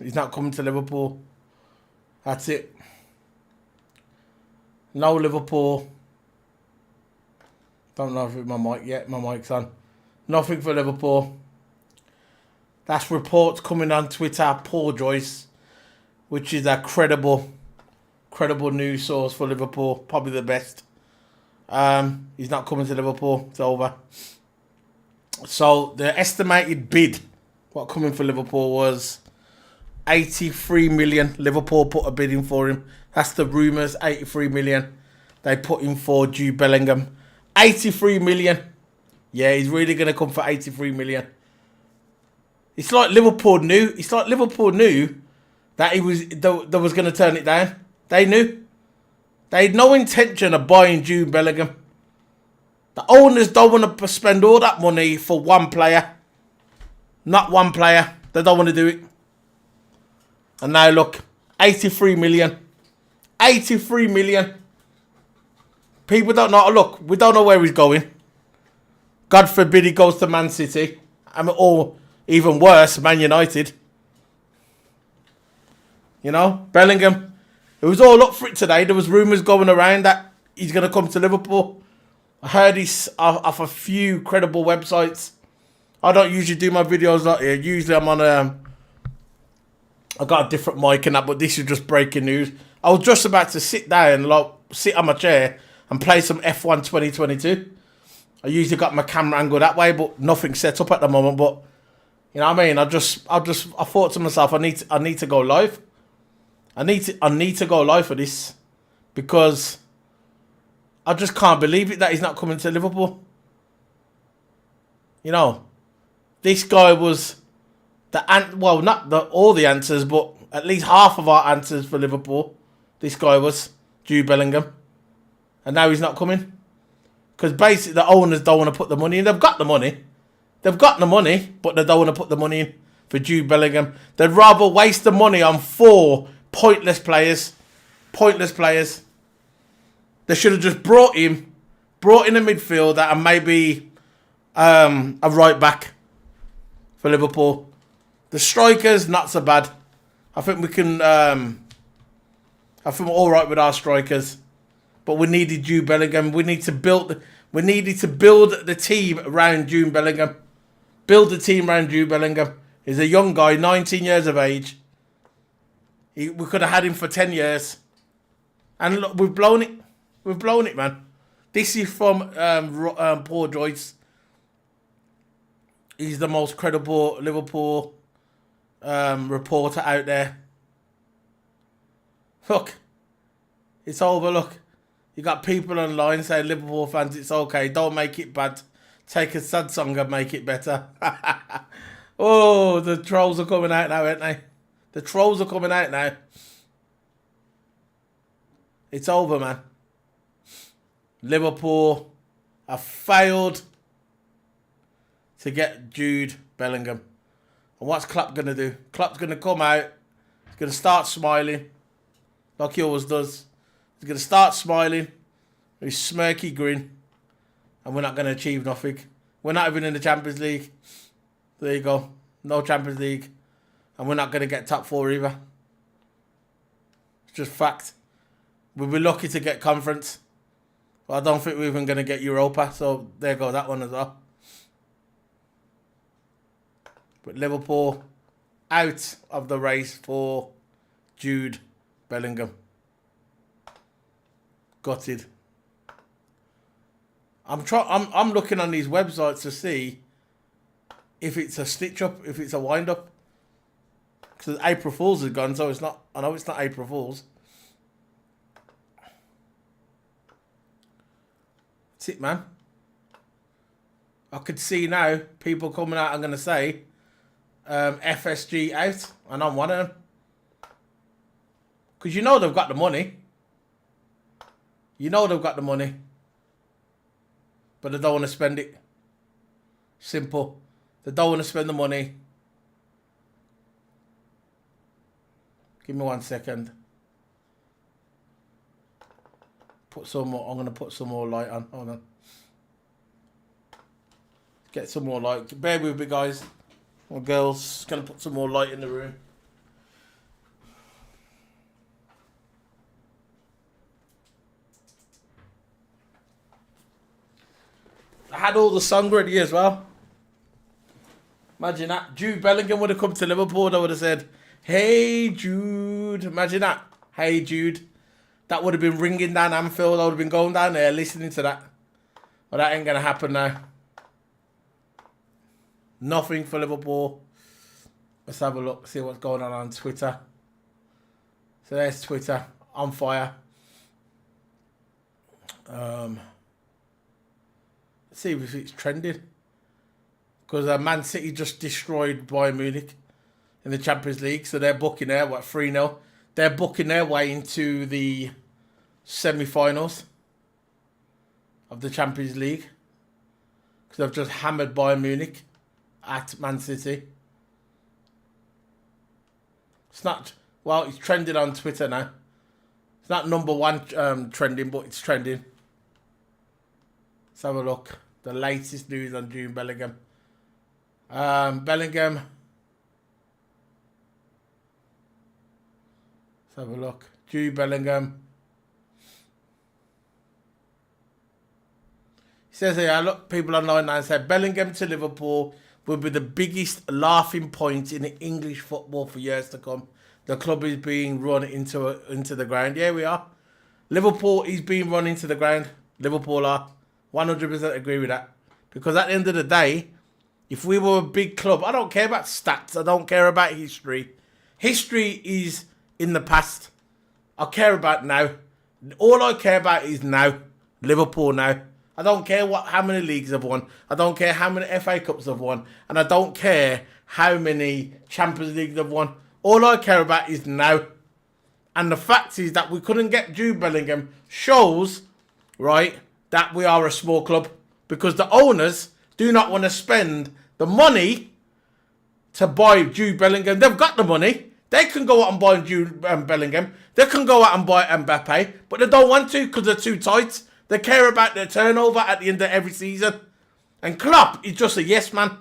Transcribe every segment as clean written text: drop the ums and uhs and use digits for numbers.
He's not coming to Liverpool. That's it. No Liverpool. Don't know if it's my mic yet. My mic's on. Nothing for Liverpool. That's reports coming on Twitter. Paul Joyce, which is a credible news source for Liverpool. Probably the best. He's not coming to Liverpool. It's over. So the estimated bid, what coming for Liverpool was 83 million. Liverpool put a bid in for him. That's the rumours. 83 million. They put in for Jude Bellingham. 83 million. Yeah, he's really going to come for 83 million. It's like Liverpool knew. It's like Liverpool knew that they was going to turn it down. They knew. They had no intention of buying Jude Bellingham. The owners don't want to spend all that money for one player. Not one player. They don't want to do it. And now look, 83 million. 83 million. People don't know. Look, we don't know where he's going. God forbid he goes to Man City. Or even worse, Man United. You know, Bellingham. It was all up for it today. There was rumours going around that he's going to come to Liverpool. I heard he's off a few credible websites. I don't usually do my videos like here. Usually I'm on I got a different mic and that, but this is just breaking news. I was just about to sit down, like sit on my chair and play some F1 2022. I usually got my camera angle that way, but nothing's set up at the moment. But you know what I mean? I thought to myself, I need to go live. I need to go live for this because I just can't believe it that he's not coming to Liverpool. You know, this guy was not all the answers, but at least half of our answers for Liverpool. This guy was Jude Bellingham, and now he's not coming because basically the owners don't want to put the money in. They've got the money, but they don't want to put the money in for Jude Bellingham. They'd rather waste the money on 4 pointless players. They should have just brought in a midfielder and maybe a right back for Liverpool. The strikers, not so bad. I think we can. I think we're all right with our strikers, but we needed Jude Bellingham. We needed to build the team around Jude Bellingham. Build the team around Jude Bellingham. He's a young guy, 19 years of age. We could have had him for 10 years, and look, we've blown it. We've blown it, man. This is from Paul Joyce. He's the most credible Liverpool reporter out there. Look, it's over. Look, you got people online saying, Liverpool fans, it's okay. Don't make it bad. Take a sad song and make it better. Oh, the trolls are coming out now, aren't they? The trolls are coming out now. It's over, man. Liverpool have failed to get Jude Bellingham. And what's Klopp going to do? Klopp's going to come out. He's going to start smiling like he always does. He's going to start smiling with his smirky grin. And we're not going to achieve nothing. We're not even in the Champions League. There you go. No Champions League. And we're not going to get top 4 either. It's just fact. We'll be lucky to get conference. But I don't think we're even going to get Europa. So there goes that one as well. But Liverpool out of the race for Jude Bellingham. Gutted. I'm looking on these websites to see if it's a stitch up, if it's a wind up. Because April Fool's is gone, so it's not. I know it's not April Fool's. That's it, man. I could see now people coming out. I'm going to say FSG out, and I'm one of them. Because you know they've got the money. You know they've got the money. But they don't want to spend it. Simple. They don't want to spend the money. Give me 1 second. Put some more. I'm going to put some more light on. Hold on. Get some more light. Bear with me, guys. Or girls. Going to put some more light in the room. had all the song ready as well. Imagine that. Jude Bellingham would have come to Liverpool. They would have said, "Hey Jude." Imagine that. Hey Jude. That would have been ringing down Anfield. I would have been going down there listening to that. But that ain't going to happen now. Nothing for Liverpool. Let's have a look. See what's going on Twitter. So there's Twitter. On fire. Let's see if it's trending. Because Man City just destroyed Bayern Munich in the Champions League. So they're booking their, 3-0. They're booking their way into the semi-finals of the Champions League. Because they've just hammered Bayern Munich at Man City. It's not, well, it's trending on Twitter now. It's not number one trending, but it's trending. Let's have a look. The latest news on Jude Bellingham. Bellingham. Let's have a look. Jude Bellingham. He says here, look, people online now say Bellingham to Liverpool will be the biggest laughing point in English football for years to come. The club is being run into the ground. Yeah, we are. Liverpool is being run into the ground. Liverpool are. 100% agree with that. Because at the end of the day, if we were a big club, I don't care about stats. I don't care about history. History is in the past. I care about now. All I care about is now. Liverpool now. I don't care how many leagues I've won. I don't care how many FA Cups I've won. And I don't care how many Champions Leagues I've won. All I care about is now. And the fact is that we couldn't get Jude Bellingham shows, right, that we are a small club. Because the owners do not want to spend the money to buy Jude Bellingham. They've got the money. They can go out and buy Jude Bellingham. They can go out and buy Mbappe. But they don't want to because they're too tight. They care about their turnover at the end of every season. And Klopp is just a yes man.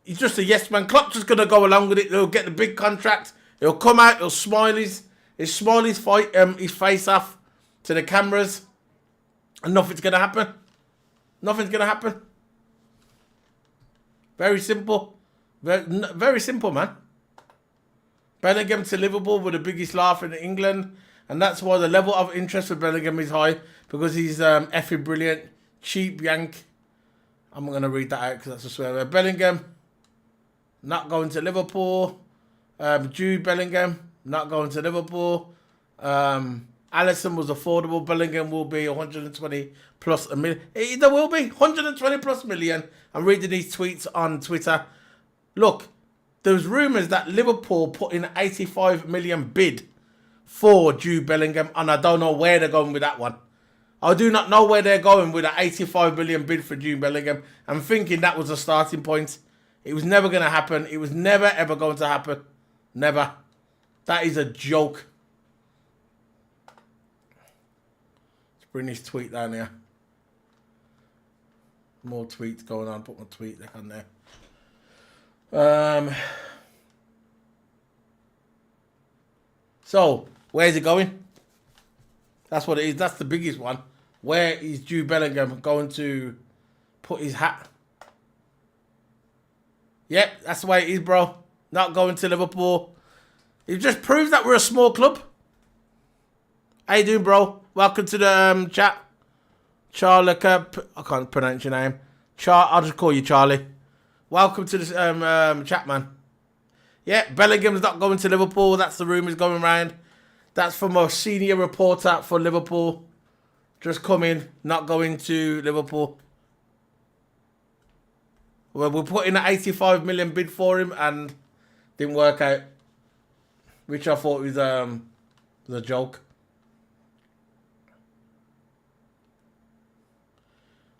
He's just a yes man. Klopp's just going to go along with it. He'll get the big contract. He'll come out. He'll smile his face off to the cameras. And nothing's going to happen. Nothing's going to happen. Very simple. Very simple, man. Bellingham to Liverpool with the biggest laugh in England. And that's why the level of interest for Bellingham is high. Because he's effing brilliant. Cheap yank. I'm not going to read that out because that's a swear word. Bellingham. Not going to Liverpool. Jude Bellingham. Not going to Liverpool. Alisson was affordable. Bellingham will be 120 plus a million. There will be 120 plus million. I'm reading these tweets on Twitter. Look, there's rumours that Liverpool put in an 85 million bid for Jude Bellingham, and I don't know where they're going with that one. I do not know where they're going with an 85 million bid for Jude Bellingham. I'm thinking that was a starting point. It was never going to happen. It was never, ever going to happen. Never. That is a joke. Let's bring this tweet down here. More tweets going on. Put my tweet back on there. So, where's it going? That's what it is. That's the biggest one. Where is Jude Bellingham going to put his hat? Yep, that's the way it is, bro. Not going to Liverpool. It just proves that we're a small club. How you doing, bro? Welcome to the chat. Charlie, I can't pronounce your name. I'll just call you Charlie. Welcome to the chat, man. Yeah, Bellingham's not going to Liverpool. That's the rumours going around. That's from a senior reporter for Liverpool. Just coming, not going to Liverpool. Well, we put in an 85 million bid for him and didn't work out. Which I thought was a joke.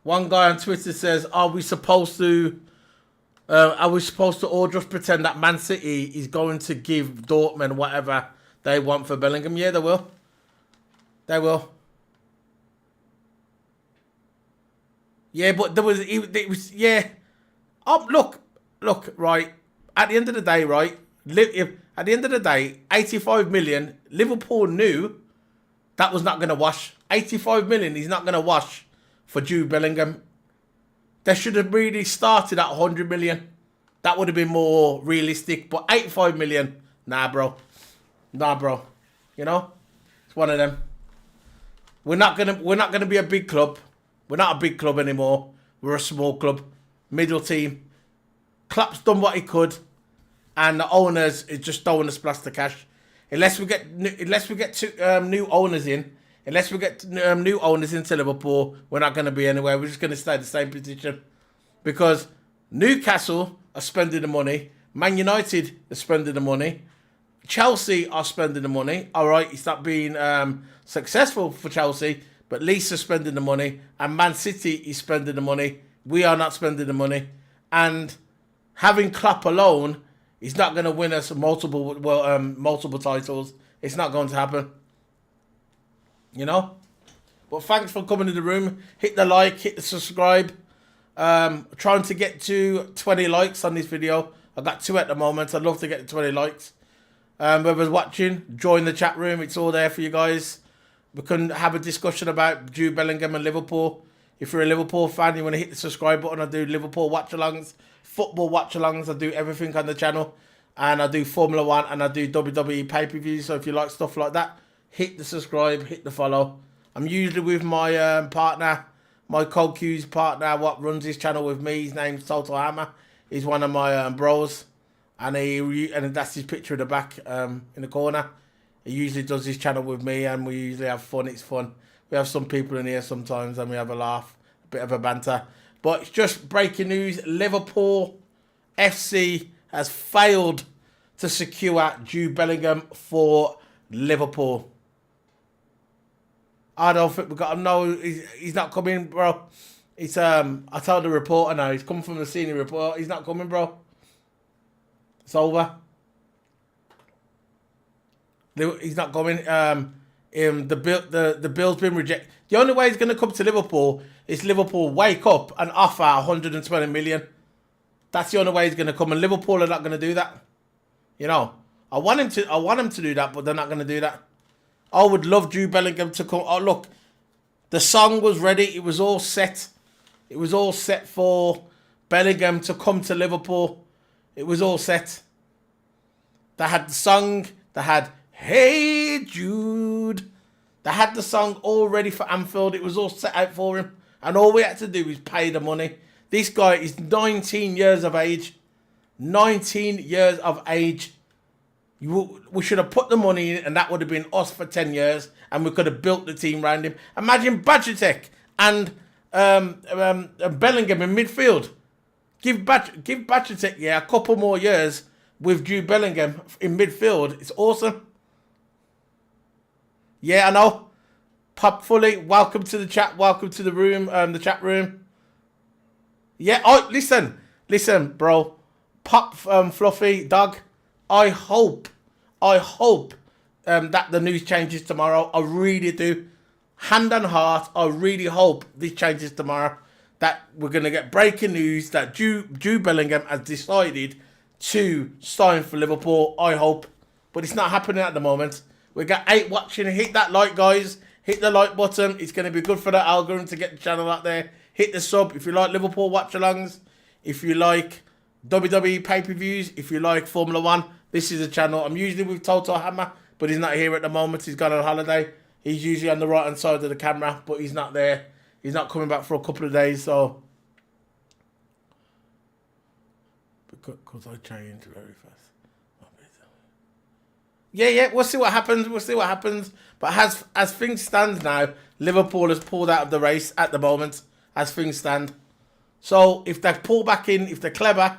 One guy on Twitter says, are we supposed to all just pretend that Man City is going to give Dortmund whatever they want for Bellingham? Yeah, they will. They will. Yeah, but it was yeah. Oh, look, right. At the end of the day, right, at the end of the day, 85 million, Liverpool knew that was not going to wash. 85 million is not going to wash for Jude Bellingham. They should have really started at 100 million. That would have been more realistic. But 85 million, nah, bro. Nah, bro. You know, it's one of them. We're not gonna be a big club. We're not a big club anymore. We're a small club, middle team. Klopp's done what he could, and the owners is just don't want to splash the cash. Unless we get new owners in, unless we get new owners into Liverpool, we're not going to be anywhere. We're just going to stay in the same position because Newcastle are spending the money, Man United are spending the money, Chelsea are spending the money. All right, it's not being successful for Chelsea, but Leeds are spending the money, and Man City is spending the money. We are not spending the money, and having Klopp alone is not going to win us multiple titles. It's not going to happen. You know? But thanks for coming to the room. Hit the like, hit the subscribe. Trying to get to 20 likes on this video. I've got 2 at the moment. I'd love to get to 20 likes. Whoever's watching, join the chat room. It's all there for you guys. We can have a discussion about Jude Bellingham and Liverpool. If you're a Liverpool fan, you want to hit the subscribe button. I do Liverpool watch-alongs, football watch-alongs. I do everything on the channel. And I do Formula 1 and I do WWE pay-per-views. So if you like stuff like that, hit the subscribe, hit the follow. I'm usually with my partner, my co-Q's partner, what runs this channel with me. His name's TOTO. He's one of my bros. And that's his picture in the back in the corner. He usually does his channel with me and we usually have fun. It's fun. We have some people in here sometimes and we have a laugh, a bit of a banter. But it's just breaking news. Liverpool FC has failed to secure Jude Bellingham for Liverpool. I don't think we got him. No, he's not coming, bro. It's I told the reporter now. He's coming from the senior report. He's not coming, bro. It's over. He's not coming. The bill's been rejected. The only way he's going to come to Liverpool is Liverpool wake up and offer 120 million. That's the only way he's going to come, and Liverpool are not going to do that. You know, I want him to do that, but they're not going to do that. I would love Jude Bellingham to come. Oh, look, the song was ready. It was all set. It was all set for Bellingham to come to Liverpool. It was all set. They had the song. They had Hey Jude. They had the song all ready for Anfield. It was all set out for him. And all we had to do is pay the money. This guy is 19 years of age. 19 years of age. We should have put the money in and that would have been us for 10 years. And we could have built the team around him. Imagine Bajitek and Bellingham in midfield. Give Bajitek, a couple more years with Jude Bellingham in midfield. It's awesome. Yeah, I know. Pop Fully, welcome to the chat. Welcome to the room, the chat room. Yeah, oh, listen, bro. Pop Fluffy, Dog. I hope that the news changes tomorrow. I really do. Hand on heart, I really hope this changes tomorrow. That we're going to get breaking news that Jude Bellingham has decided to sign for Liverpool. I hope. But it's not happening at the moment. We got 8 watching. Hit that like, guys. Hit the like button. It's going to be good for the algorithm to get the channel out there. Hit the sub if you like Liverpool watch-alongs. If you like WWE pay-per-views. If you like Formula 1. This is a channel. I'm usually with Toto Hammer, but he's not here at the moment. He's gone on holiday. He's usually on the right-hand side of the camera, but he's not there. He's not coming back for a couple of days, so... Because I changed very fast. Yeah, we'll see what happens. But as things stand now, Liverpool has pulled out of the race at the moment, as things stand. So if they pull back in, if they're clever,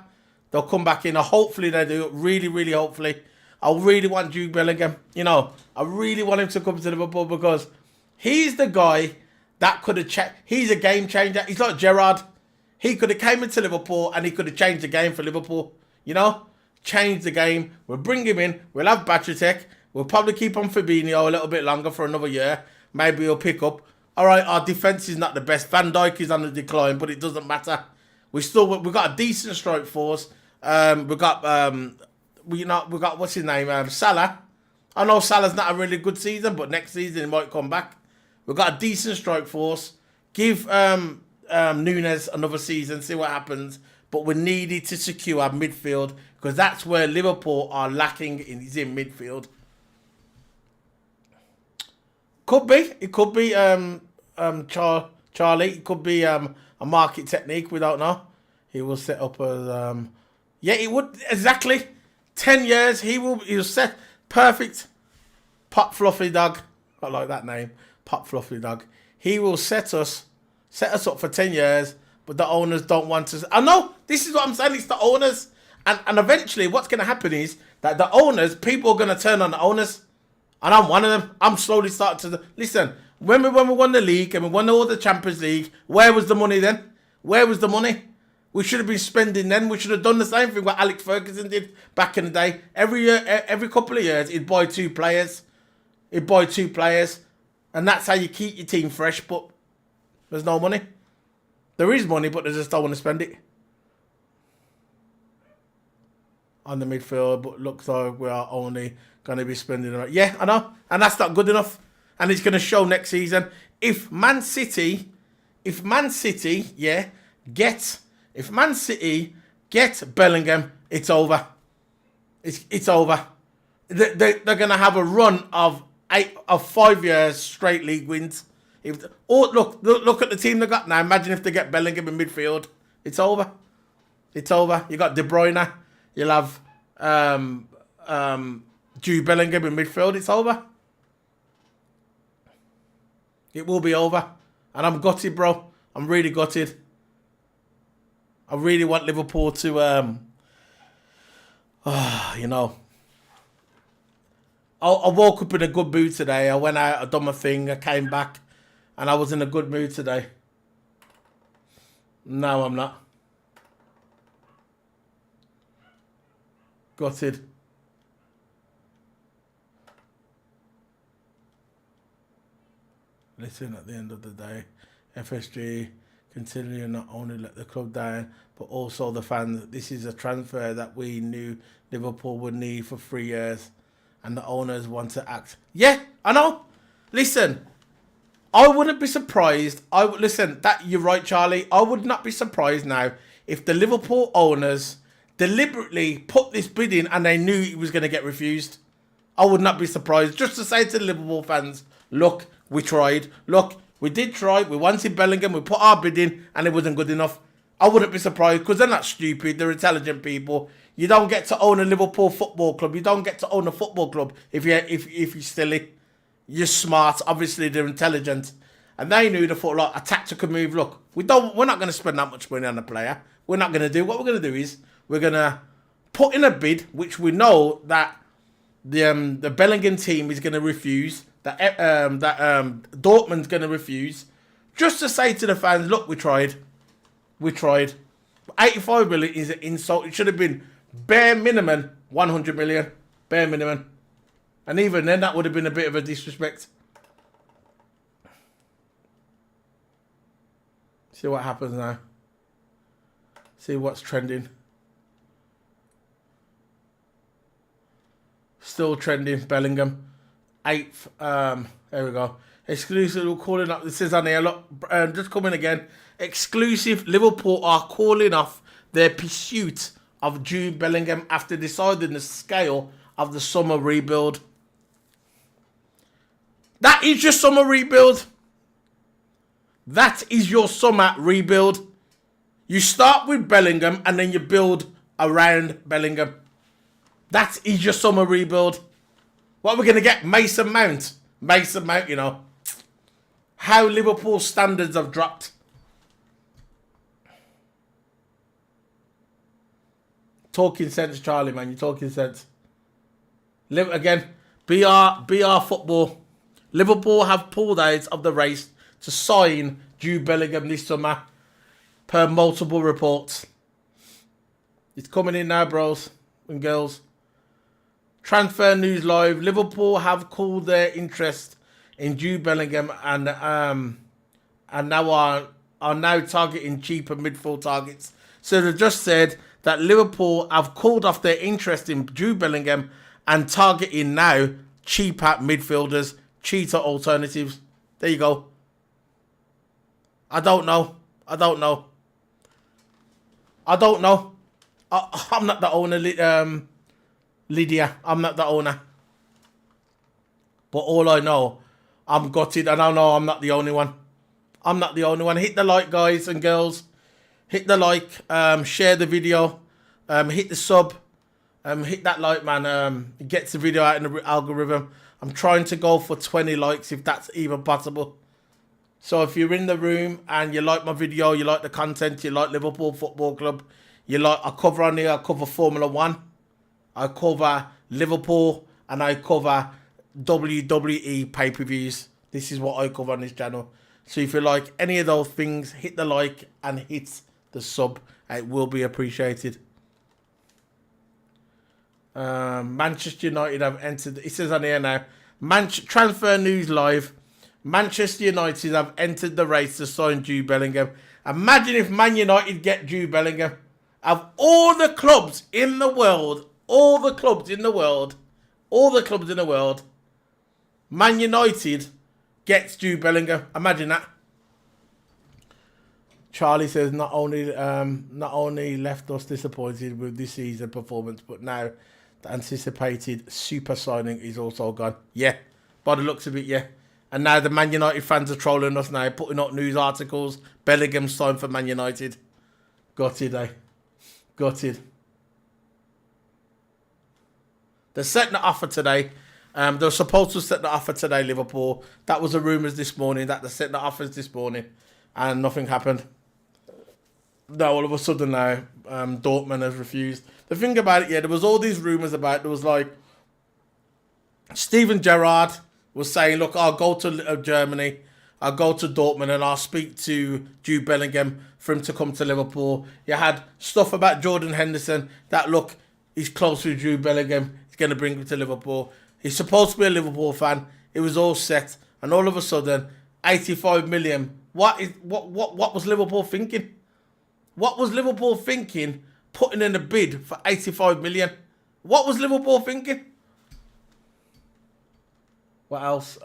they'll come back in. Or hopefully they do. Really, really hopefully. I really want Jude Bellingham. You know, I really want him to come to Liverpool because he's the guy that could have he's a game changer. He's like Gerrard. He could have came into Liverpool and he could have changed the game for Liverpool. You know? Change the game. We'll bring him in. We'll have Bajitek. We'll probably keep on Fabinho a little bit longer for another year. Maybe he'll pick up. All right, our defence is not the best. Van Dijk is on the decline, but it doesn't matter. We've got a decent strike force. We've got what's his name? Salah. I know Salah's not a really good season, but next season he might come back. We've got a decent strike force. Give Nunes another season, see what happens. But we needed to secure our midfield because that's where Liverpool are lacking is in midfield. Could be. It could be Charlie. It could be a market technique. We don't know. He will set up as yeah. It would exactly 10 years. He'll set perfect. Pop Fluffy Dog. I like that name. Pop Fluffy Dog. He will set us up for 10 years. But the owners don't want to. I know. This is what I'm saying. It's the owners, and eventually, what's going to happen is that the owners, people are going to turn on the owners. And I'm one of them. I'm slowly starting to... Listen, when we won the league and we won all the Champions League, where was the money then? Where was the money? We should have been spending then. We should have done the same thing what Alex Ferguson did back in the day. Every year, every couple of years, he'd buy two players. And that's how you keep your team fresh, but there's no money. There is money, but they just don't want to spend it. On the midfield, but looks like we are only going to be spending it. Yeah, I know. And that's not good enough. And it's going to show next season. If Man City, get Bellingham, it's over. It's over. They're going to have a run of 5 years straight league wins. Look at the team they got now. Imagine if they get Bellingham in midfield. It's over. It's over. You got De Bruyne. You'll have Jude Bellingham in midfield. It's over. It will be over. And I'm gutted, bro. I'm really gutted. I really want Liverpool to, you know. I woke up in a good mood today. I went out, I done my thing, I came back, and I was in a good mood today. No, I'm not. Gutted. Listen, at the end of the day, FSG continue not only let the club down, but also the fans. This is a transfer that we knew Liverpool would need for 3 years, and the owners want to act. Yeah, I know. Listen, I wouldn't be surprised. You're right, Charlie. I would not be surprised now if the Liverpool owners deliberately put this bid in and they knew it was going to get refused. I would not be surprised. Just to say to the Liverpool fans, look, we tried. Look, we did try. We wanted Bellingham. We put our bid in and it wasn't good enough. I wouldn't be surprised because they're not stupid. They're intelligent people. You don't get to own a Liverpool football club. You don't get to own a football club if you're silly. You're smart. Obviously, they're intelligent. And they knew they thought, like, a tactical move. Look, we're not going to spend that much money on a player. We're not going to do. What we're going to do is we're going to put in a bid, which we know that the Bellingham team is going to refuse, that Dortmund's going to refuse, just to say to the fans, look, we tried. We tried. 85 million is an insult. It should have been bare minimum 100 million. Bare minimum. And even then, that would have been a bit of a disrespect. See what happens now. See what's trending. Still trending, Bellingham. 8th. There we go. Exclusive, we're calling up. This is on here. Look, just coming again. Exclusive, Liverpool are calling off their pursuit of Jude Bellingham after deciding the scale of the summer rebuild. That is your summer rebuild. That is your summer rebuild. You start with Bellingham and then you build around Bellingham. That is your summer rebuild. What are we going to get? Mason Mount. Mason Mount, you know. How Liverpool's standards have dropped. Talking sense, Charlie, man. You're talking sense. Again, BR football. Liverpool have pulled out of the race to sign Jude Bellingham this summer, per multiple reports. It's coming in now, bros and girls. Transfer News Live. Liverpool have called their interest in Jude Bellingham and now are now targeting cheaper midfield targets. So they've just said that Liverpool have called off their interest in Jude Bellingham and targeting now cheaper midfielders, cheaper alternatives. There you go. I don't know. I don't know. I don't know. I'm not the owner, Lydia. I'm not the owner. But all I know, I'm gutted, and I know I'm not the only one. I'm not the only one. Hit the like, guys and girls. Hit the like. Share the video. Hit the sub. Hit that like, man. It gets the video out in the algorithm. I'm trying to go for 20 likes, if that's even possible. So if you're in the room and you like my video, you like the content, you like Liverpool Football Club, you like, I cover on here, I cover Formula 1, I cover Liverpool, and I cover WWE pay-per-views. This is what I cover on this channel. So if you like any of those things, hit the like and hit the sub. It will be appreciated. Manchester United have entered. It says on here now, transfer news live. Manchester United have entered the race to sign Jude Bellingham. Imagine if Man United get Jude Bellingham. Of all the clubs in the world, Man United gets Jude Bellingham. Imagine that. Charlie says not only left us disappointed with this season performance, but now the anticipated super signing is also gone. Yeah, by the looks of it, yeah. And now the Man United fans are trolling us now, putting up news articles. Bellingham signed for Man United. Gutted, eh? Gutted. They're setting the offer today. They were supposed to set the offer today, Liverpool. That was the rumours this morning, that they set the offers this morning. And nothing happened. Now, all of a sudden now, Dortmund has refused. The thing about it, yeah, there was all these rumours about, there was like, Steven Gerrard was saying, look, I'll go to Germany, I'll go to Dortmund, and I'll speak to Jude Bellingham for him to come to Liverpool. You had stuff about Jordan Henderson, that look, he's close with Jude Bellingham, he's going to bring him to Liverpool. He's supposed to be a Liverpool fan. It was all set, and all of a sudden, 85 million. What was Liverpool thinking? What was Liverpool thinking putting in a bid for 85 million? What was Liverpool thinking? What else?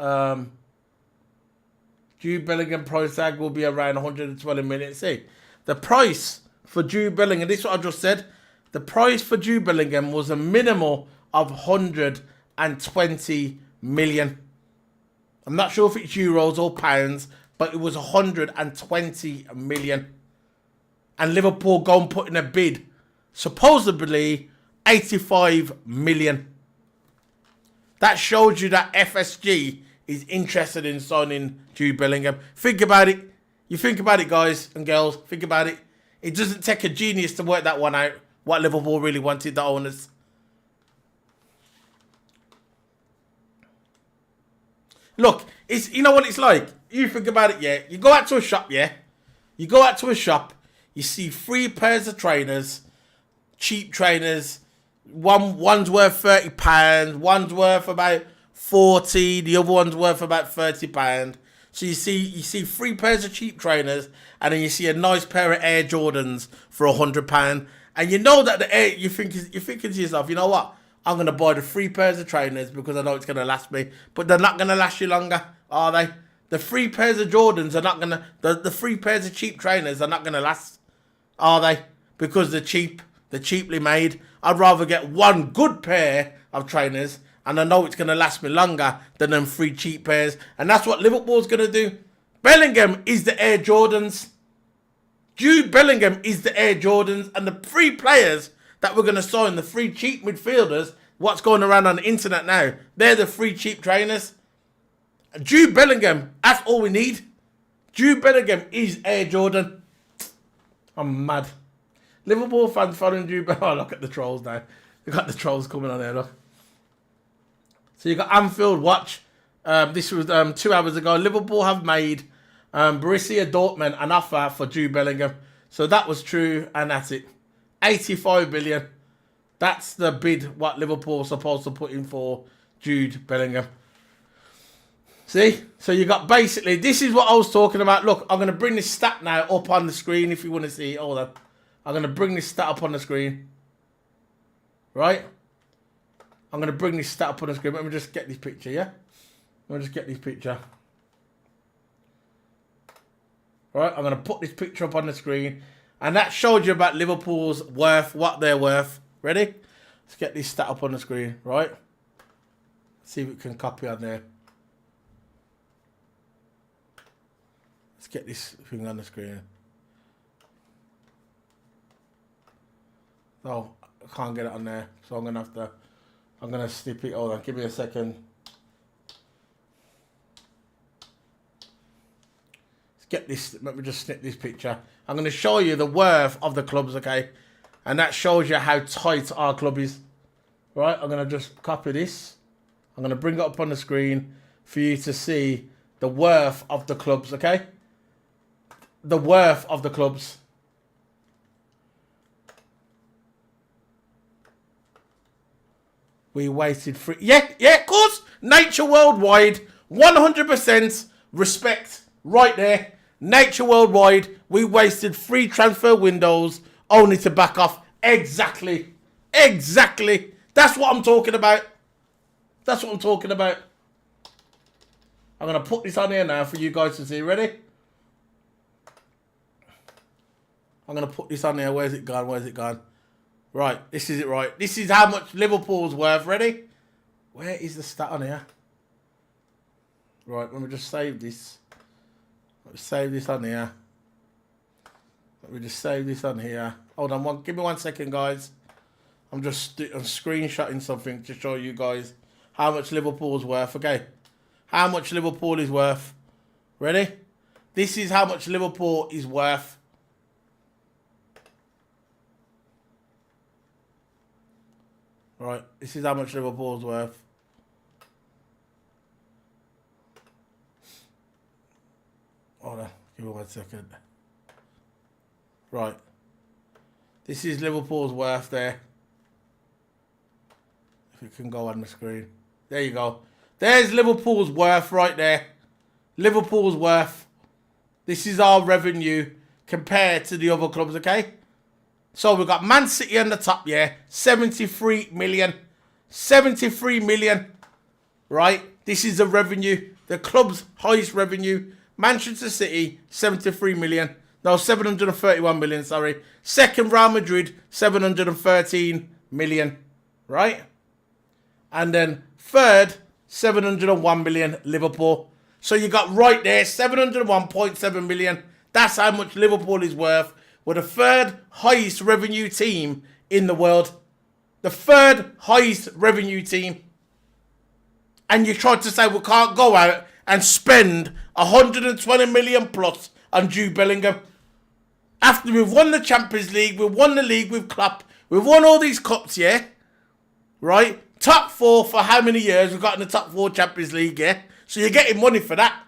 Jude Bellingham price tag will be around 120 million. See, the price for Jude Bellingham, this is what I just said. The price for Jude Bellingham was a minimal of 120 million. I'm not sure if it's euros or pounds, but it was 120 million. And Liverpool go and put in a bid, supposedly 85 million. That shows you that FSG is interested in signing Jude Bellingham. Think about it. You think about it, guys and girls. Think about it. It doesn't take a genius to work that one out, what Liverpool really wanted, the owners. Look, it's, you know what it's like? You think about it, yeah? You go out to a shop, yeah? You go out to a shop, you see 3 pairs of trainers, cheap trainers. One's worth £30, one's worth about 40, the other one's worth about £30. So you see 3 pairs of cheap trainers, and then you see a nice pair of Air Jordans for £100. And you know that the Air, you're thinking to yourself, you know what? I'm going to buy the 3 pairs of trainers because I know it's going to last me. But they're not going to last you longer, are they? The 3 pairs of Jordans are not going to... The 3 pairs of cheap trainers are not going to last, are they? Because they're cheap. They're cheaply made. I'd rather get 1 good pair of trainers, and I know it's going to last me longer than them 3 cheap pairs. And that's what Liverpool's going to do. Bellingham is the Air Jordans. Jude Bellingham is the Air Jordans. And the 3 players that we're going to sign, the 3 cheap midfielders, what's going around on the internet now, they're the 3 cheap trainers. Jude Bellingham, that's all we need. Jude Bellingham is Air Jordan. I'm mad. Liverpool fans following Jude Bellingham. Oh, look at the trolls now. You've got the trolls coming on there, look. So you got Anfield Watch. This was 2 hours ago. Liverpool have made Borussia Dortmund an offer for Jude Bellingham. So that was true, and that's it. 85 million. That's the bid what Liverpool are supposed to put in for Jude Bellingham. See? So you got basically, this is what I was talking about. Look, I'm going to bring this stat now up on the screen if you want to see it. Hold on. I'm going to bring this stat up on the screen. Right? I'm going to bring this stat up on the screen. Let me just get this picture, yeah? Let me just get this picture. Right, I'm going to put this picture up on the screen. And that showed you about Liverpool's worth, what they're worth. Ready? Let's get this stat up on the screen, right? See if we can copy on there. Let's get this thing on the screen. Oh, I can't get it on there. So I'm going to snip it. Hold on, give me a second. Get this, let me just snip this picture. I'm going to show you the worth of the clubs, okay? And that shows you how tight our club is. Right, I'm going to just copy this. I'm going to bring it up on the screen for you to see the worth of the clubs, okay? The worth of the clubs. We waited for... Yeah, of course. Nature Worldwide, 100% respect right there. Nature Worldwide, we wasted 3 transfer windows only to back off. Exactly. Exactly. That's what I'm talking about. That's what I'm talking about. I'm going to put this on here now for you guys to see. Ready? I'm going to put this on here. Where's it gone? Where's it gone? Right. This is it, right. This is how much Liverpool's worth. Ready? Where is the stat on here? Right. Let me just save this. Save this on here. Let me just save this on here. Hold on, give me 1 second, guys. I'm screenshotting something to show you guys how much Liverpool's worth. Okay, how much Liverpool is worth. Ready? This is how much Liverpool is worth. Right, this is how much Liverpool's worth. Hold on, give me 1 second. Right. This is Liverpool's worth there. If it can go on the screen. There you go. There's Liverpool's worth right there. Liverpool's worth. This is our revenue compared to the other clubs, okay? So we've got Man City on the top, yeah. 73 million. 73 million. Right? This is the revenue. The club's highest revenue. Manchester City, 73 million. No, 731 million, sorry. Second, Real Madrid, 713 million. Right? And then third, 701 million, Liverpool. So you got right there, 701.7 million. That's how much Liverpool is worth. We're the third highest revenue team in the world. The third highest revenue team. And you tried to say we can't go out and spend 120 million plus on Jude Bellingham. After we've won the Champions League, we've won the league with Klopp, we've won all these cups, yeah? Right? Top 4 for how many years? We've got in the top 4 Champions League, yeah? So you're getting money for that.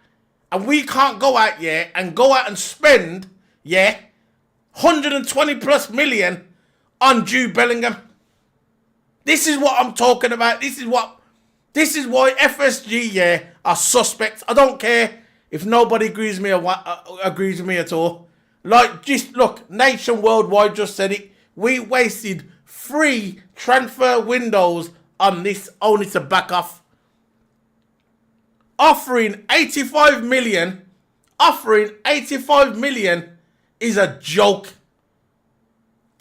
And we can't go out, yeah, and go out and spend, yeah, 120 plus million on Jude Bellingham. This is what I'm talking about. This is why FSG, yeah, are suspects. I don't care if nobody agrees with me at all. Like, just look, Nation Worldwide just said it. We wasted 3 transfer windows on this only to back off. Offering 85 million is a joke.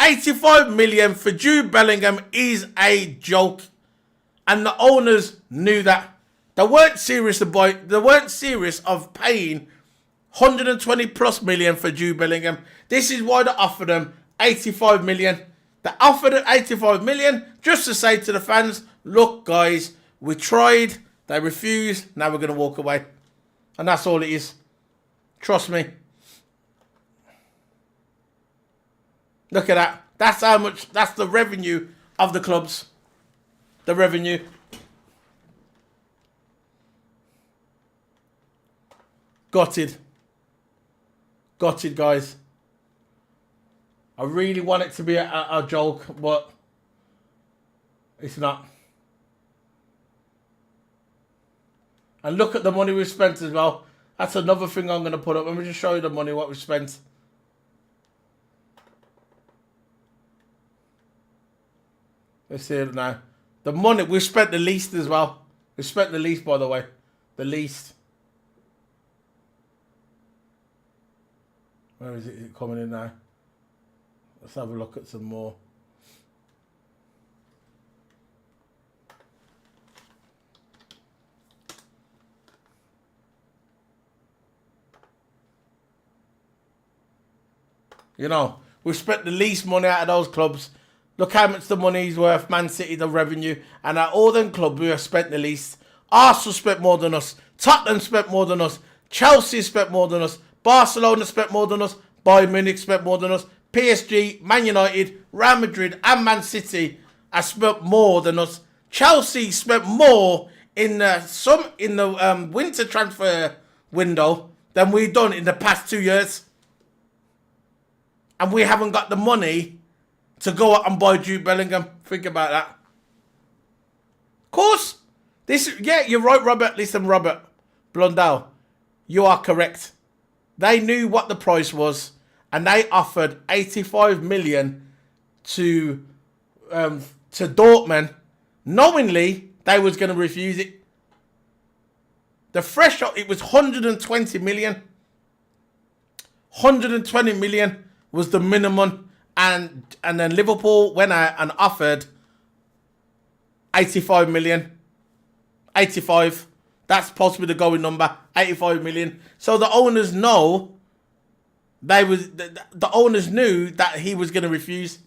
85 million for Jude Bellingham is a joke. And the owners knew that. They weren't serious of paying 120 plus million for Jude Bellingham. This is why they offered them 85 million. They offered them 85 million just to say to the fans, look guys, we tried, they refused, now we're going to walk away. And that's all it is. Trust me. Look at that. That's how much, that's the revenue of the clubs. The revenue. Gutted, guys. I really want it to be a joke, but it's not. And look at the money we've spent as well. That's another thing I'm going to put up. Let me just show you the money, what we've spent. Let's see it now. The money, we've spent the least as well. We've spent the least, by the way. The least. Where is it? Is it coming in now? Let's have a look at some more. You know, we've spent the least money out of those clubs. Look how much the money's worth. Man City, the revenue. And at all them clubs, we have spent the least. Arsenal spent more than us. Tottenham spent more than us. Chelsea spent more than us. Barcelona spent more than us. Bayern Munich spent more than us. PSG, Man United, Real Madrid and Man City have spent more than us. Chelsea spent more in the winter transfer window than we've done in the past 2 years. And we haven't got the money to go out and buy Jude Bellingham. Think about that. Of course. Yeah, you're right, Robert. Listen, Robert Blundell, you are correct. They knew what the price was, and they offered 85 million to Dortmund, knowingly they was going to refuse it. The threshold, it was 120 million. 120 million was the minimum, and then Liverpool went out and offered 85 million. 85. That's possibly the going number. 85 million. So the owners know the owners knew that he was going to refuse.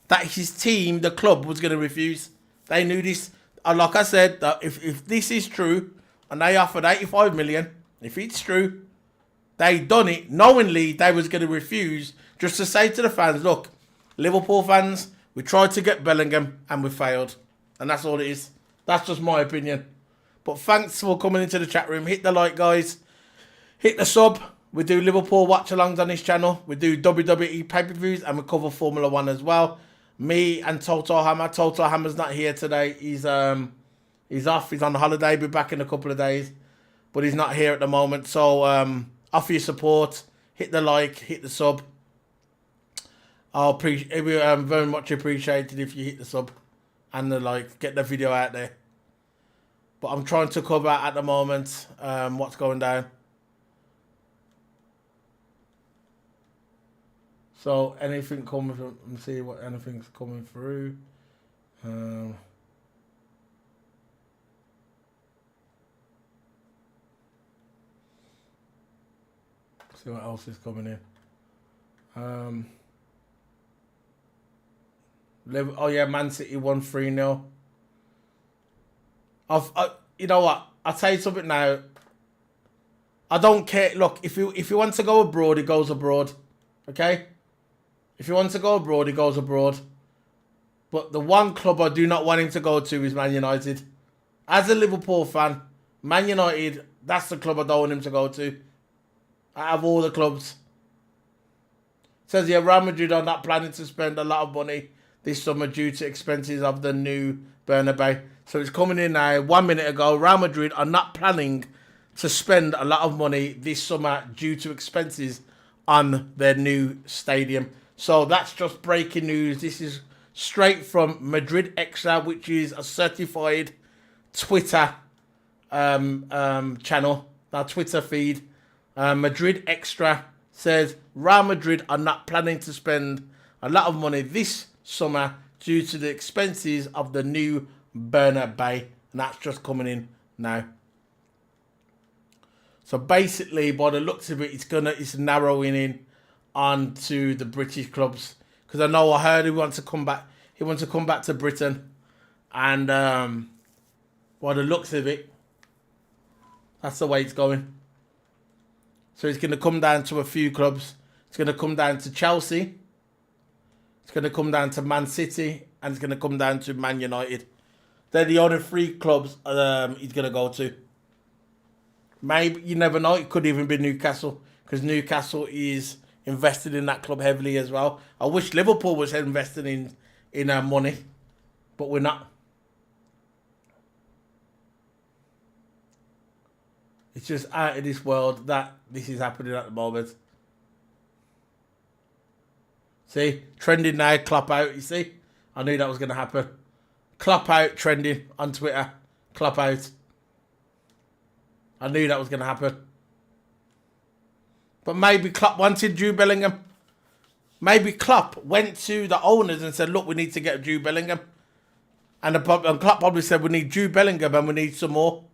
That his team, the club, was going to refuse. They knew this. And like I said, that if this is true, and they offered 85 million, if it's true, they done it knowingly they was going to refuse, just to say to the fans, look, Liverpool fans, we tried to get Bellingham and we failed. And that's all it is. That's just my opinion. But thanks for coming into the chat room. Hit the like, guys. Hit the sub. We do Liverpool watch-alongs on this channel. We do WWE pay-per-views and we cover Formula 1 as well. Me and TOTO Hammer. TOTO Hammer's not here today. He's off. He's on holiday. Be back in a couple of days. But he's not here at the moment. So offer your support. Hit the like. Hit the sub. It'd be very much appreciated if you hit the sub and the like. Get the video out there. But I'm trying to cover at the moment what's going down. So anything coming from, let's see what anything's coming through. See what else is coming in. Oh yeah, Man City won 3-0. You know what? I'll tell you something now. I don't care. Look, if you want to go abroad, he goes abroad. Okay? If he wants to go abroad, he goes abroad. But the one club I do not want him to go to is Man United. As a Liverpool fan, Man United, that's the club I don't want him to go to. Out of all the clubs. It says here, Real Madrid are not planning to spend a lot of money this summer due to expenses of the new Bernabeu. So it's coming in now, 1 minute ago. Real Madrid are not planning to spend a lot of money this summer due to expenses on their new stadium. So that's just breaking news. This is straight from Madrid Extra, which is a certified Twitter channel, our Twitter feed. Madrid Extra says Real Madrid are not planning to spend a lot of money this summer due to the expenses of the new Bernabeu, and that's just coming in now. So basically, by the looks of it, it's narrowing in onto the British clubs, because I heard he wants to come back. He wants to come back to Britain, and by the looks of it, that's the way it's going. So it's going to come down to a few clubs. It's going to come down to Chelsea. It's going to come down to Man City, and it's going to come down to Man United. They're the only three clubs he's going to go to. Maybe, you never know, it could even be Newcastle, because Newcastle is invested in that club heavily as well. I wish Liverpool was invested in money, but we're not. It's just out of this world that this is happening at the moment. See, trending now, Klopp out, you see? I knew that was going to happen. Klopp out, trending on Twitter. Klopp out. I knew that was going to happen. But maybe Klopp wanted Jude Bellingham. Maybe Klopp went to the owners and said, look, we need to get Jude Bellingham. And Klopp probably said, we need Jude Bellingham and we need some more.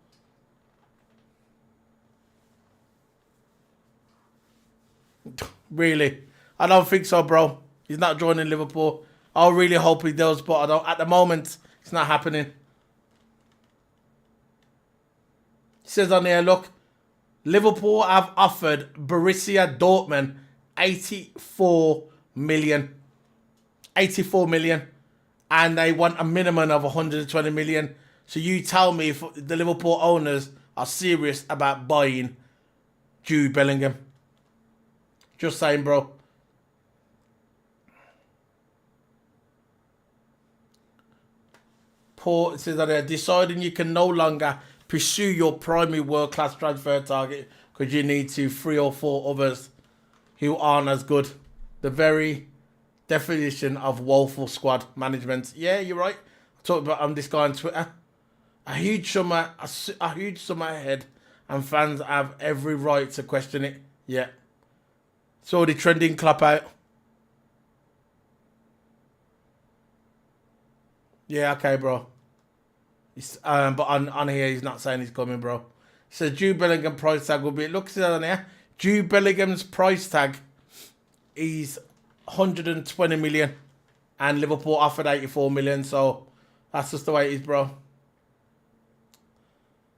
Really? I don't think so, bro. He's not joining Liverpool. I really hope he does, but I don't. At the moment, it's not happening. It says on here, look, Liverpool have offered Borussia Dortmund 84 million. 84 million. And they want a minimum of 120 million. So you tell me if the Liverpool owners are serious about buying Jude Bellingham. Just saying, bro. Paul, it says that they're deciding you can no longer pursue your primary world-class transfer target because you need to 3 or 4 others who aren't as good. The very definition of woeful squad management. Yeah, you're right. I talked about this guy on Twitter. A huge summer ahead, and fans have every right to question it. Yeah. It's already trending. Clap out. Yeah, okay, bro. But on here, he's not saying he's coming, bro. He says Jude Bellingham price tag will be. Look, see that on here. Jude Bellingham's price tag is 120 million, and Liverpool offered 84 million. So that's just the way it is, bro.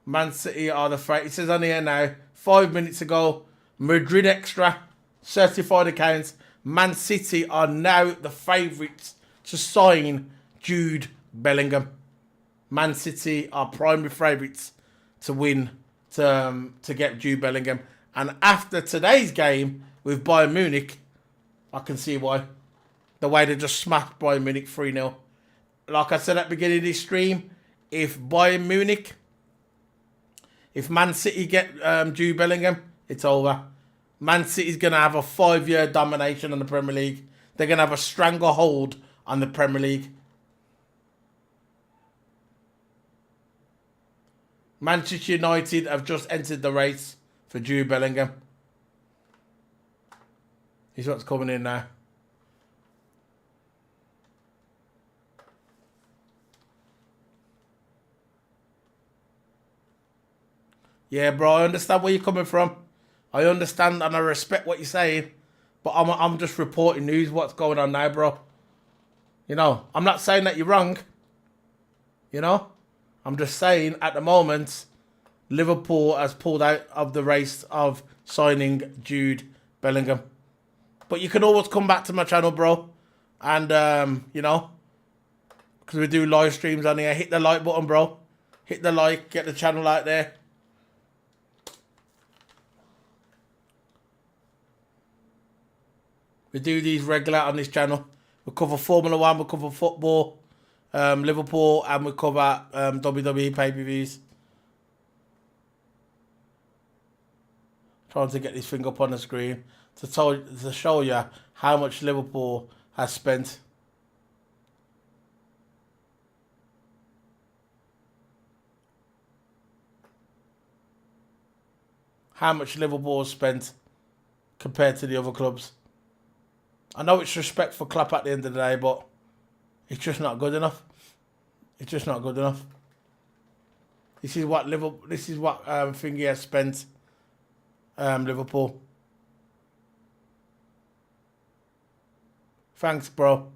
Man City are the favourite. It says on here now, 5 minutes ago, Madrid Extra, certified accounts. Man City are now the favourites to sign Jude Bellingham. Man City are primary favourites to win, to get Jude Bellingham. And after today's game with Bayern Munich, I can see why. The way they just smashed Bayern Munich 3-0. Like I said at the beginning of this stream, if Man City get Jude Bellingham, it's over. Man City's going to have a 5-year domination on the Premier League. They're going to have a stranglehold on the Premier League. Manchester United have just entered the race for Jude Bellingham. He's what's coming in now. Yeah, bro, I understand where you're coming from. I understand and I respect what you're saying. But I'm just reporting news, what's going on now, bro. You know, I'm not saying that you're wrong. You know? I'm just saying, at the moment, Liverpool has pulled out of the race of signing Jude Bellingham. But you can always come back to my channel, bro. And, you know, because we do live streams on here. Hit the like button, bro. Hit the like. Get the channel out there. We do these regular on this channel. We cover Formula 1. We cover football. Liverpool. And we cover WWE pay-per-views. Trying to get this thing up on the screen to show you how much Liverpool has spent. How much Liverpool has spent compared to the other clubs. I know it's respect for Klopp at the end of the day, but it's just not good enough. It's just not good enough. This is what Thingy has spent. Liverpool. Thanks, bro.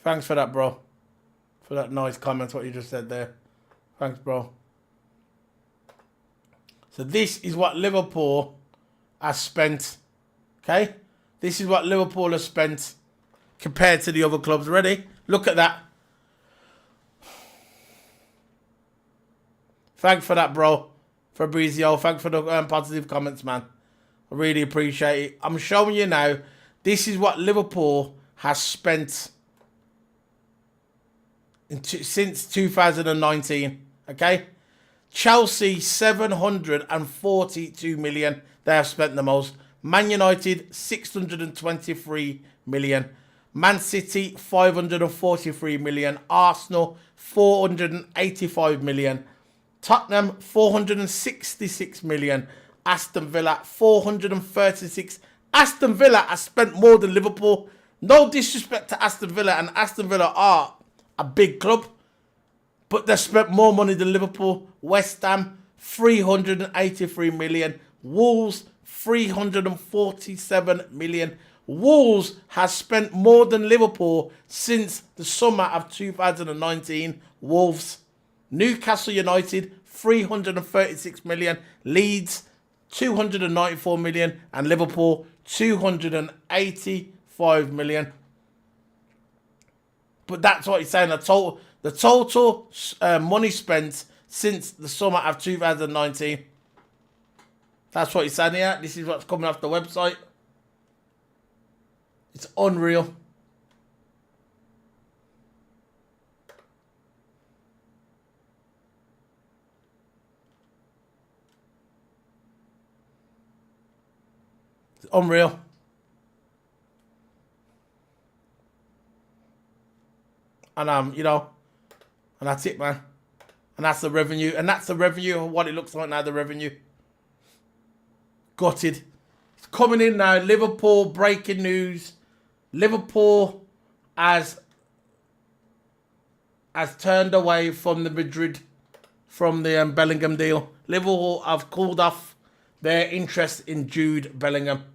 Thanks for that, bro. For that nice comment, what you just said there. Thanks, bro. So this is what Liverpool has spent. Okay? This is what Liverpool has spent compared to the other clubs. Ready? Look at that. Thanks for that, bro. Fabrizio, thanks for the positive comments, man. I really appreciate it. I'm showing you now. This is what Liverpool has spent since 2019. Okay? Chelsea, 742 million. They have spent the most. Man United, 623 million. Man City, 543 million. Arsenal, 485 million. Tottenham 466 million. Aston Villa 436. Aston Villa has spent more than Liverpool. No disrespect to Aston Villa, and Aston Villa are a big club, but they've spent more money than Liverpool. West Ham 383 million. Wolves 347 million. Wolves has spent more than Liverpool since the summer of 2019. Wolves. Newcastle United 336 million. Leeds 294 million. And Liverpool 285 million. But that's what he's saying. The total money spent since the summer of 2019. That's what he's saying here. This is what's coming off the website. It's unreal. It's unreal. And you know, and that's it, man. And that's the revenue. And that's the revenue of what it looks like now, the revenue. Gutted. It's coming in now. Liverpool, breaking news. Liverpool has turned away from the Madrid, from the Bellingham deal. Liverpool have called off their interest in Jude Bellingham.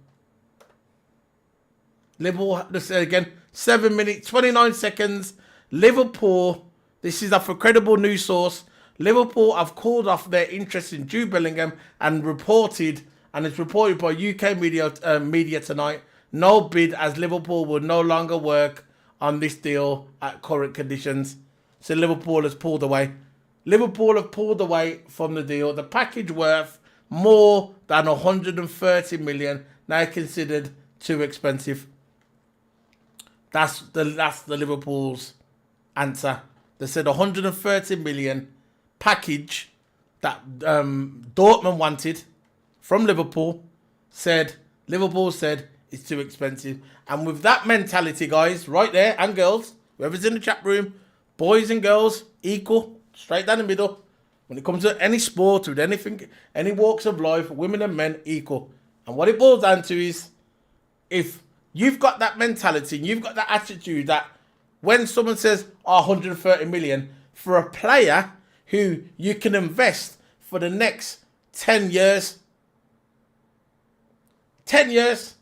Liverpool, let's say again, 7 minutes, 29 seconds. Liverpool, this is a credible news source. Liverpool have called off their interest in Jude Bellingham and reported, and it's reported by UK media tonight, no bid, as Liverpool will no longer work on this deal at current conditions. So Liverpool has pulled away. Liverpool have pulled away from the deal. The package worth more than 130 million, now considered too expensive. That's the Liverpool's answer. They said 130 million package that Dortmund wanted from Liverpool. Liverpool said it's too expensive. And with that mentality, guys, right there, and girls, whoever's in the chat room, boys and girls, equal, straight down the middle. When it comes to any sport, with anything, any walks of life, women and men, equal. And what it boils down to is, if you've got that mentality, and you've got that attitude that when someone says, 130 million for a player who you can invest for the next 10 years, 10 years,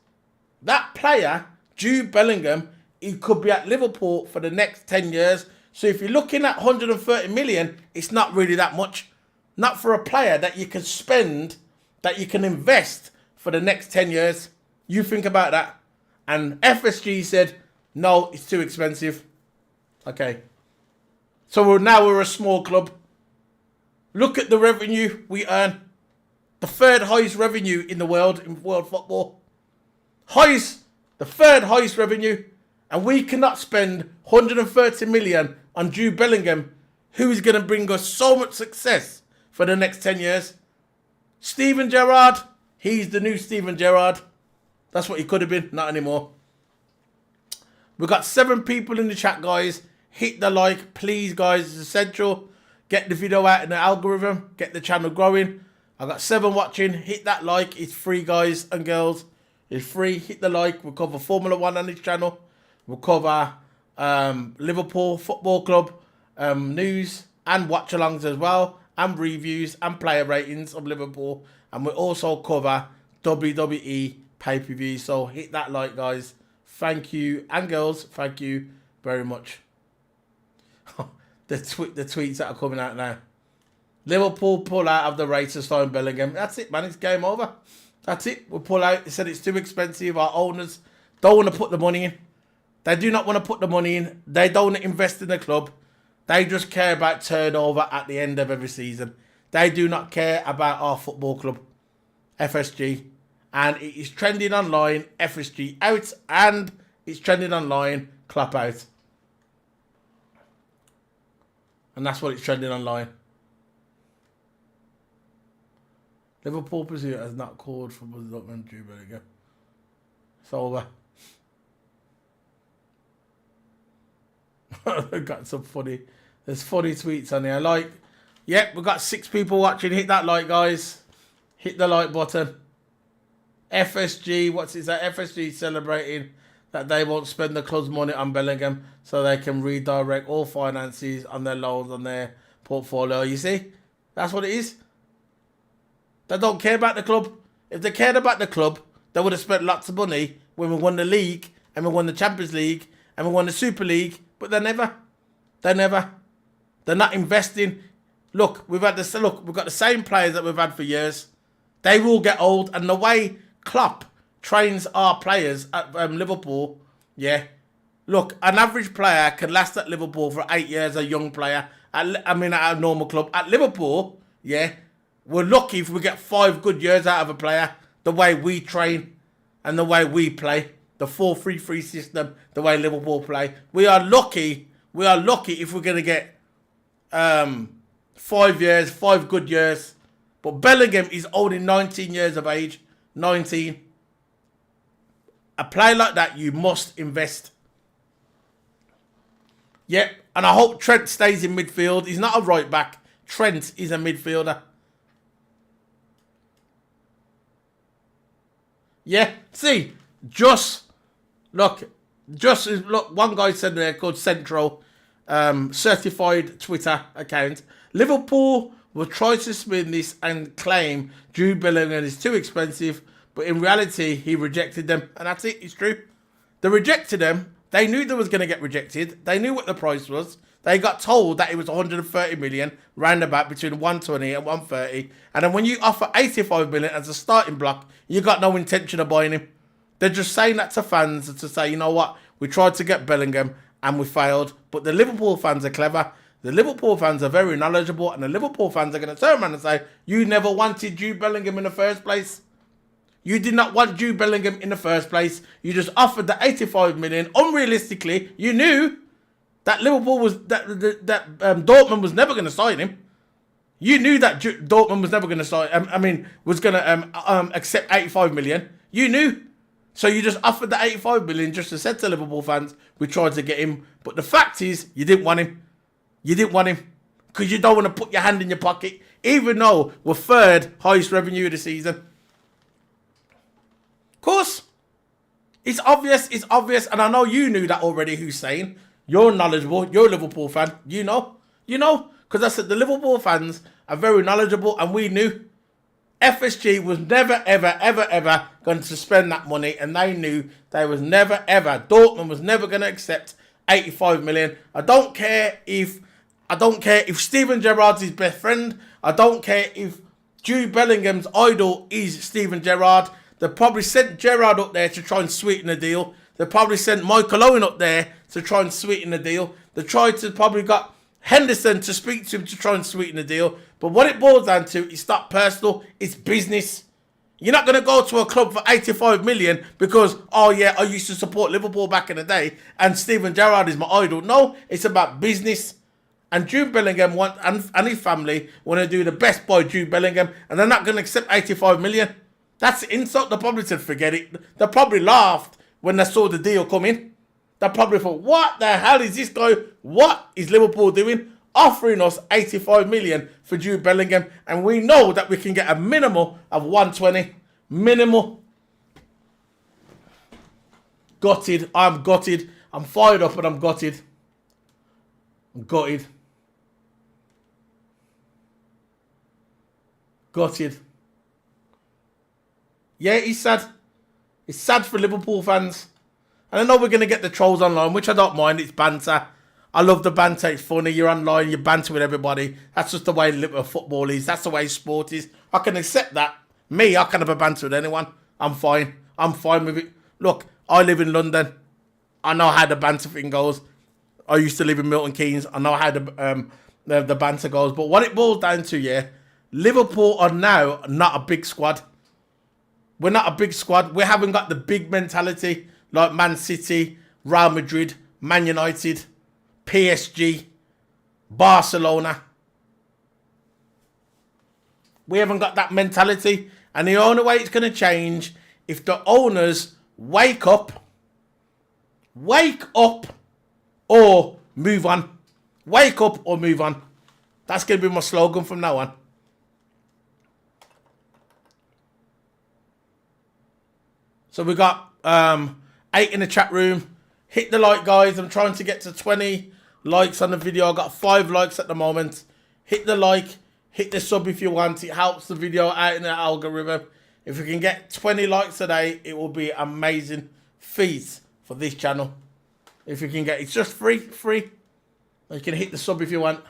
that player, Jude Bellingham, he could be at Liverpool for the next 10 years. So if you're looking at 130 million, it's not really that much. Not for a player that you can spend, that you can invest for the next 10 years. You think about that. And FSG said, no, it's too expensive. Okay. So now we're a small club. Look at the revenue we earn. The third highest revenue in the world, in world football. The third highest revenue. And we cannot spend 130 million on Jude Bellingham, who is going to bring us so much success for the next 10 years. Steven Gerrard, he's the new Steven Gerrard. That's what he could have been, not anymore. We've got 7 people in the chat, guys. Hit the like, please, guys. It's essential. Get the video out in the algorithm. Get the channel growing. I've got 7 watching. Hit that like. It's free, guys and girls. It's free. Hit the like. We'll cover Formula 1 on this channel. We'll cover Liverpool Football Club news and watch-alongs as well, and reviews and player ratings of Liverpool. And we'll also cover WWE pay-per-view. So hit that like, guys. Thank you. And girls, thank you very much. the tweets that are coming out now. Liverpool pull out of the race to sign Bellingham. That's it, man. It's game over. That's it. We'll pull out. They said it's too expensive. Our owners don't want to put the money in. They do not want to put the money in. They don't want to invest in the club. They just care about turnover at the end of every season. They do not care about our football club, FSG. And it is trending online, FSG out, and it's trending online, Klopp out. And that's what it's trending online. Liverpool pursuit has not called for Dortmund Jude Bellingham. It's over. I've got some funny. There's funny tweets on here. Like, Yep, we've got 6 people watching. Hit that like, guys. Hit the like button. FSG, what's it say? FSG celebrating that they won't spend the club's money on Bellingham so they can redirect all finances on their loans on their portfolio. You see? That's what it is. They don't care about the club. If they cared about the club, they would have spent lots of money when we won the league and we won the Champions League and we won the Super League, but they never. They never. They're not investing. Look, we've got the same players that we've had for years. They will get old, and the way Klopp trains our players at Liverpool, yeah. Look, an average player can last at Liverpool for 8 years, a young player. At a normal club. At Liverpool, yeah, we're lucky if we get 5 good years out of a player, the way we train and the way we play. The 4-3-3 system, the way Liverpool play. We are lucky if we're going to get 5 years, 5 good years. But Bellingham is only 19 years of age. 19. A player like that, you must invest. Yep, and I hope Trent stays in midfield. He's not a right back. Trent is a midfielder. Yeah, see, look, one guy said there called Central, certified Twitter account. Liverpool will try to spin this and claim Jude Bellingham is too expensive, but in reality, he rejected them. And that's it, it's true. They rejected them. They knew they was going to get rejected. They knew what the price was. They got told that it was 130 million, roundabout between 120 and 130. And then when you offer 85 million as a starting block, you got no intention of buying him. They're just saying that to fans to say, you know what, we tried to get Bellingham and we failed. But the Liverpool fans are clever. The Liverpool fans are very knowledgeable, and the Liverpool fans are going to turn around and say, you never wanted Jude Bellingham in the first place. You did not want Jude Bellingham in the first place. You just offered the 85 million. Unrealistically, you knew that Liverpool was Dortmund was never going to sign him. You knew that Dortmund was never going to sign. Was going to accept 85 million. You knew. So you just offered the 85 million just to say to Liverpool fans, we tried to get him. But the fact is, you didn't want him. You didn't want him because you don't want to put your hand in your pocket, even though we're 3rd highest revenue of the season. Of course, it's obvious, and I know you knew that already, Hussein. You're knowledgeable, you're a Liverpool fan, you know, because I said the Liverpool fans are very knowledgeable, and we knew FSG was never, ever, ever, ever going to spend that money, and they knew they was never, ever, Dortmund was never going to accept 85 million. I don't care if Steven Gerrard's his best friend. I don't care if Jude Bellingham's idol is Steven Gerrard. They probably sent Gerrard up there to try and sweeten the deal. They probably sent Michael Owen up there to try and sweeten the deal. They probably got Henderson to speak to him to try and sweeten the deal. But what it boils down to is not personal, it's business. You're not going to go to a club for 85 million because, oh yeah, I used to support Liverpool back in the day and Steven Gerrard is my idol. No, it's about business. And Jude Bellingham and his family want to do the best by Jude Bellingham, and they're not going to accept 85 million. That's the insult. They probably said, forget it. They probably laughed when they saw the deal come in. They probably thought, what the hell is this guy? What is Liverpool doing? Offering us 85 million for Jude Bellingham, and we know that we can get a minimal of 120. Minimal. Gutted. I'm gutted. I'm fired up and I'm gutted. I'm gutted. Gutted. Yeah, it's sad. It's sad for Liverpool fans. And I know we're going to get the trolls online, which I don't mind. It's banter. I love the banter. It's funny. You're online. You banter with everybody. That's just the way football is. That's the way sport is. I can accept that. Me, I can have a banter with anyone. I'm fine. I'm fine with it. Look, I live in London. I know how the banter thing goes. I used to live in Milton Keynes. I know how the banter goes. But what it boils down to, yeah, Liverpool are now not a big squad. We're not a big squad. We haven't got the big mentality like Man City, Real Madrid, Man United, PSG, Barcelona. We haven't got that mentality. And the only way it's going to change if the owners wake up or move on. Wake up or move on. That's going to be my slogan from now on. So we got 8 in the chat room. Hit the like, guys. I'm trying to get to 20 likes on the video. I got 5 likes at the moment. Hit the like. Hit the sub if you want. It helps the video out in the algorithm. If we can get 20 likes today, it will be amazing feat for this channel. If you can get, it's just free. You can hit the sub if you want.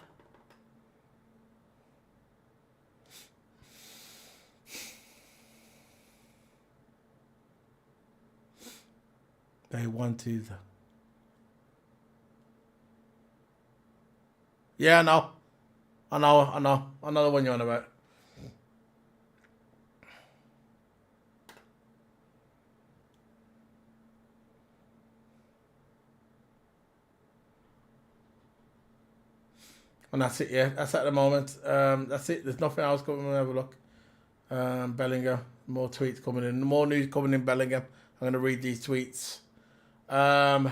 They wanted. Yeah, I know the one you're on about. And that's it, yeah. That's at the moment. That's it. There's nothing else coming. We'll have a look. Bellingham. More tweets coming in. More news coming in Bellingham. I'm going to read these tweets. Yeah,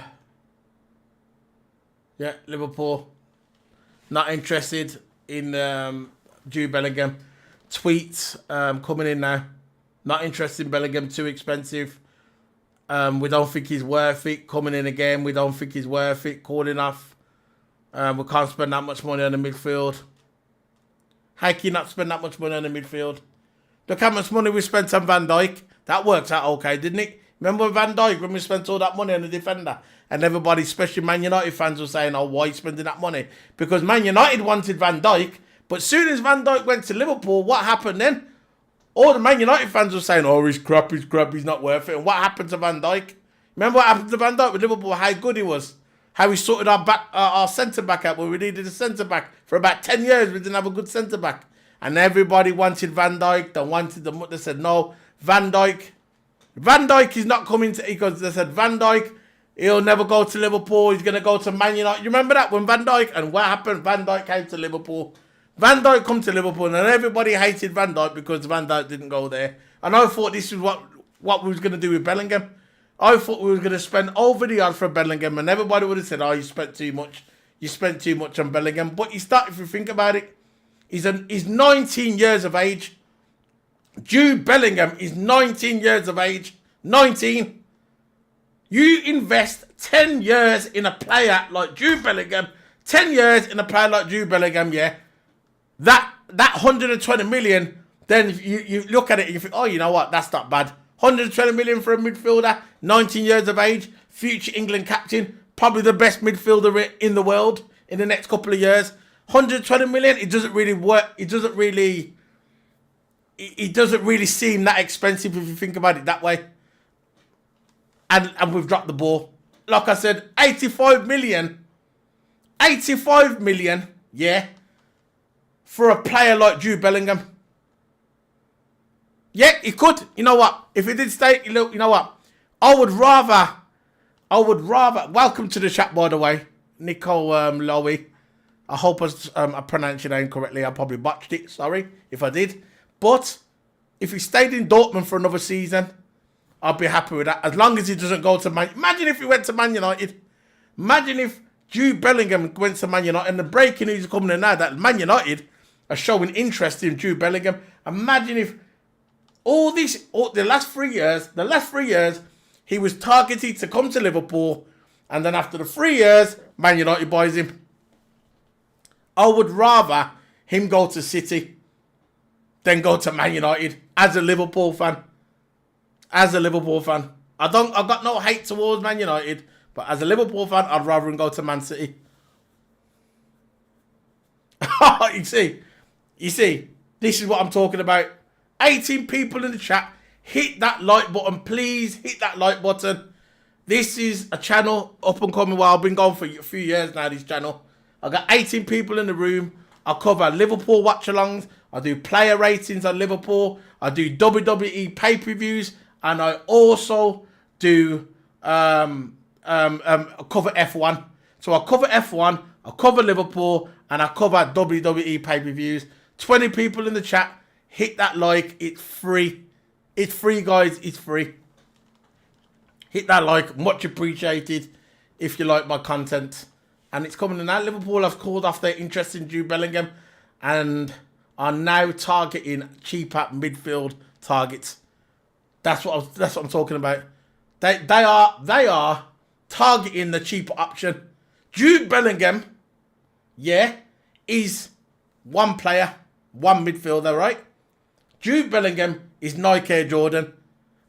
Liverpool. Not interested in Jude Bellingham. Tweets coming in now. Not interested in Bellingham. Too expensive. We don't think he's worth it. Coming in again. We don't think he's worth it. Calling off. We can't spend that much money on the midfield. How can you not spend that much money on the midfield? Look how much money we spent on Van Dijk. That worked out okay, didn't it? Remember Van Dijk when we spent all that money on the defender? And everybody, especially Man United fans, were saying, oh, why are you spending that money? Because Man United wanted Van Dijk. But as soon as Van Dijk went to Liverpool, what happened then? All the Man United fans were saying, oh, he's crap, he's not worth it. And what happened to Van Dijk? Remember what happened to Van Dijk with Liverpool? How good he was. How we sorted our centre-back out when we needed a centre-back. For about 10 years, we didn't have a good centre-back. And everybody wanted Van Dijk. They said, no, Van Dijk is not coming to... Because they said, Van Dijk, he'll never go to Liverpool. He's going to go to Man United. You remember that? When Van Dijk... And what happened? Van Dijk came to Liverpool. Van Dijk come to Liverpool. And everybody hated Van Dijk because Van Dijk didn't go there. And I thought this was what we was going to do with Bellingham. I thought we were going to spend over the odds for Bellingham, and everybody would have said, oh, you spent too much. You spent too much on Bellingham. But if you think about it, he's 19 years of age. Jude Bellingham is 19 years of age. 19. You invest 10 years in a player like Jude Bellingham. 10 years in a player like Jude Bellingham, yeah. That 120 million, then you look at it and you think, oh, you know what, that's not bad. 120 million for a midfielder, 19 years of age, future England captain, probably the best midfielder in the world in the next couple of years. 120 million, it doesn't really work. It doesn't really seem that expensive if you think about it that way. And we've dropped the ball. Like I said, 85 million, yeah, for a player like Jude Bellingham. Yeah, he could. You know what? If he did stay, you know what? I would rather. Welcome to the chat, by the way, Nicole Lowy. I hope I pronounced your name correctly. I probably botched it. Sorry if I did. But if he stayed in Dortmund for another season, I'd be happy with that. As long as he doesn't go to Man. Imagine if he went to Man United. Imagine if Jude Bellingham went to Man United. And the breaking news coming in now that Man United are showing interest in Jude Bellingham. Imagine if. The last 3 years, he was targeted to come to Liverpool, and then after the 3 years, Man United buys him. I would rather him go to City than go to Man United as a Liverpool fan. I got no hate towards Man United, but as a Liverpool fan, I'd rather him go to Man City. You see, this is what I'm talking about. 18 people in the chat. Hit that like button, please. Hit that like button. This is a channel up and coming. Well, I've been going for a few years now, this channel. I got 18 people in the room. I cover Liverpool watch-alongs. I do player ratings on Liverpool. I do WWE pay-per-views. And I also do cover F1. So I cover F1, I cover Liverpool, and I cover WWE pay-per-views. 20 people in the chat. Hit that like. It's free. It's free, guys. It's free. Hit that like. Much appreciated if you like my content. And it's coming in now. Liverpool have called off their interest in Jude Bellingham. and are now targeting cheaper midfield targets. That's what I'm talking about. They are targeting the cheaper option. Jude Bellingham, yeah, is one player, one midfielder, right? Jude Bellingham is Nike Air Jordan,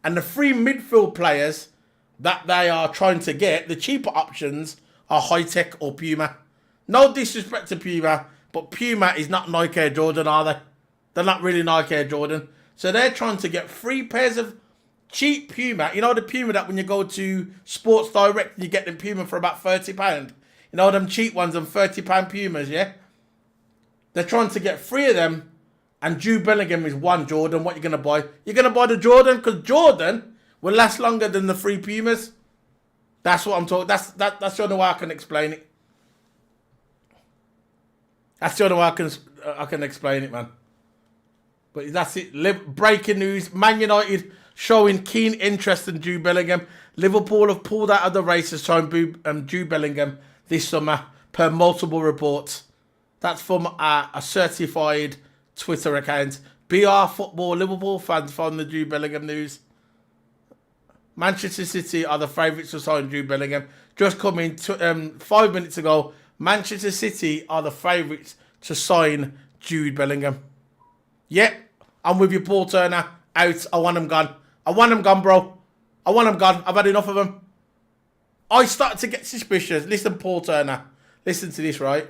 and the three midfield players that they are trying to get, the cheaper options are High Tech or Puma. No disrespect to Puma, but Puma is not Nike Air Jordan, are they? They're not really Nike Air Jordan. So they're trying to get 3 pairs of cheap Puma. You know the Puma that when you go to Sports Direct, you get them Puma for about £30. You know them cheap ones, them £30 Pumas, yeah? They're trying to get 3 of them, and Jude Bellingham is one Jordan. What are you going to buy? You're going to buy the Jordan, because Jordan will last longer than the 3 Pumas. That's what I'm talking. That's the only way I can explain it. That's the only way I can explain it, man. But that's it. Breaking news: Man United showing keen interest in Jude Bellingham. Liverpool have pulled out of the race to sign Jude Bellingham this summer, per multiple reports. That's from a certified Twitter account. BR Football Liverpool fans found the Jude Bellingham news. Manchester City are the favourites to sign Jude Bellingham. Just coming 5 minutes ago, Manchester City are the favourites to sign Jude Bellingham. Yeah, I'm with you, Paul Turner. Out. I want him gone. I want him gone, bro. I want him gone. I've had enough of him. I started to get suspicious. Listen, Paul Turner. Listen to this, right?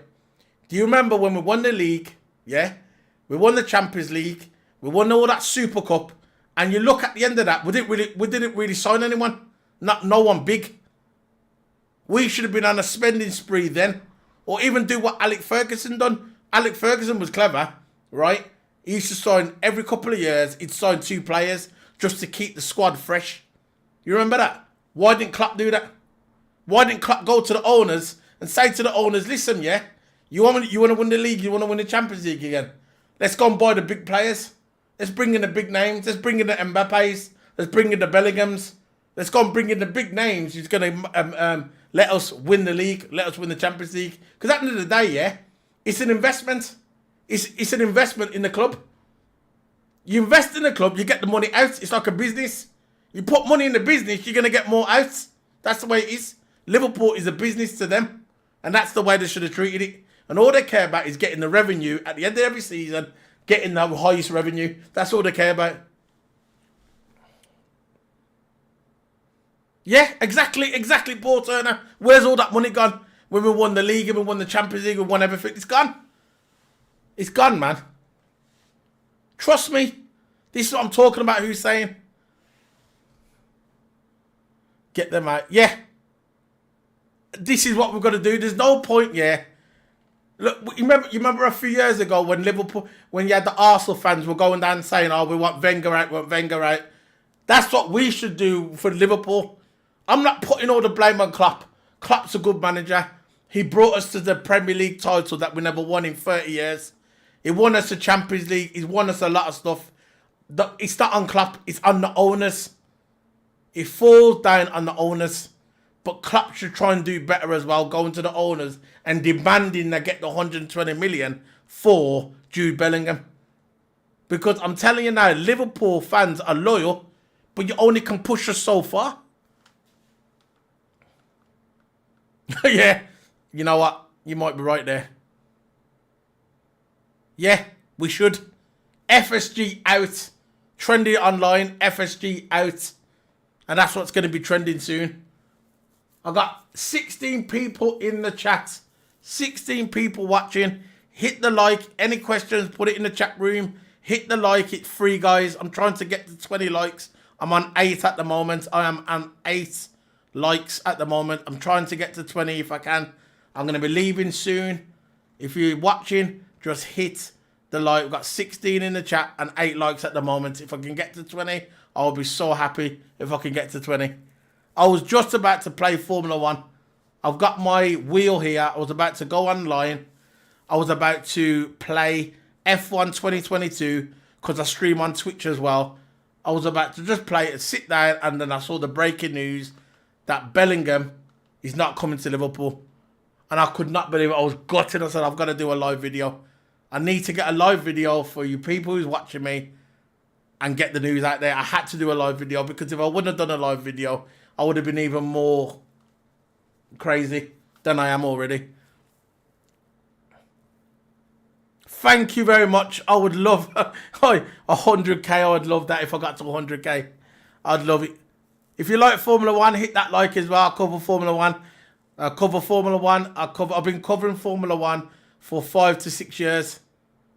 Do you remember when we won the league? Yeah? We won the Champions League. We won all that Super Cup. And you look at the end of that, we didn't really sign anyone. No one big. We should have been on a spending spree then. Or even do what Alec Ferguson done. Alec Ferguson was clever, right? He used to sign every couple of years. He'd sign 2 players just to keep the squad fresh. You remember that? Why didn't Klopp do that? Why didn't Klopp go to the owners and say to the owners, listen, yeah, you want to win the league, you want to win the Champions League again. Let's go and buy the big players. Let's bring in the big names. Let's bring in the Mbappes. Let's bring in the Bellinghams. Let's go and bring in the big names who's going to let us win the league, let us win the Champions League. Because at the end of the day, yeah, it's an investment. It's an investment in the club. You invest in the club, you get the money out. It's like a business. You put money in the business, you're going to get more out. That's the way it is. Liverpool is a business to them. And that's the way they should have treated it. And all they care about is getting the revenue at the end of every season, getting the highest revenue. That's all they care about. Yeah, exactly, Paul Turner. Where's all that money gone? When we won the league and we won the Champions League, we won everything. It's gone. It's gone, man. Trust me. This is what I'm talking about, who's saying. Get them out. Yeah. This is what we've got to do. There's no point, yeah. Look, you remember a few years ago when Liverpool, when you had the Arsenal fans were going down saying, oh, we want Wenger out, we want Wenger out. That's what we should do for Liverpool. I'm not putting all the blame on Klopp. Klopp's a good manager. He brought us to the Premier League title that we never won in 30 years. He won us the Champions League. He's won us a lot of stuff. It's not on Klopp. It's on the owners. It falls down on the owners. But Klopp should try and do better as well, going to the owners and demanding they get the 120 million for Jude Bellingham. Because I'm telling you now, Liverpool fans are loyal, but you only can push us so far. Yeah, you know what? You might be right there. Yeah, we should. FSG out. Trendy online, FSG out. And that's what's going to be trending soon. I got 16 people in the chat. 16 people watching. Hit the like. Any questions, put it in the chat room. Hit the like. It's free, guys. I'm trying to get to 20 likes. I'm on 8 at the moment. I am on 8 likes at the moment. I'm trying to get to 20 if I can. I'm going to be leaving soon. If you're watching, just hit the like. We've got 16 in the chat and 8 likes at the moment. If I can get to 20, I'll be so happy if I can get to 20. I was just about to play Formula 1. I've got my wheel here. I was about to go online. I was about to play F1 2022 because I stream on Twitch as well. I was about to just play it, sit down, and then I saw the breaking news that Bellingham is not coming to Liverpool. And I could not believe it. I was gutted. I said, I've got to do a live video. I need to get a live video for you people who's watching me and get the news out there. I had to do a live video because if I wouldn't have done a live video, I would have been even more crazy than I am already. Thank you very much. I would love 100k. I would love that if I got to 100k. I'd love it. If you like Formula One, hit that like as well. I cover Formula One. I've been covering Formula One for 5 to 6 years.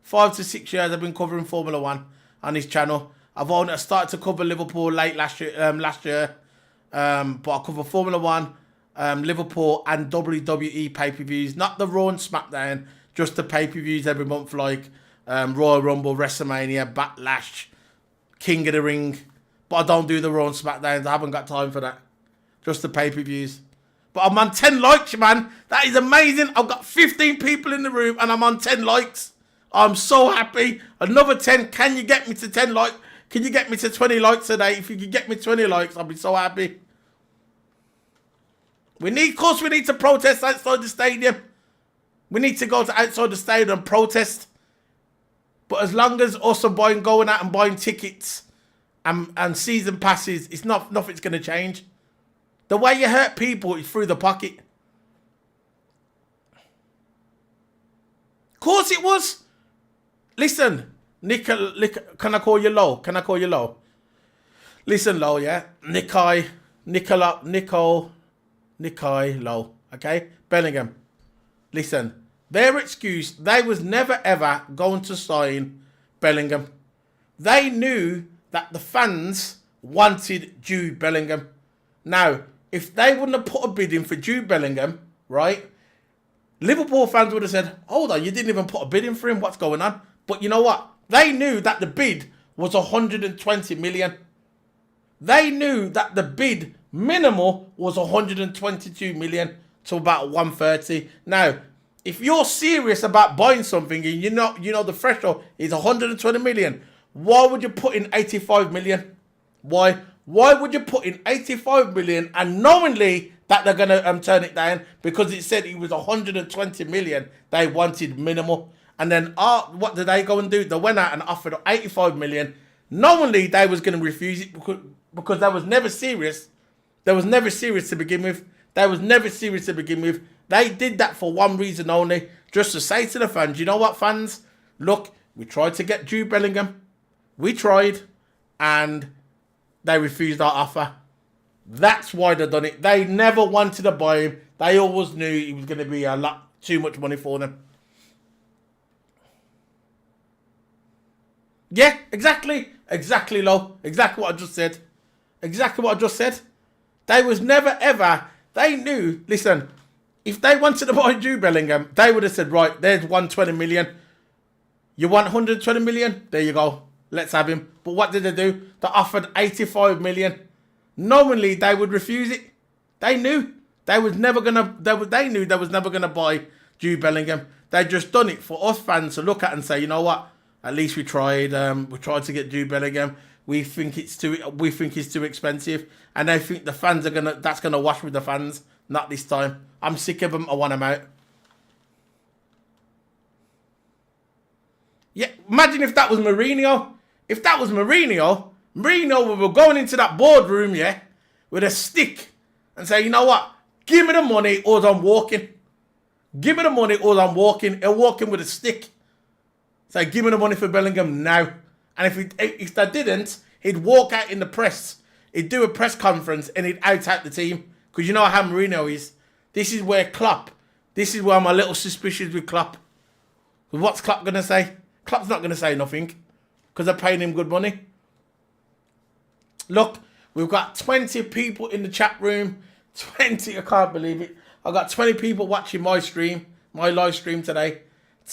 5 to 6 years I've been covering Formula One on this channel. I started to cover Liverpool late last year. But I cover Formula One, Liverpool and WWE pay-per-views. Not the Raw and SmackDown, just the pay-per-views every month like Royal Rumble, WrestleMania, Backlash, King of the Ring. But I don't do the Raw and SmackDowns. I haven't got time for that. Just the pay-per-views. But I'm on 10 likes, man. That is amazing. I've got 15 people in the room and I'm on 10 likes. I'm so happy. Another 10. Can you get me to 10 likes? Can you get me to 20 likes today? If you could get me 20 likes, I'll be so happy. Of course, we need to protest outside the stadium. We need to go to outside the stadium and protest. But as long as us are going out and buying tickets and season passes, it's nothing's going to change. The way you hurt people is through the pocket. Of course it was. Listen, can I call you Low? Can I call you Low? Listen, Low, yeah? Nikai Low, okay? Bellingham. Listen, their excuse, they was never ever going to sign Bellingham. They knew that the fans wanted Jude Bellingham. Now, if they wouldn't have put a bid in for Jude Bellingham, right, Liverpool fans would have said, hold on, you didn't even put a bid in for him, what's going on? But you know what? They knew that the bid was 120 million. They knew that the bid minimal was 122 million to about 130. Now, if you're serious about buying something and you know the threshold is 120 million, why would you put in 85 million? Why? Why would you put in 85 million and knowingly that they're going to turn it down because it said it was 120 million they wanted minimal? And then what did they go and do? They went out and offered 85 million. Knowingly they was going to refuse it because they was never serious. They was never serious to begin with. They did that for one reason only, just to say to the fans, you know what, fans? Look, we tried to get Jude Bellingham. We tried, and they refused our offer. That's why they done it. They never wanted to buy him. They always knew it was going to be a lot too much money for them. Yeah, exactly. Exactly, Lo. Exactly what I just said. They was never ever, they knew, listen, if they wanted to buy Jude Bellingham, they would have said, right, there's 120 million. You want 120 million? There you go. Let's have him. But what did they do? They offered 85 million. Knowingly, they would refuse it. They knew. They knew they was never going to buy Jude Bellingham. They just done it for us fans to look at and say, you know what? At least we tried. We tried to get Jude Bellingham. We think it's too expensive. And they think the fans that's gonna wash with the fans. Not this time. I'm sick of them. I want them out. Yeah, imagine if that was Mourinho. If that was Mourinho we were going into that boardroom, yeah, with a stick and say, you know what? Give me the money or I'm walking. Give me the money or I'm walking. He'll walk in with a stick. Say, give me the money for Bellingham now. And if they didn't, he'd walk out in the press. He'd do a press conference and he'd out the team. Because you know how Mourinho is. This is where I'm a little suspicious with Klopp. What's Klopp going to say? Klopp's not going to say nothing. Because they're paying him good money. Look, we've got 20 people in the chat room. 20, I can't believe it. I've got 20 people watching my live stream today.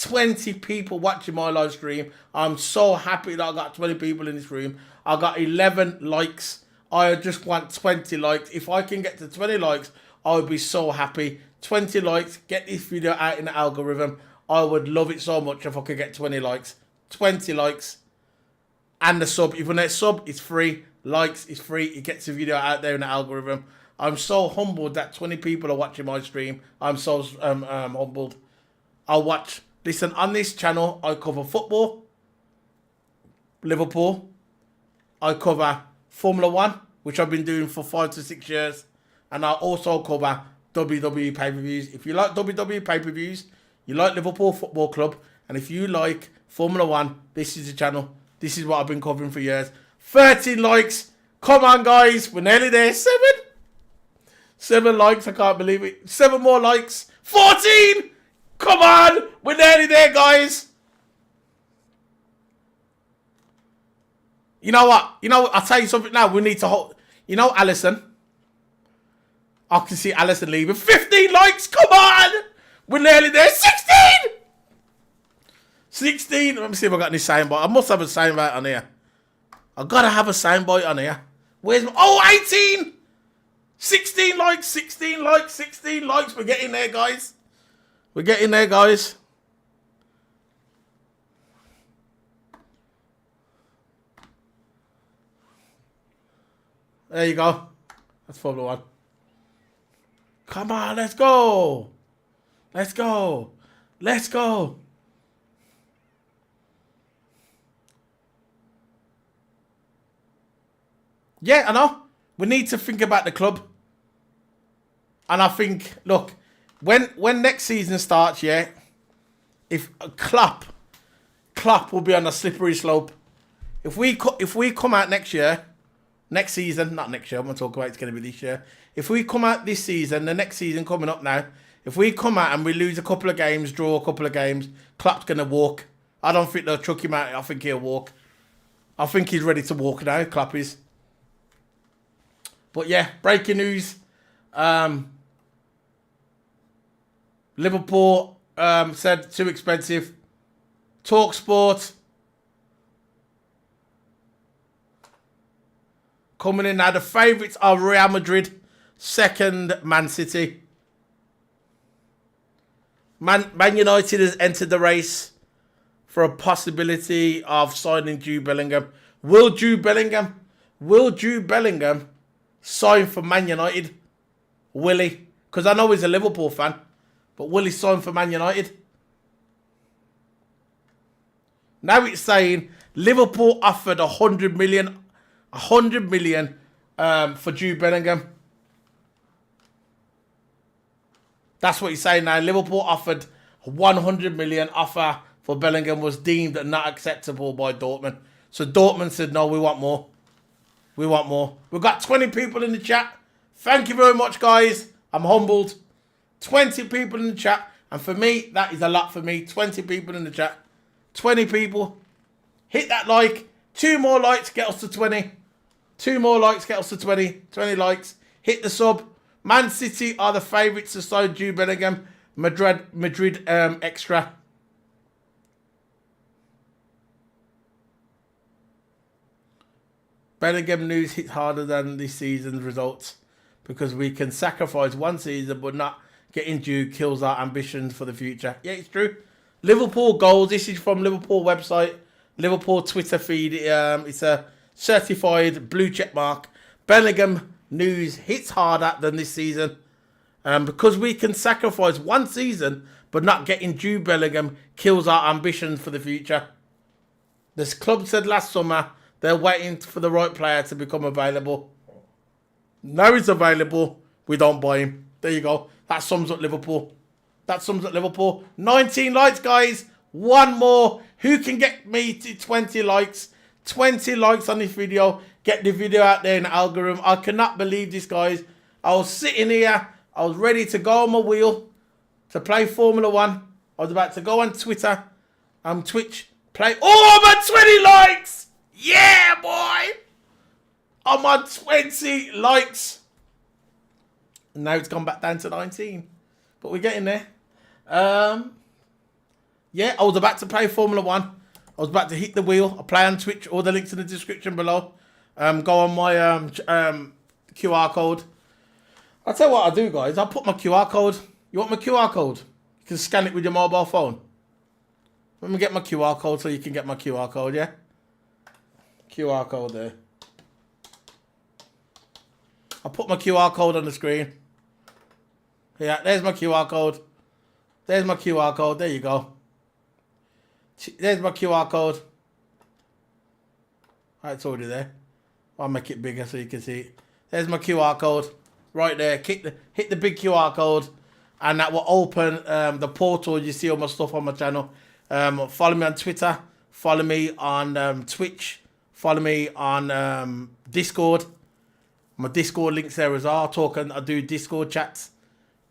20 people watching my live stream. I'm so happy that I got 20 people in this room. I got 11 likes. I just want 20 likes. If I can get to 20 likes, I would be so happy. 20 likes, get this video out in the algorithm. I would love it so much if I could get 20 likes. 20 likes. And the sub. Even that sub is free. Likes is free. It gets the video out there in the algorithm. I'm so humbled that 20 people are watching my stream. I'm so humbled. I'll watch Listen, on this channel, I cover football, Liverpool. I cover Formula 1, which I've been doing for 5 to 6 years. And I also cover WWE pay-per-views. If you like WWE pay-per-views, you like Liverpool Football Club, and if you like Formula 1, this is the channel. This is what I've been covering for years. 13 likes. Come on, guys. We're nearly there. 7 likes. I can't believe it. 7 more likes. 14. Come on. We're nearly there, guys. You know what? I'll tell you something now. We need to hold. Allison. I can see Allison leaving. 15 likes. Come on. We're nearly there. 16. 16. Let me see if I got any soundbite. I must have a soundbite on here. I gotta have a soundbite on here. Where's my... 18. 16 likes. 16 likes. 16 likes. We're getting there, guys. We're getting there, guys. There you go. That's Formula 1. Come on, let's go. Let's go. Let's go. Yeah, I know. We need to think about the club. And I think, look, when next season starts, yeah, if Klopp will be on a slippery slope. If we come out next season, not next year, I'm going to talk about it's going to be this year. If we come out this season, the next season coming up now, if we come out and we lose a couple of games, draw a couple of games, Klopp's going to walk. I don't think they'll chuck him out. I think he'll walk. I think he's ready to walk now, Klopp is. But yeah, breaking news. Liverpool said too expensive. Talk Sport. Coming in now, the favourites are Real Madrid. Second, Man City. Man United has entered the race for a possibility of signing Jude Bellingham. Will Jude Bellingham sign for Man United? Will he? Because I know he's a Liverpool fan. But will he sign for Man United? Now it's saying Liverpool offered 100 million for Jude Bellingham. That's what he's saying now. Liverpool offered 100 million offer for Bellingham was deemed not acceptable by Dortmund. So Dortmund said, no, we want more. We want more. We've got 20 people in the chat. Thank you very much, guys. I'm humbled. 20 people in the chat. And for me, that is a lot for me. 20 people in the chat. 20 people. Hit that like. 2 more likes, get us to 20. 2 more likes, get us to 20. 20 likes. Hit the sub. Man City are the favourites to sign Jude Bellingham. Madrid extra. Bellingham news hits harder than this season's results because we can sacrifice one season but not getting Jude kills our ambitions for the future. Yeah, it's true. Liverpool goals. This is from Liverpool website. Liverpool Twitter feed. It's a certified blue check mark. Bellingham news hits harder than this season because we can sacrifice one season but not getting Jude Bellingham kills our ambitions for the future. This club said last summer they're waiting for the right player to become available. Now he's available, we don't buy him. There you go. That sums up Liverpool. 19 likes, guys. 1 more. Who can get me to 20 likes? 20 likes on this video. Get the video out there in the algorithm. I cannot believe this, guys. I was sitting here. I was ready to go on my wheel to play Formula 1. I was about to go on Twitter, Twitch, play. Oh, I'm at 20 likes. Yeah, boy. I'm on 20 likes. And now it's gone back down to 19. But we're getting there. Yeah, I was about to play Formula 1. I was about to hit the wheel. I play on Twitch. All the links in the description below. Go on my QR code. I'll tell you what I'll do, guys. I'll put my QR code. You want my QR code? You can scan it with your mobile phone. Let me get my QR code so you can get my QR code, yeah? QR code there. I'll put my QR code on the screen. Yeah, there's my QR code. There's my QR code. There you go. There's my QR code. It's already there. I'll make it bigger so you can see it. There's my QR code. Right there. Hit the big QR code. And that will open the portal. You see all my stuff on my channel. Follow me on Twitter. Follow me on Twitch. Follow me on Discord. My Discord links there as well. I do Discord chats.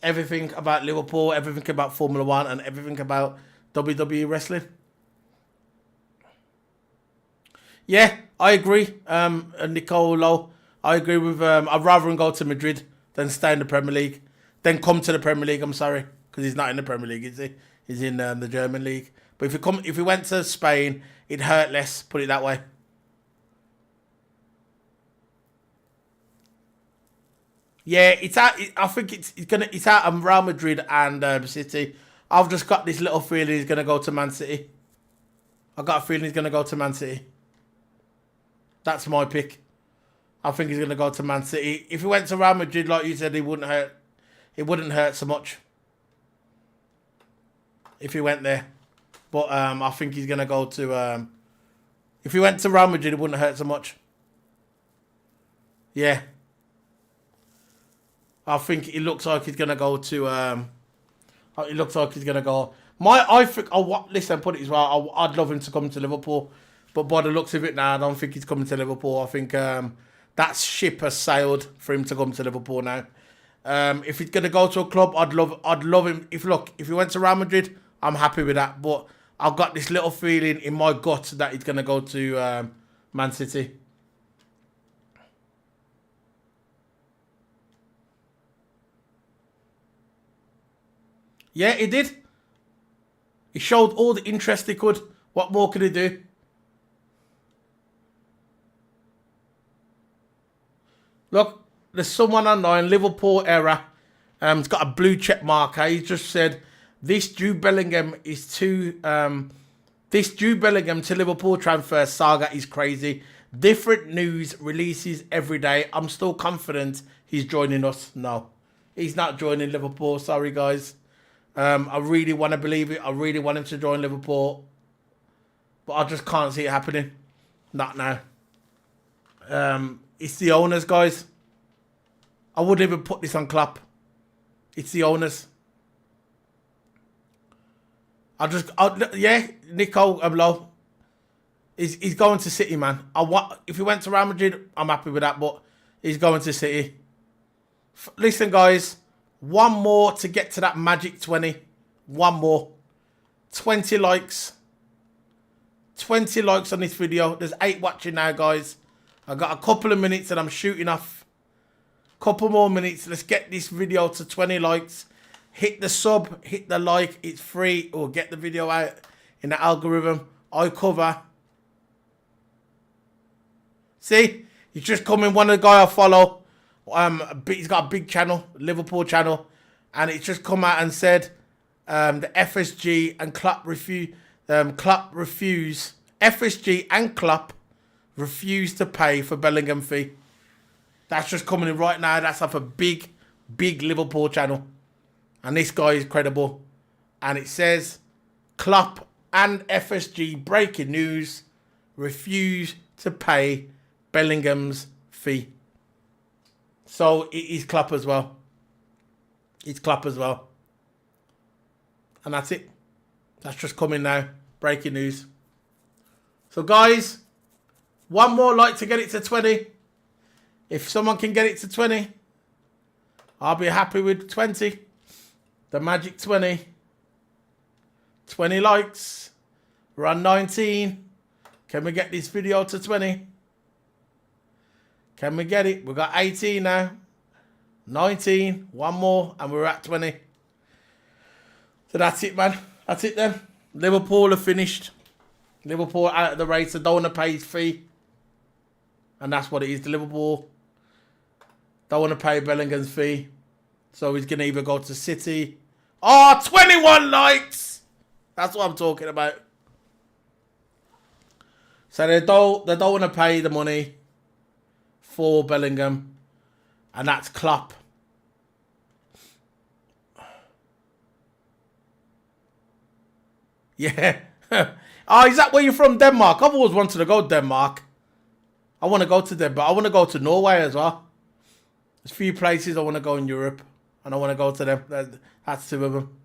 Everything about Liverpool. Everything about Formula 1. And everything about WWE wrestling. Yeah, I agree. Nicolo, I agree with. I'd rather him go to Madrid than stay in the Premier League. Then come to the Premier League. I'm sorry, because he's not in the Premier League, is he? He's in the German league. But if he went to Spain, it'd hurt less. Put it that way. Yeah, it's out. I think it's out of Real Madrid and City. I've just got this little feeling he's gonna go to Man City. I got a feeling he's gonna go to Man City. That's my pick. I think he's gonna go to Man City. If he went to Real Madrid, like you said, it wouldn't hurt. It wouldn't hurt so much if he went there. But I think he's gonna go to. If he went to Real Madrid, it wouldn't hurt so much. Yeah. I think it looks like he's gonna go to. It looks like he's gonna go. I think. Listen, put it as well. I'd love him to come to Liverpool, but by the looks of it now, I don't think he's coming to Liverpool. I think that ship has sailed for him to come to Liverpool now. If he's gonna go to a club, I'd love him. If he went to Real Madrid, I'm happy with that. But I've got this little feeling in my gut that he's gonna go to Man City. Yeah, he did. He showed all the interest he could. What more could he do? Look, there's someone online, Liverpool era. It's got a blue check mark. He just said, this Jude Bellingham to Liverpool transfer saga is crazy. Different news releases every day. I'm still confident he's joining us. No, he's not joining Liverpool. Sorry, guys. I really want to believe it. I really want him to join Liverpool. But I just can't see it happening. Not now. It's the owners, guys. I wouldn't even put this on Klopp. It's the owners. Yeah, Nico, I'm low. He's going to City, man. If he went to Real Madrid, I'm happy with that. But he's going to City. Listen, guys. One more to get to that magic 20. One more. 20 likes. 20 likes on this video. There's 8 watching now, guys. I got a couple of minutes and I'm shooting off. Couple more minutes. Let's get this video to 20 likes. Hit the sub. Hit the like. It's free. Or get the video out in the algorithm. I cover. See? He's just coming. One of the guy I follow. He's got a big channel, Liverpool channel, and it's just come out and said the FSG and Klopp refuse. FSG and Klopp refuse to pay for Bellingham fee. That's just coming in right now. That's off a big Liverpool channel, and this guy is credible. And it says Klopp and FSG breaking news refuse to pay Bellingham's fee. So it is Klopp as well. It's Klopp as well. And that's it. That's just coming now. Breaking news. So guys, one more like to get it to 20. If someone can get it to 20, I'll be happy with 20. The magic 20. 20 likes. We're on 19. Can we get this video to 20? Can we get it? We've got 18 now. 19. One more. And we're at 20. So that's it, man. That's it then. Liverpool are finished. Liverpool out of the race. They don't want to pay his fee. And that's what it is. The Liverpool don't want to pay Bellingham's fee. So he's going to either go to City. Oh, 21 likes. That's what I'm talking about. So they don't want to pay the money for Bellingham, and that's Klopp. Yeah. Oh, is that where you're from, Denmark? I've always wanted to go to Denmark. I want to go to Denmark. I want to go to Norway as well. There's a few places I want to go in Europe. And I want to go to them. That's two of them.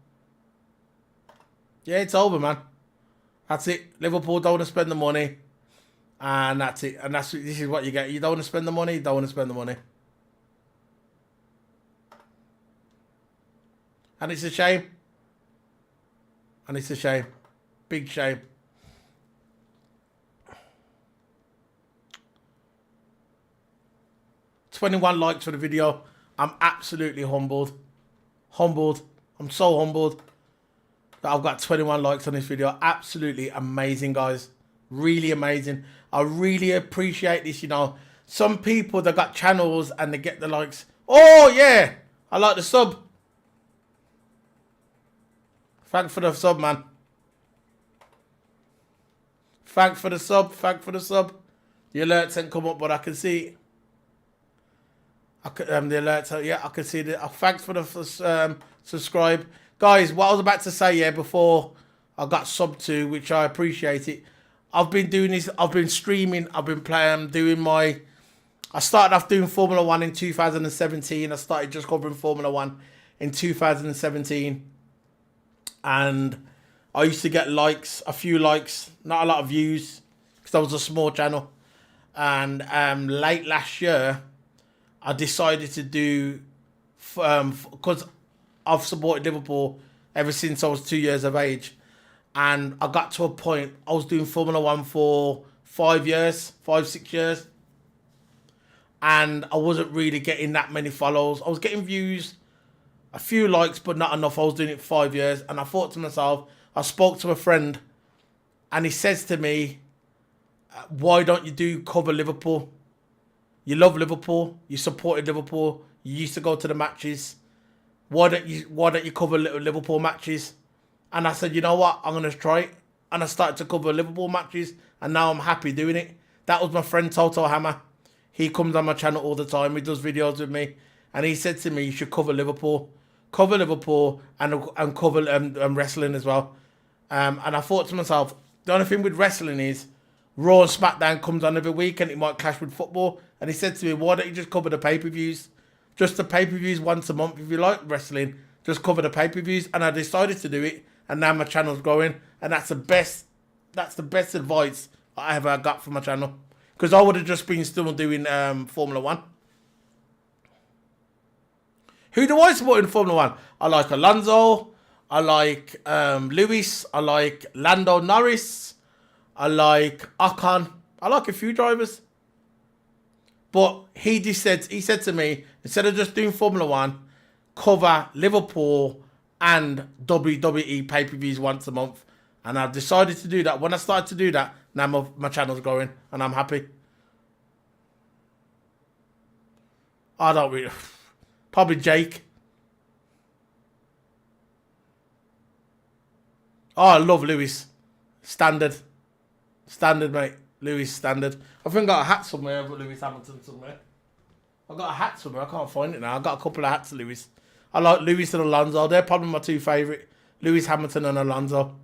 Yeah, it's over, man. That's it. Liverpool don't want to spend the money. And that's it. And this is what you get. You don't want to spend the money, you don't want to spend the money. And it's a shame. And it's a shame. Big shame. "21 likes for the video. I'm absolutely humbled. Humbled. I'm so humbled that I've got 21 likes on this video. Absolutely amazing, guys. Really amazing. I really appreciate this, you know. Some people that got channels and they get the likes. Oh, yeah. I like the sub. Thanks for the sub, man. Thanks for the sub. Thanks for the sub. The alerts ain't come up, but I can see the alerts. Yeah, I can see the. Thanks for the subscribe, guys. What I was about to say, yeah, before I got sub to, which I appreciate it. I've been doing this. I've been streaming. I've been playing, doing my. I started off doing Formula 1 in 2017. I started just covering Formula 1 in 2017. And I used to get likes, a few likes, not a lot of views, because that was a small channel. And late last year, I decided to do, because I've supported Liverpool ever since I was 2 years of age. And I got to a point, I was doing Formula 1 for 5 years, 6 years. And I wasn't really getting that many follows. I was getting views, a few likes, but not enough. I was doing it for 5 years. And I thought to myself, I spoke to a friend, and he says to me, why don't you do cover Liverpool? You love Liverpool. You supported Liverpool. You used to go to the matches. Why don't you cover Liverpool matches? And I said, you know what? I'm going to try it. And I started to cover Liverpool matches. And now I'm happy doing it. That was my friend TOTO Hammer. He comes on my channel all the time. He does videos with me. And he said to me, you should cover Liverpool. Cover Liverpool and cover wrestling as well. And I thought to myself, the only thing with wrestling is Raw and SmackDown comes on every week and it might clash with football. And he said to me, why don't you just cover the pay-per-views? Just the pay-per-views once a month. If you like wrestling, just cover the pay-per-views. And I decided to do it. And now my channel's growing. And that's the best advice I ever got from my channel. Because I would have just been still doing Formula 1. Who do I support in Formula 1? I like Alonso. I like Lewis. I like Lando Norris. I like Ocon. I like a few drivers. But he said to me, instead of just doing Formula 1, cover Liverpool and WWE pay-per-views once a month. And I decided to do that. When I started to do that, now my channel's growing and I'm happy. I don't really... Probably Jake. Oh, I love Lewis. Standard, mate. Lewis, standard. I think I got a hat somewhere. I've got Lewis Hamilton somewhere. I got a hat somewhere. I can't find it now. I got a couple of hats of Lewis. I like Lewis and Alonso. They're probably my two favourite. Lewis Hamilton and Alonso.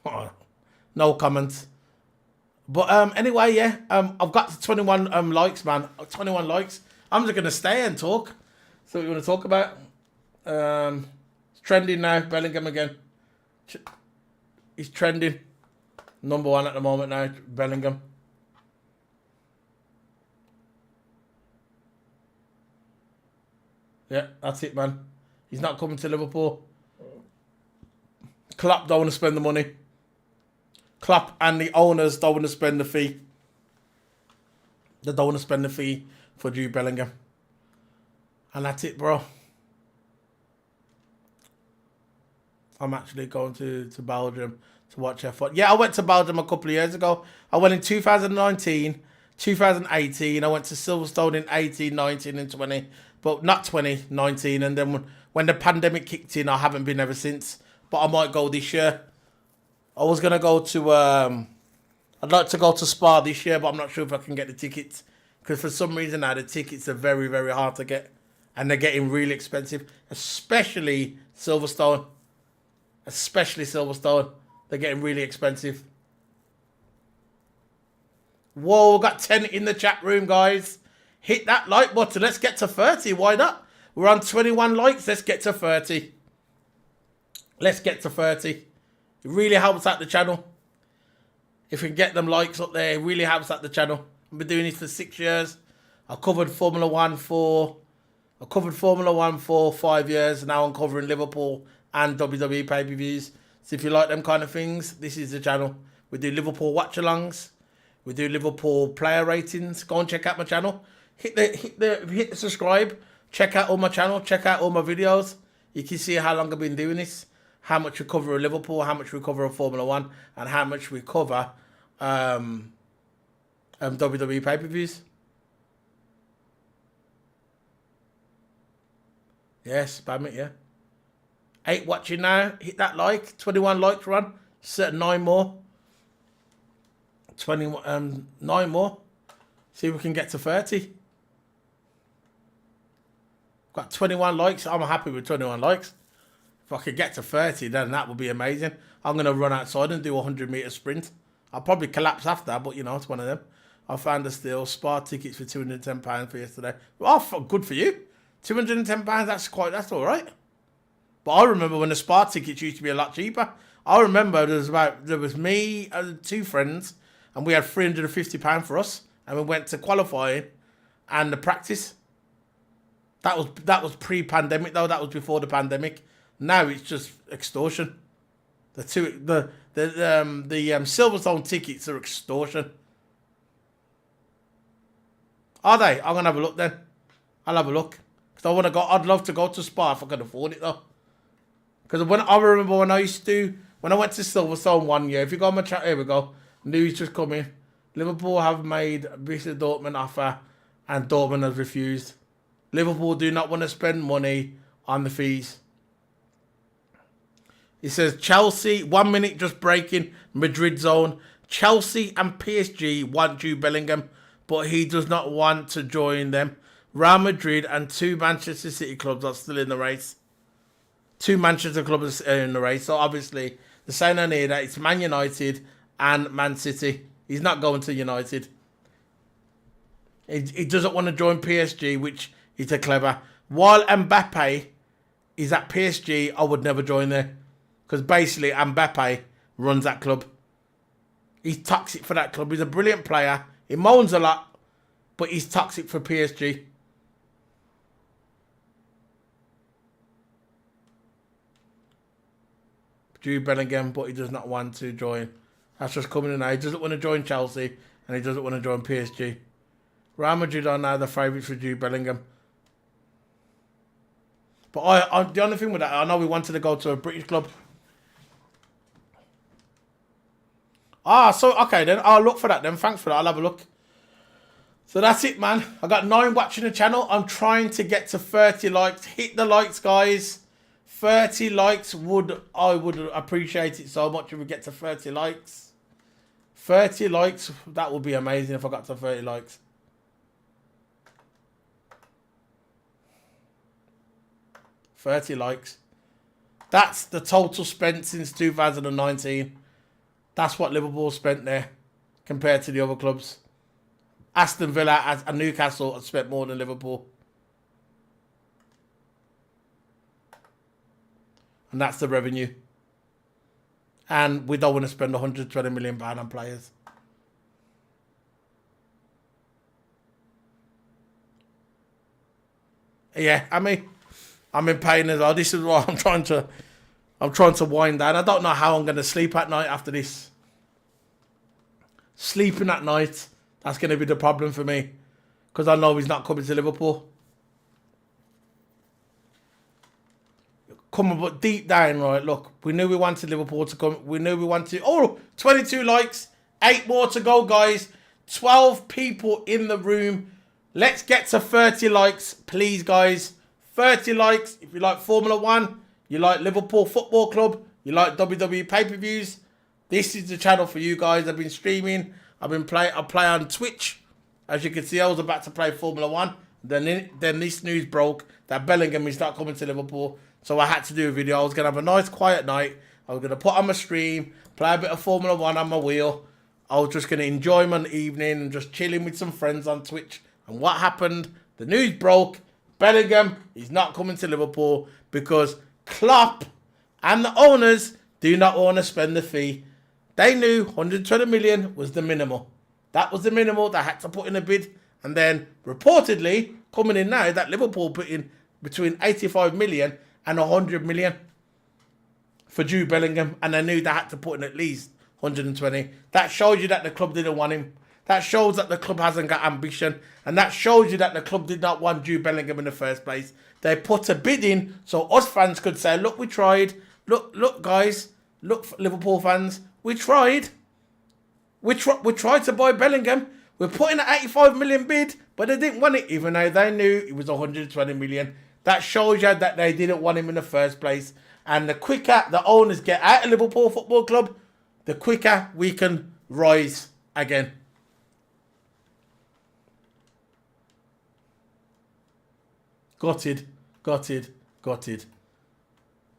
Oh, no comments. But anyway, yeah. I've got 21 likes, man. 21 likes. I'm just gonna stay and talk. So what you want to talk about? It's trending now. Bellingham again. He's trending. Number one at the moment now. Bellingham. Yeah, that's it, man. He's not coming to Liverpool. Klopp don't want to spend the money. Klopp and the owners don't want to spend the fee. They don't want to spend the fee for Jude Bellingham. And that's it, bro. I'm actually going to Belgium to watch F1. Yeah, I went to Belgium a couple of years ago. I went in 2019, 2018. I went to Silverstone in 18, 19 and 20. But not 2019. And then when the pandemic kicked in, I haven't been ever since. But I might go this year. I was going to go to... I'd like to go to Spa this year, but I'm not sure if I can get the tickets. Because for some reason now, the tickets are very, very hard to get. And they're getting really expensive. Especially Silverstone. especially Silverstone. They're getting really expensive. Whoa, got 10 in the chat room, guys. Hit that like button. Let's get to 30. Why not? We're on 21 likes. Let's get to 30. Let's get to 30. It really helps out the channel. If we can get them likes up there, it really helps out the channel. I've been doing this for 6 years. I covered Formula 1 for 5 years. Now I'm covering Liverpool and WWE pay-per-views. So if you like them kind of things, this is the channel. We do Liverpool watch-alongs. We do Liverpool player ratings. Go and check out my channel. Hit the subscribe. Check out all my channel. Check out all my videos. You can see how long I've been doing this. How much we cover of Liverpool. How much we cover of Formula 1. And how much we cover WWE pay-per-views. Yes, spam it, yeah. 8 watching now. Hit that like. 21 likes run. Set 9 more. 9 more. See if we can get to 30. Got 21 likes. I'm happy with 21 likes. If I could get to 30, then that would be amazing. I'm going to run outside and do a 100-metre sprint. I'll probably collapse after, but, you know, it's one of them. I found a steal. Spa tickets for £210 for yesterday. Oh, good for you. £210, that's all right. But I remember when the Spa tickets used to be a lot cheaper. I remember there was me and 2 friends, and we had £350 for us, and we went to qualifying and the practice. That was pre-pandemic though. That was before the pandemic. Now it's just extortion. The Silverstone tickets are extortion. Are they? I'm gonna have a look then. I'll have a look. Cause I'd love to go to Spa if I could afford it though. Because I remember when I went to Silverstone one year. If you go on my chat, here we go. News just coming. Liverpool have made Borussia Dortmund offer, and Dortmund has refused. Liverpool do not want to spend money on the fees. He says Chelsea, 1 minute just breaking Madrid zone. Chelsea and PSG want Jude Bellingham, but he does not want to join them. Real Madrid and 2 Manchester City clubs are still in the race. 2 Manchester clubs are in the race. So obviously, the saying on here that it's Man United and Man City. He's not going to United. He doesn't want to join PSG, which is a clever. While Mbappe is at PSG, I would never join there. Because basically, Mbappe runs that club. He's toxic for that club. He's a brilliant player. He moans a lot, but he's toxic for PSG. Jude Bellingham, but he does not want to join. That's just coming in now. He doesn't want to join Chelsea, and he doesn't want to join PSG. Real Madrid are now the favourites for Jude Bellingham. But the only thing with that, I know we wanted to go to a British club. So, okay then. I'll look for that then. Thanks for that. I'll have a look. So that's it, man. I got 9 watching the channel. I'm trying to get to 30 likes. Hit the likes, guys. 30 likes I would appreciate it so much if we get to 30 likes. 30 likes, that would be amazing if I got to 30 likes. $30 likes. That's the total spent since 2019. That's what Liverpool spent there compared to the other clubs. Aston Villa and Newcastle have spent more than Liverpool. And that's the revenue. And we don't want to spend £120 million on players. Yeah, I'm in pain as well. This is why I'm trying to wind down. I don't know how I'm going to sleep at night after this. Sleeping at night, that's going to be the problem for me. Because I know he's not coming to Liverpool. Come on, but deep down, right, look, we knew we wanted Liverpool to come. We knew we wanted... 22 likes. 8 more to go, guys. 12 people in the room. Let's get to 30 likes, please, guys. 30 likes. If you like Formula 1, you like Liverpool Football Club, you like WWE pay-per-views, this is the channel for you guys. I've been streaming. I play on Twitch. As you can see, I was about to play Formula 1. Then this news broke that Bellingham is not coming to Liverpool. So I had to do a video. I was going to have a nice quiet night. I was going to put on my stream, play a bit of Formula 1 on my wheel. I was just going to enjoy my evening and just chilling with some friends on Twitch. And what happened? The news broke. Bellingham is not coming to Liverpool because Klopp and the owners do not want to spend the fee. They knew 120 million was the minimal. That was the minimal. They had to put in a bid. And then reportedly, coming in now, that Liverpool put in between 85 million and 100 million for Jude Bellingham. And they knew they had to put in at least 120. That shows you that the club didn't want him. That shows that the club hasn't got ambition. And that shows you that the club did not want Jude Bellingham in the first place. They put a bid in so us fans could say, look, we tried. Look, guys. Look, Liverpool fans. We tried. We tried to buy Bellingham. We're putting an 85 million bid, but they didn't want it, even though they knew it was 120 million. That shows you that they didn't want him in the first place. And the quicker the owners get out of Liverpool Football Club, the quicker we can rise again. Gutted.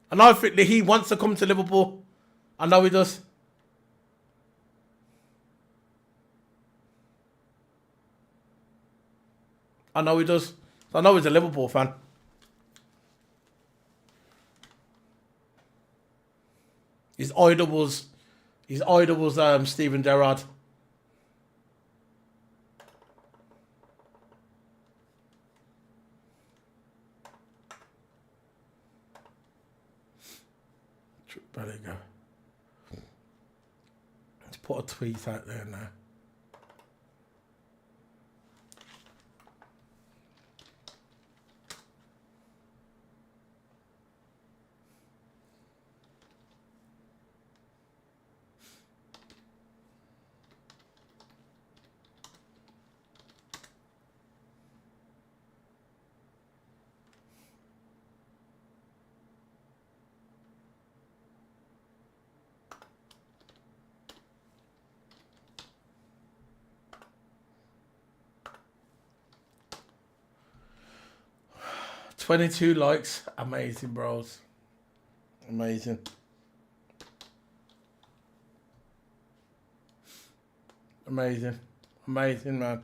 And I think that he wants to come to Liverpool. I know he does. I know he does. I know he's a Liverpool fan. His idol was Steven Gerrard. There you go. Let's put a tweet out there now. $22 likes. Amazing, bros. Amazing. Amazing, man.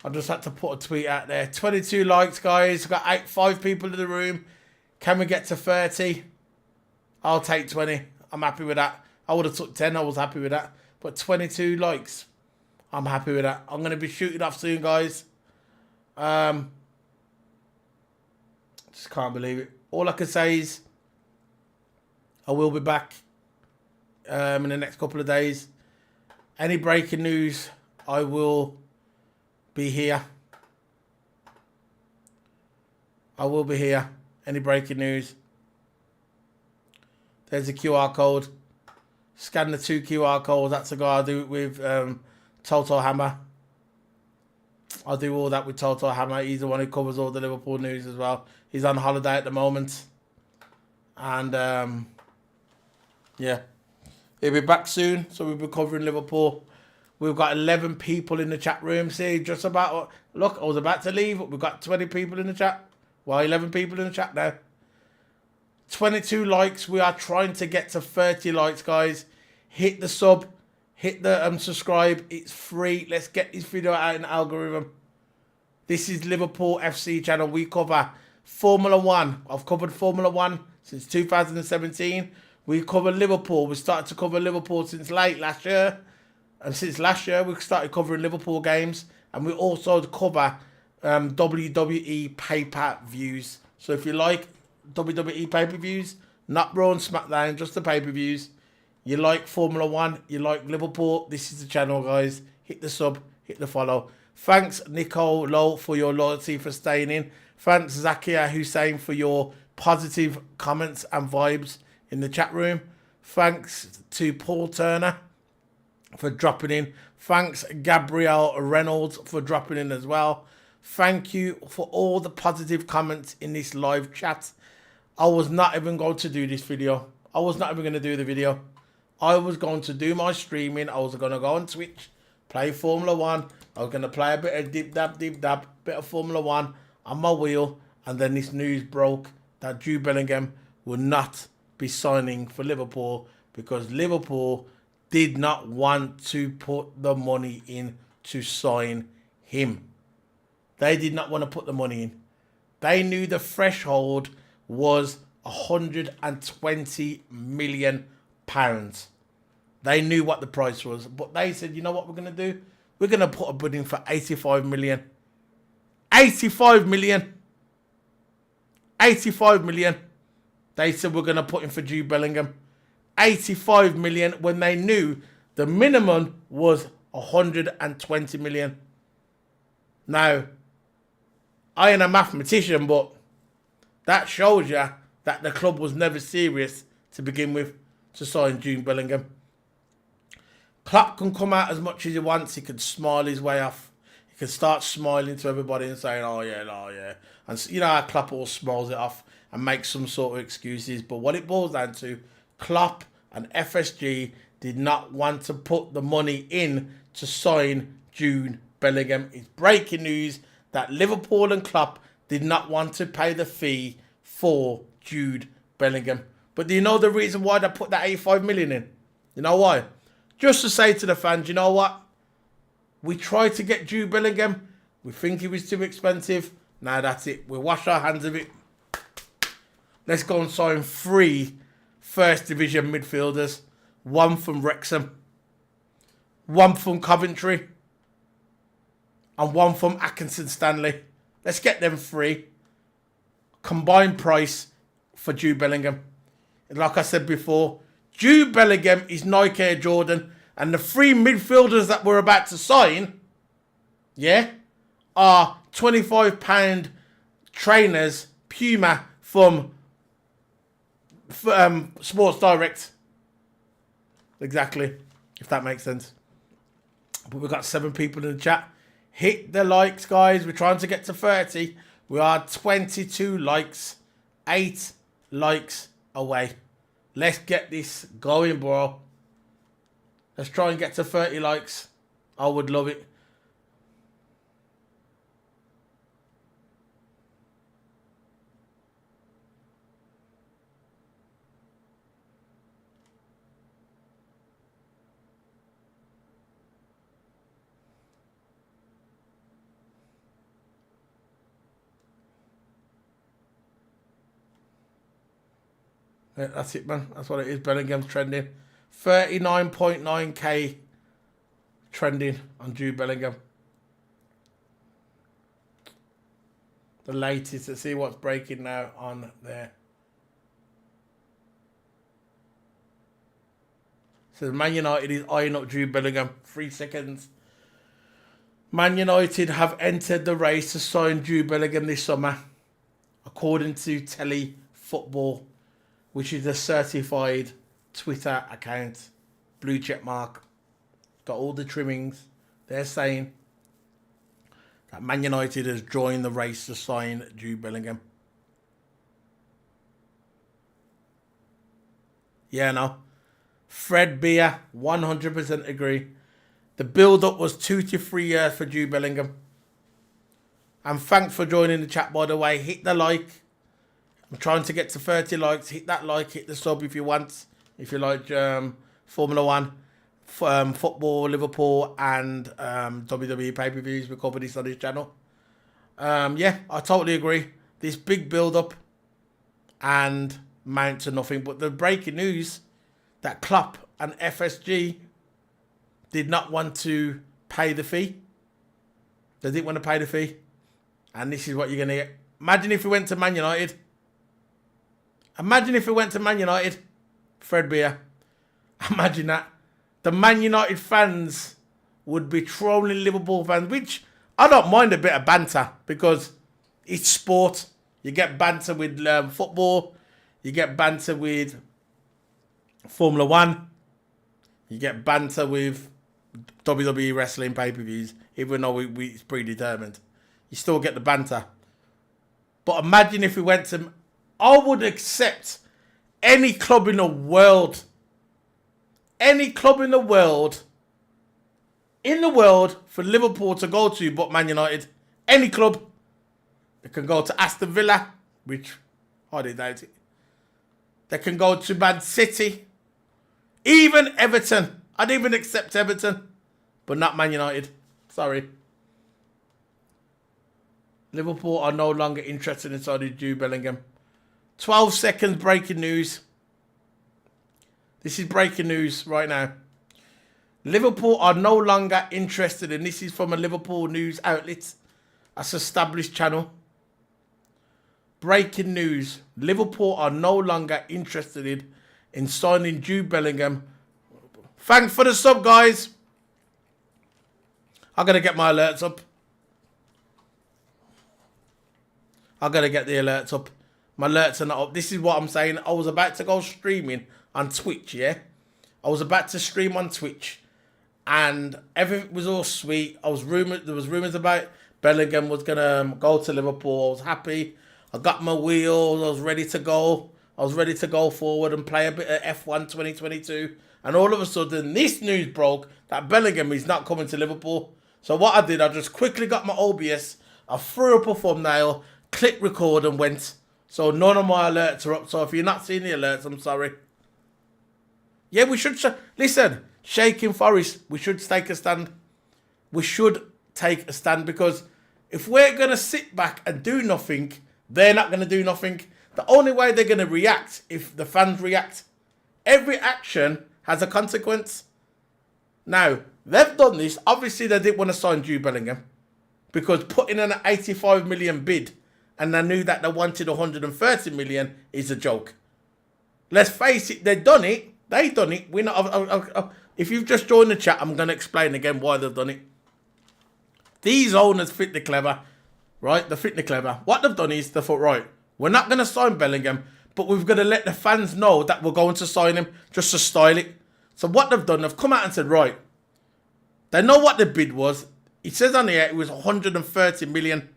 I just had to put a tweet out there. 22 likes, guys. We've got 5 people in the room. Can we get to 30? I'll take 20. I'm happy with that. I would have took 10. I was happy with that. But 22 likes. I'm happy with that. I'm going to be shooting off soon, guys. Just can't believe it. All I can say is I will be back in the next couple of days. Any breaking news, I will be here. I will be here. Any breaking news? There's a QR code. Scan the 2 QR codes. That's the guy I do it with. TOTO Hammer. I do all that with TOTO Hammer. He's the one who covers all the Liverpool news as well. He's on holiday at the moment. And yeah. He'll be back soon. So we'll be covering Liverpool. We've got 11 people in the chat room. See, just about... Look, I was about to leave, but we've got 20 people in the chat. Well, 11 people in the chat now. 22 likes. We are trying to get to 30 likes, guys. Hit the sub. Hit the subscribe. It's free. Let's get this video out in the algorithm. This is Liverpool FC channel. We cover Formula 1. I've covered Formula 1 since 2017. We cover Liverpool. We started to cover Liverpool since late last year. And since last year, we started covering Liverpool games. And we also cover WWE pay-per-views. So if you like WWE pay-per-views, not Raw and SmackDown, just the pay-per-views. You like Formula 1, you like Liverpool, this is the channel, guys. Hit the sub, hit the follow. Thanks, Nicole Lowe, for your loyalty, for staying in. Thanks, Zakia Hussein, for your positive comments and vibes in the chat room. Thanks to Paul Turner for dropping in. Thanks, Gabrielle Reynolds, for dropping in as well. Thank you for all the positive comments in this live chat. I was not even going to do this video. I was not even going to do the video. I was going to do my streaming. I was going to go on Twitch, play Formula 1. I was going to play a bit of dip dab, bit of Formula 1 on my wheel. And then this news broke that Jude Bellingham would not be signing for Liverpool because Liverpool did not want to put the money in to sign him. They did not want to put the money in. They knew the threshold was £120 million. They knew what the price was. But they said, you know what we're going to do? We're going to put a bid in for 85 million. 85 million. 85 million. They said we're going to put in for Jude Bellingham. 85 million when they knew the minimum was 120 million. Now, I ain't a mathematician, but that shows you that the club was never serious to begin with to sign Jude Bellingham. Klopp can come out as much as he wants. He can smile his way off. He can start smiling to everybody and saying, oh yeah. And you know how Klopp all smiles it off and makes some sort of excuses. But what it boils down to, Klopp and FSG did not want to put the money in to sign Jude Bellingham. It's breaking news that Liverpool and Klopp did not want to pay the fee for Jude Bellingham. But do you know the reason why they put that 85 million in? You know why? Just to say to the fans, you know what? We tried to get Jude Bellingham. We think he was too expensive. Now that's it. We'll wash our hands of it. Let's go and sign 3 First Division midfielders. 1 from Wrexham. 1 from Coventry. And 1 from Atkinson Stanley. Let's get them 3. Combined price for Jude Bellingham. Like I said before, Jude Bellingham is Nike Air Jordan. And the 3 midfielders that we're about to sign, are £25 trainers, Puma from Sports Direct. Exactly, if that makes sense. But we've got 7 people in the chat. Hit the likes, guys. We're trying to get to 30. We are 22 likes. 8 likes away. Let's get this going, bro. Let's try and get to 30 likes. I would love it. Yeah, that's it, man. That's what it is. Bellingham's trending. 39.9k trending on Jude Bellingham. The latest. Let's see what's breaking now on there. So Man United is eyeing up Jude Bellingham. 3 seconds. Man United have entered the race to sign Jude Bellingham this summer, according to Telly Football, which is a certified Twitter account, blue check mark, got all the trimmings. They're saying that Man United has joined the race to sign Jude Bellingham. Yeah, no. Fred Beer, 100% agree. The build-up was 2 to 3 years for Jude Bellingham. And thanks for joining the chat, by the way. Hit the like. I'm trying to get to 30 likes. Hit that like, hit the sub if you want. If you like Formula 1, football, Liverpool, and WWE pay-per-views, we cover this on this channel. Yeah, I totally agree. This big build-up and mount to nothing. But the breaking news that Klopp and FSG did not want to pay the fee. They didn't want to pay the fee. And this is what you're going to get. Imagine if we went to Man United. Imagine if we went to Man United, Fred Beer. Imagine that. The Man United fans would be trolling Liverpool fans, which I don't mind a bit of banter because it's sport. You get banter with football. You get banter with Formula 1. You get banter with WWE wrestling pay-per-views, even though it's predetermined. You still get the banter. But imagine if we went to... I would accept any club in the world. Any club in the world for Liverpool to go to but Man United. Any club. They can go to Aston Villa, which hardly doubt it. They can go to Man City. Even Everton. I'd even accept Everton. But not Man United. Sorry. Liverpool are no longer interested in signing Jude Bellingham. 12 seconds breaking news. This is breaking news right now. Liverpool are no longer interested, and this is from a Liverpool news outlet. That's established channel. Breaking news. Liverpool are no longer interested in signing Jude Bellingham. Thanks for the sub, guys. I'm going to get my alerts up. I'm going to get the alerts up. My alerts are not up. This is what I'm saying. I was about to go streaming on Twitch, yeah? I was about to stream on Twitch. And everything was all sweet. There was rumours about Bellingham was going to go to Liverpool. I was happy. I got my wheels. I was ready to go. I was ready to go forward and play a bit of F1 2022. And all of a sudden, this news broke that Bellingham is not coming to Liverpool. So what I did, I just quickly got my OBS. I threw up a thumbnail, clicked record and went. So none of my alerts are up. So if you're not seeing the alerts, I'm sorry. Yeah, we should... Listen, Shaking Forest, we should take a stand. We should take a stand because if we're going to sit back and do nothing, they're not going to do nothing. The only way they're going to react if the fans react. Every action has a consequence. Now, they've done this. Obviously, they didn't want to sign Jude Bellingham because putting in an 85 million bid and they knew that they wanted 130 million is a joke. Let's face it, they've done it. They've done it. We're not. If you've just joined the chat, I'm going to explain again why they've done it. These owners fit the clever, right? They fit the clever. What they've done is they thought, right, we're not going to sign Bellingham, but we've got to let the fans know that we're going to sign him just to style it. So what they've done, they've come out and said, right, they know what the bid was. It says on here it was 130 million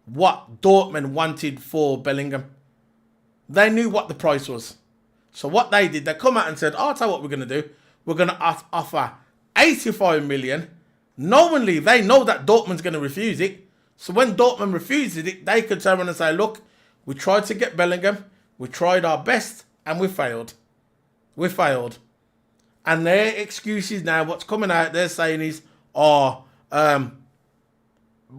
what Dortmund wanted for Bellingham. They knew what the price was. So what they did, they come out and said, I'll tell you what we're going to do. We're going to offer 85 million. Knowingly, they know that Dortmund's going to refuse it. So when Dortmund refuses it, they could turn around and say, look, we tried to get Bellingham. We tried our best and we failed. We failed. And their excuses now, what's coming out, they're saying is,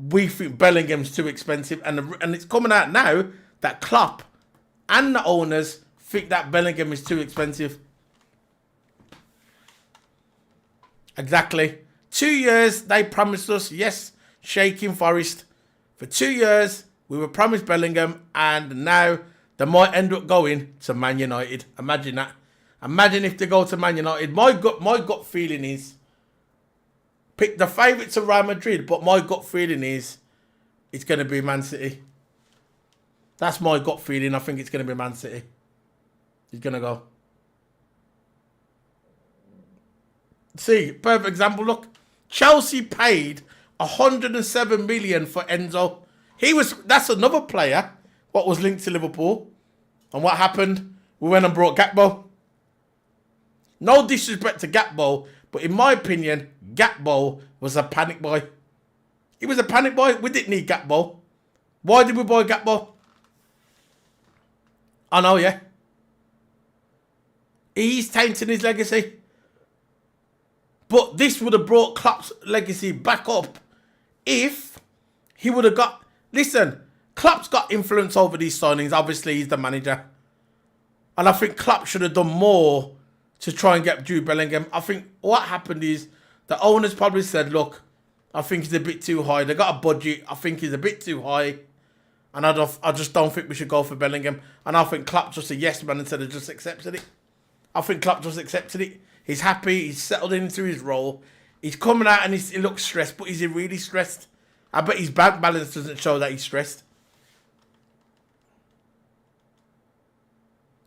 we think Bellingham's too expensive. And it's coming out now that Klopp and the owners think that Bellingham is too expensive. Exactly. 2 years, they promised us, yes, Shaking Forest. For 2 years, we were promised Bellingham, and now they might end up going to Man United. Imagine that. Imagine if they go to Man United. My gut feeling is, pick the favourites of Real Madrid, but my gut feeling is it's going to be Man City. That's my gut feeling. I think it's going to be Man City. He's going to go. See, perfect example, look. Chelsea paid 107 million for Enzo. That's another player what was linked to Liverpool. And what happened? We went and brought Gakpo. No disrespect to Gakpo, but in my opinion, Gakpo was a panic buy. He was a panic buy. We didn't need Gakpo. Why did we buy Gakpo? I know, yeah. He's tainting his legacy. But this would have brought Klopp's legacy back up if he would have got... Listen, Klopp's got influence over these signings. Obviously, he's the manager. And I think Klopp should have done more to try and get Jude Bellingham. I think what happened is the owners probably said, look, I think he's a bit too high. They got a budget. I think he's a bit too high. And I just don't think we should go for Bellingham. And I think Klopp just a yes man instead of just accepted it. I think Klopp just accepted it. He's happy. He's settled into his role. He's coming out and he looks stressed. But is he really stressed? I bet his bank balance doesn't show that he's stressed.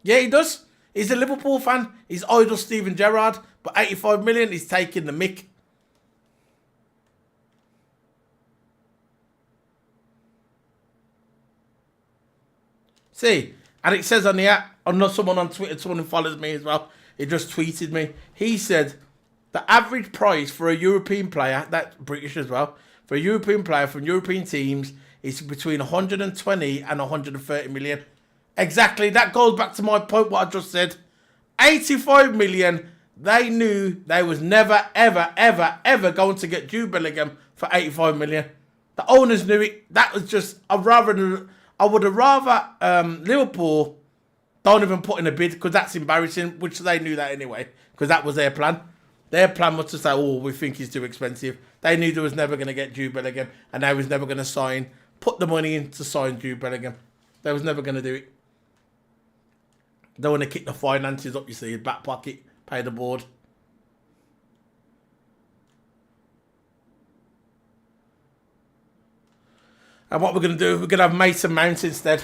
Yeah, he does. He's a Liverpool fan. He's idol Steven Gerrard. But 85 million, he's taking the mick. See, and it says on here, I know someone on Twitter, someone who follows me as well, he just tweeted me. He said the average price for a European player, that's British as well, for a European player from European teams is between 120 and 130 million. Exactly, that goes back to my point, what I just said. 85 million, they knew they was never, ever, ever, ever going to get Jude Bellingham for 85 million. The owners knew it. That was just, I would have rather Liverpool don't even put in a bid, because that's embarrassing, which they knew that anyway, because that was their plan. Their plan was to say, oh, we think he's too expensive. They knew they was never going to get Jude Bellingham, and they was never going to put the money in to sign Jude Bellingham. They was never going to do it. They want to kick the finances up, you see, back pocket, pay the board. And what we're going to do, we're going to have Mason Mount instead.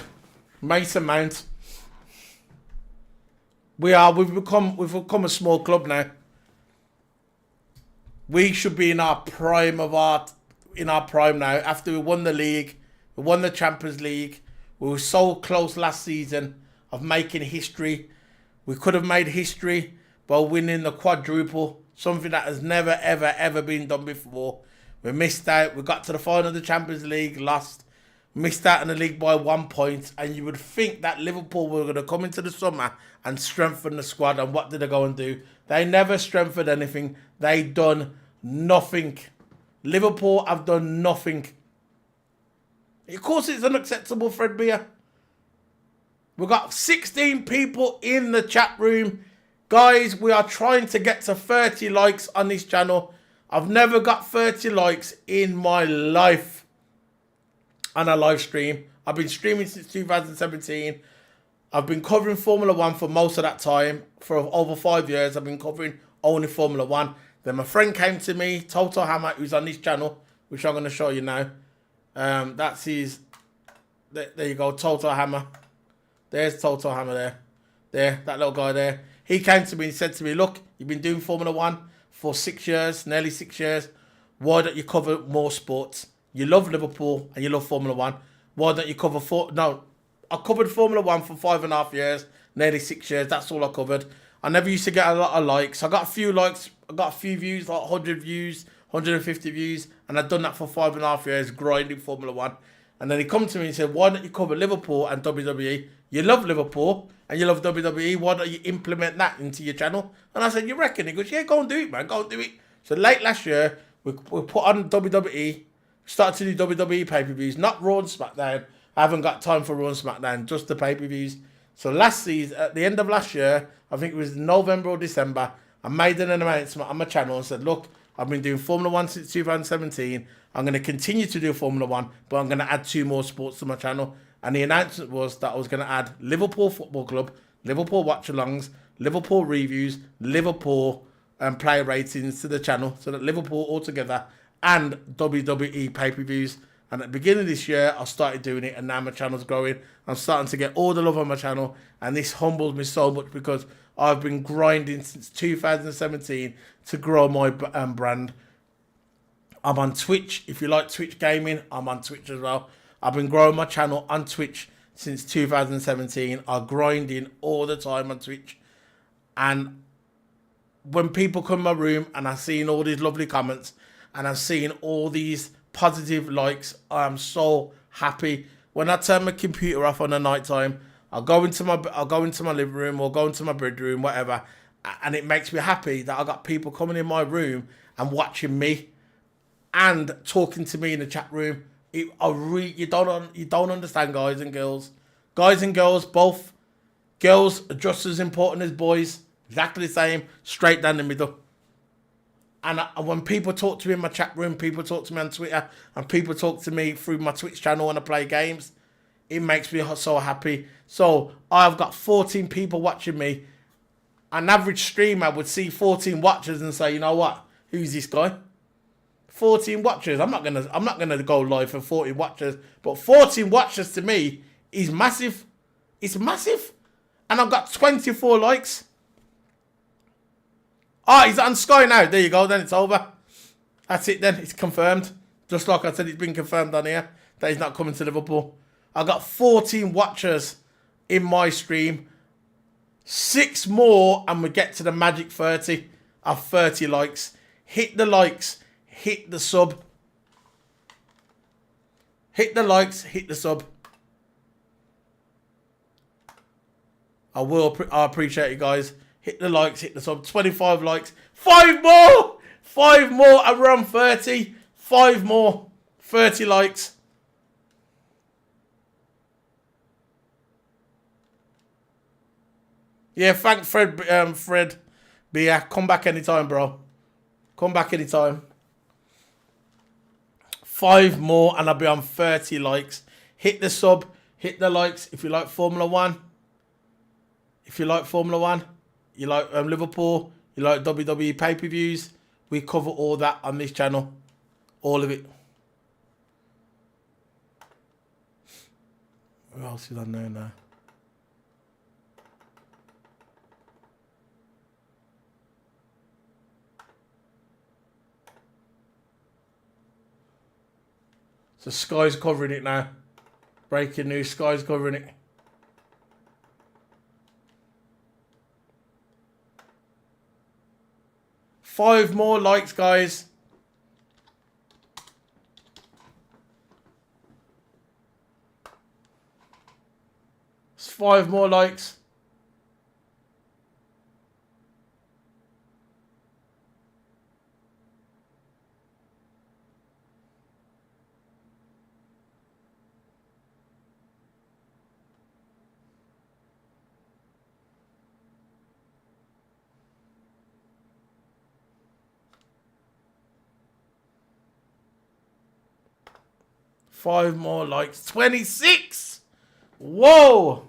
Mason Mount. We've become a small club now. We should be in our prime now. After we won the league, we won the Champions League. We were so close last season of making history. We could have made history by winning the quadruple, something that has never, ever, ever been done before. We missed out. We got to the final of the Champions League, lost. Missed out in the league by 1 point. And you would think that Liverpool were going to come into the summer and strengthen the squad. And what did they go and do? They never strengthened anything. They done nothing. Liverpool have done nothing. Of course it's unacceptable, Fred Beer. We've got 16 people in the chat room. Guys, we are trying to get to 30 likes on this channel. I've never got 30 likes in my life on a live stream. I've been streaming since 2017. I've been covering Formula 1 for most of that time. For over 5 years, I've been covering only Formula 1. Then my friend came to me, TOTO Hammer, who's on this channel, which I'm going to show you now. That's his... There you go, TOTO Hammer. There's TOTO Hammer there. There, that little guy there. He came to me and said to me, look, you've been doing Formula 1 for 6 years, nearly 6 years. Why don't you cover more sports? You love Liverpool and you love Formula 1. Why don't you cover... I covered Formula 1 for 5.5 years, nearly 6 years. That's all I covered. I never used to get a lot of likes. I got a few likes. I got a few views, like 100 views, 150 views. And I've done that for 5.5 years, grinding Formula 1. And then he come to me and said, why don't you cover Liverpool and WWE? You love Liverpool and you love WWE. Why don't you implement that into your channel? And I said, you reckon? He goes, yeah, go and do it, man. Go and do it. So late last year, we put on WWE, started to do WWE pay-per-views, not Raw and SmackDown. I haven't got time for Raw and SmackDown, just the pay-per-views. So last season, at the end of last year, I think it was November or December, I made an announcement on my channel and said, look, I've been doing Formula 1 since 2017. I'm going to continue to do Formula 1, but I'm going to add 2 more sports to my channel. And the announcement was that I was going to add Liverpool Football Club, Liverpool watch-alongs, Liverpool reviews, Liverpool player ratings to the channel. So that Liverpool altogether and WWE pay-per-views. And at the beginning of this year, I started doing it, and now my channel's growing. I'm starting to get all the love on my channel, and this humbles me so much because I've been grinding since 2017 to grow my brand. I'm on Twitch. If you like Twitch gaming, I'm on Twitch as well. I've been growing my channel on Twitch since 2017. I'm grinding all the time on Twitch. And when people come in my room and I've seen all these lovely comments and I've seen all these positive likes, I'm so happy. When I turn my computer off on the night time, I'll go into my living room or go into my bedroom, whatever, and it makes me happy that I got people coming in my room and watching me and talking to me in the chat room. You don't understand, guys and girls. Guys and girls, both. Girls are just as important as boys. Exactly the same, straight down the middle. And when people talk to me in my chat room, people talk to me on Twitter, and people talk to me through my Twitch channel when I play games, it makes me so happy. So I've got 14 people watching me. An average streamer would see 14 watchers and say, you know what? Who's this guy? 14 watchers. I'm not gonna go live for 14 watchers, but 14 watchers to me is massive. It's massive. And I've got 24 likes. Oh, he's on Sky now. There you go. Then it's over. That's it then. It's confirmed. Just like I said, it's been confirmed on here that he's not coming to Liverpool. I got 14 watchers in my stream. 6 more and we get to the magic 30 of 30 likes. Hit the likes, hit the sub. Hit the likes, hit the sub. I appreciate you guys. Hit the likes, hit the sub. 25 likes. 5 more! 5 more and we're on 30. 5 more. 30 likes. Yeah, thanks, Fred. Fred. But yeah, come back anytime, bro. Come back anytime. 5 more and I'll be on 30 likes. Hit the sub. Hit the likes if you like Formula 1. If you like Formula 1. You like Liverpool. You like WWE pay-per-views. We cover all that on this channel. All of it. Who else is on there now? So Sky's covering it now. Breaking news, Sky's covering it. Five more likes, guys. It's 5 more likes. Five more likes. 26. Whoa.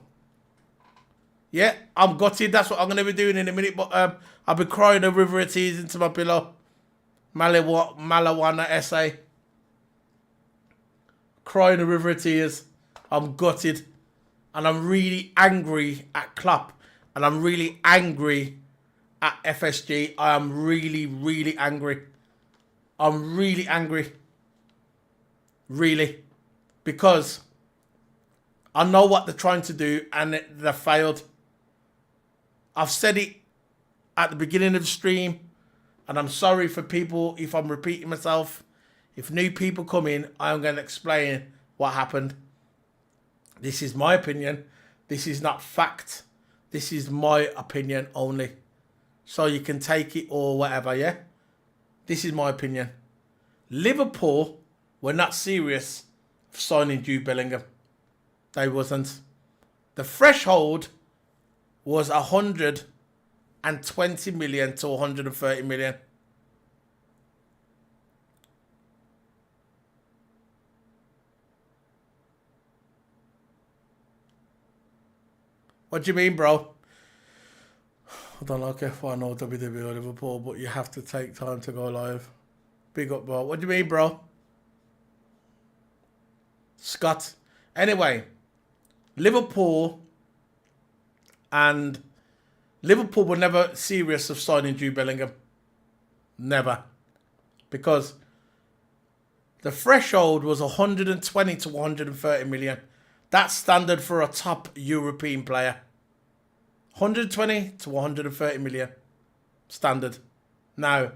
Yeah, I'm gutted. That's what I'm going to be doing in a minute. But I'll be crying a river of tears into my pillow. Malawana essay. Crying a river of tears. I'm gutted. And I'm really angry at Klopp. And I'm really angry at FSG. I am really, really angry. I'm really angry. Really. Because I know what they're trying to do and they failed. I've said it at the beginning of the stream. And I'm sorry for people if I'm repeating myself. If new people come in, I'm going to explain what happened. This is my opinion. This is not fact. This is my opinion only. So you can take it or whatever, yeah? This is my opinion. Liverpool were not serious of signing Jude Bellingham. They wasn't. The threshold was 120 million to 130 million. What do you mean, bro? I don't like F1 or WWE or Liverpool, but you have to take time to go live. Big up, bro. What do you mean, bro? Scott. Anyway, Liverpool were never serious of signing Jude Bellingham. Never. Because the threshold was 120 to 130 million. That's standard for a top European player. 120 to 130 million. Standard. Now,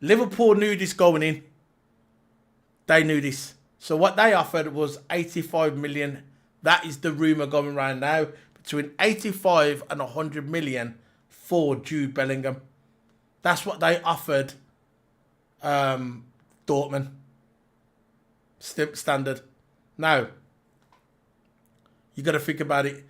Liverpool knew this going in. They knew this. So what they offered was 85 million. That is the rumour going around now. Between 85 and 100 million for Jude Bellingham. That's what they offered Dortmund. Standard. Now, you got to think about it.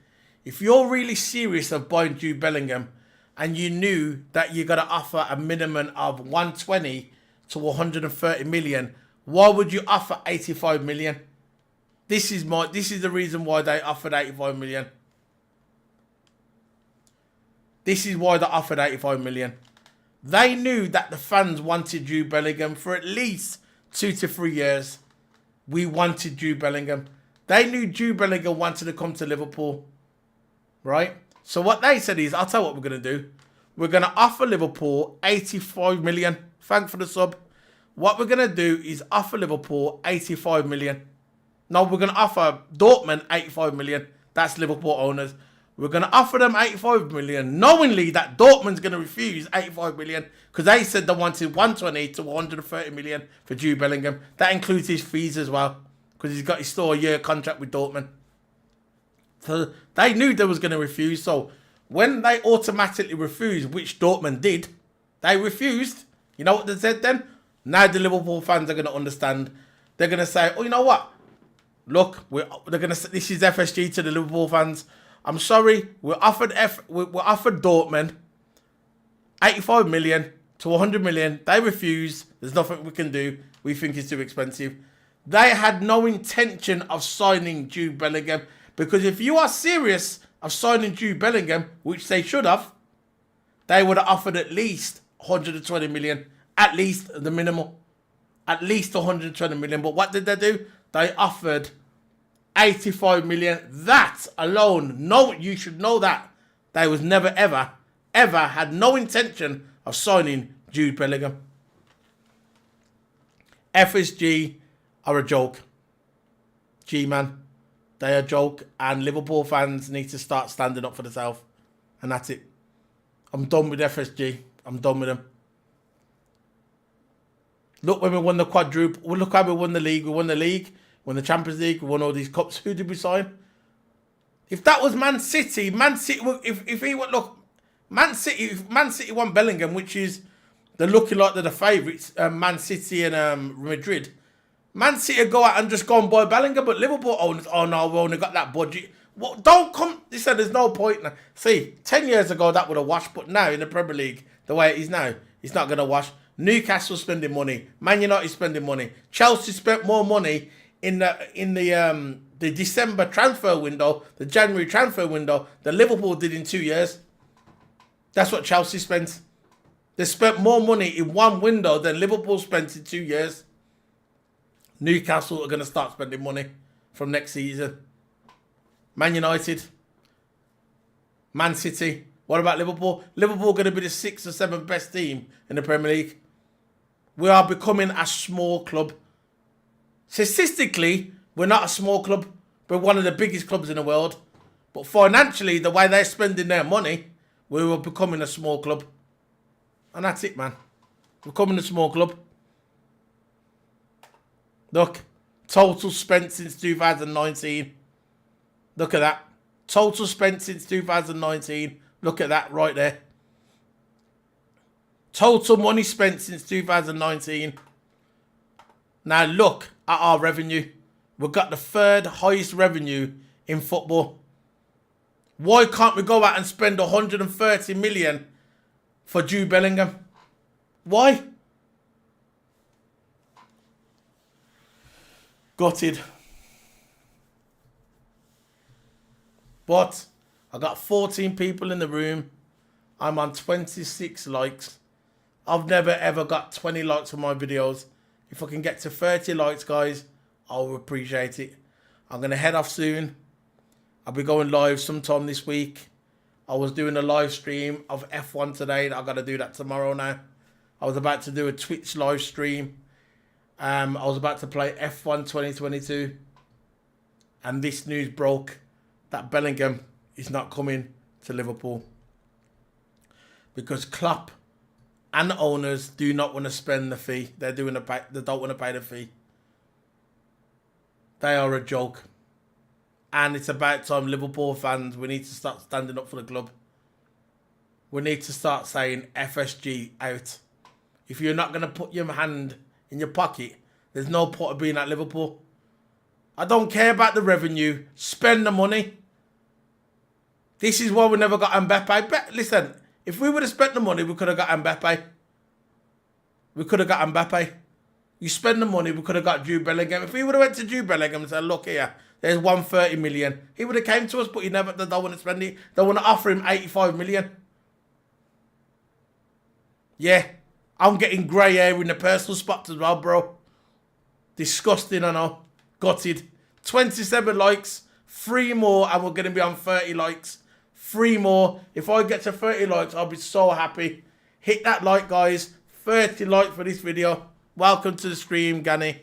If you're really serious of buying Jude Bellingham and you knew that you're going to offer a minimum of 120 to 130 million, why would you offer 85 million? This is the reason why they offered 85 million. This is why they offered 85 million. They knew that the fans wanted Jude Bellingham for at least 2 to 3 years. We wanted Jude Bellingham. They knew Jude Bellingham wanted to come to Liverpool. Right? So what they said is, I'll tell you what we're going to do. We're going to offer Liverpool 85 million. Thanks for the sub. What we're going to do is offer Liverpool 85 million. No, we're going to offer Dortmund 85 million. That's Liverpool owners. We're going to offer them 85 million, knowingly that Dortmund's going to refuse 85 million because they said they wanted 120 to 130 million for Jude Bellingham. That includes his fees as well because he's still a year contract with Dortmund. So they knew they was going to refuse. So when they automatically refused, which Dortmund did, they refused. You know what they said then? Now the Liverpool fans are going to understand. They're going to say, oh, you know what? Look, they're going to. This is FSG to the Liverpool fans. I'm sorry, we're offered Dortmund 85 million to 100 million. They refused. There's nothing we can do. We think it's too expensive. They had no intention of signing Jude Bellingham because if you are serious of signing Jude Bellingham, which they should have, they would have offered at least 120 million, at least the minimal, at least 120 million. But what did they do? They offered 85 million. That alone, no, you should know that. They was never, ever had no intention of signing Jude Bellingham. FSG are a joke. G-Man, they are a joke. And Liverpool fans need to start standing up for themselves. And that's it. I'm done with FSG. I'm done with them. Look when we won the quadruple. Well, look how we won the league. We won the league. Won the Champions League, we won all these cups. Who did we sign? If that was Man City, if he would look, if Man City won Bellingham, which is they're looking like they're the favourites, Man City and Madrid. Man City go out and just go and buy Bellingham, but Liverpool owners, oh no, we only got that budget. Well, don't come. Listen, there's no point now. See, 10 years ago that would have washed, but now in the Premier League, the way it is now, it's not going to wash. Newcastle spending money, Man United spending money, Chelsea spent more money in the December transfer window, the January transfer window, that Liverpool did in 2 years. That's what Chelsea spent. They spent more money in one window than Liverpool spent in 2 years. Newcastle are going to start spending money from next season. Man United, Man City. What about Liverpool? Liverpool going to be the 6th or 7th best team in the Premier League. We are becoming a small club. Statistically, we're not a small club. We're one of the biggest clubs in the world. But financially, the way they're spending their money, we were becoming a small club. And that's it, man. Becoming a small club. Look, total spent since 2019. Look at that. Total spent since 2019. Look at that right there. Total money spent since 2019. Now look at our revenue. We've got the 3rd highest revenue in football. Why can't we go out and spend 130 million for Jude Bellingham? Why? Gutted. But I got 14 people in the room. I'm on 26 likes. I've never ever got 20 likes for my videos. If I can get to 30 likes, guys, I'll appreciate it. I'm going to head off soon. I'll be going live sometime this week. I was doing a live stream of F1 today. I've got to do that tomorrow now. I was about to do a Twitch live stream. I was about to play F1 2022. And this news broke that Bellingham is not coming to Liverpool. Because Klopp and the owners do not want to spend the fee. They don't want to pay the fee. They are a joke. And it's about time, Liverpool fans, we need to start standing up for the club. We need to start saying FSG out. If you're not going to put your hand in your pocket, there's no point of being at Liverpool. I don't care about the revenue. Spend the money. This is why we never got Mbappe. Listen, if we would have spent the money, we could have got Mbappe. We could have got Mbappe. You spend the money, we could have got Jude Bellingham. If we would have went to Jude Bellingham and said, look here, there's 130 million. He would have came to us, but they don't want to spend it. They want to offer him 85 million. Yeah, I'm getting grey hair in the personal spots as well, bro. Disgusting, I know. Gutted. 27 likes. 3 more, and we're going to be on 30 likes. 3 more. If I get to 30 likes, I'll be so happy. Hit that like, guys. 30 likes for this video. Welcome to the stream, Gani.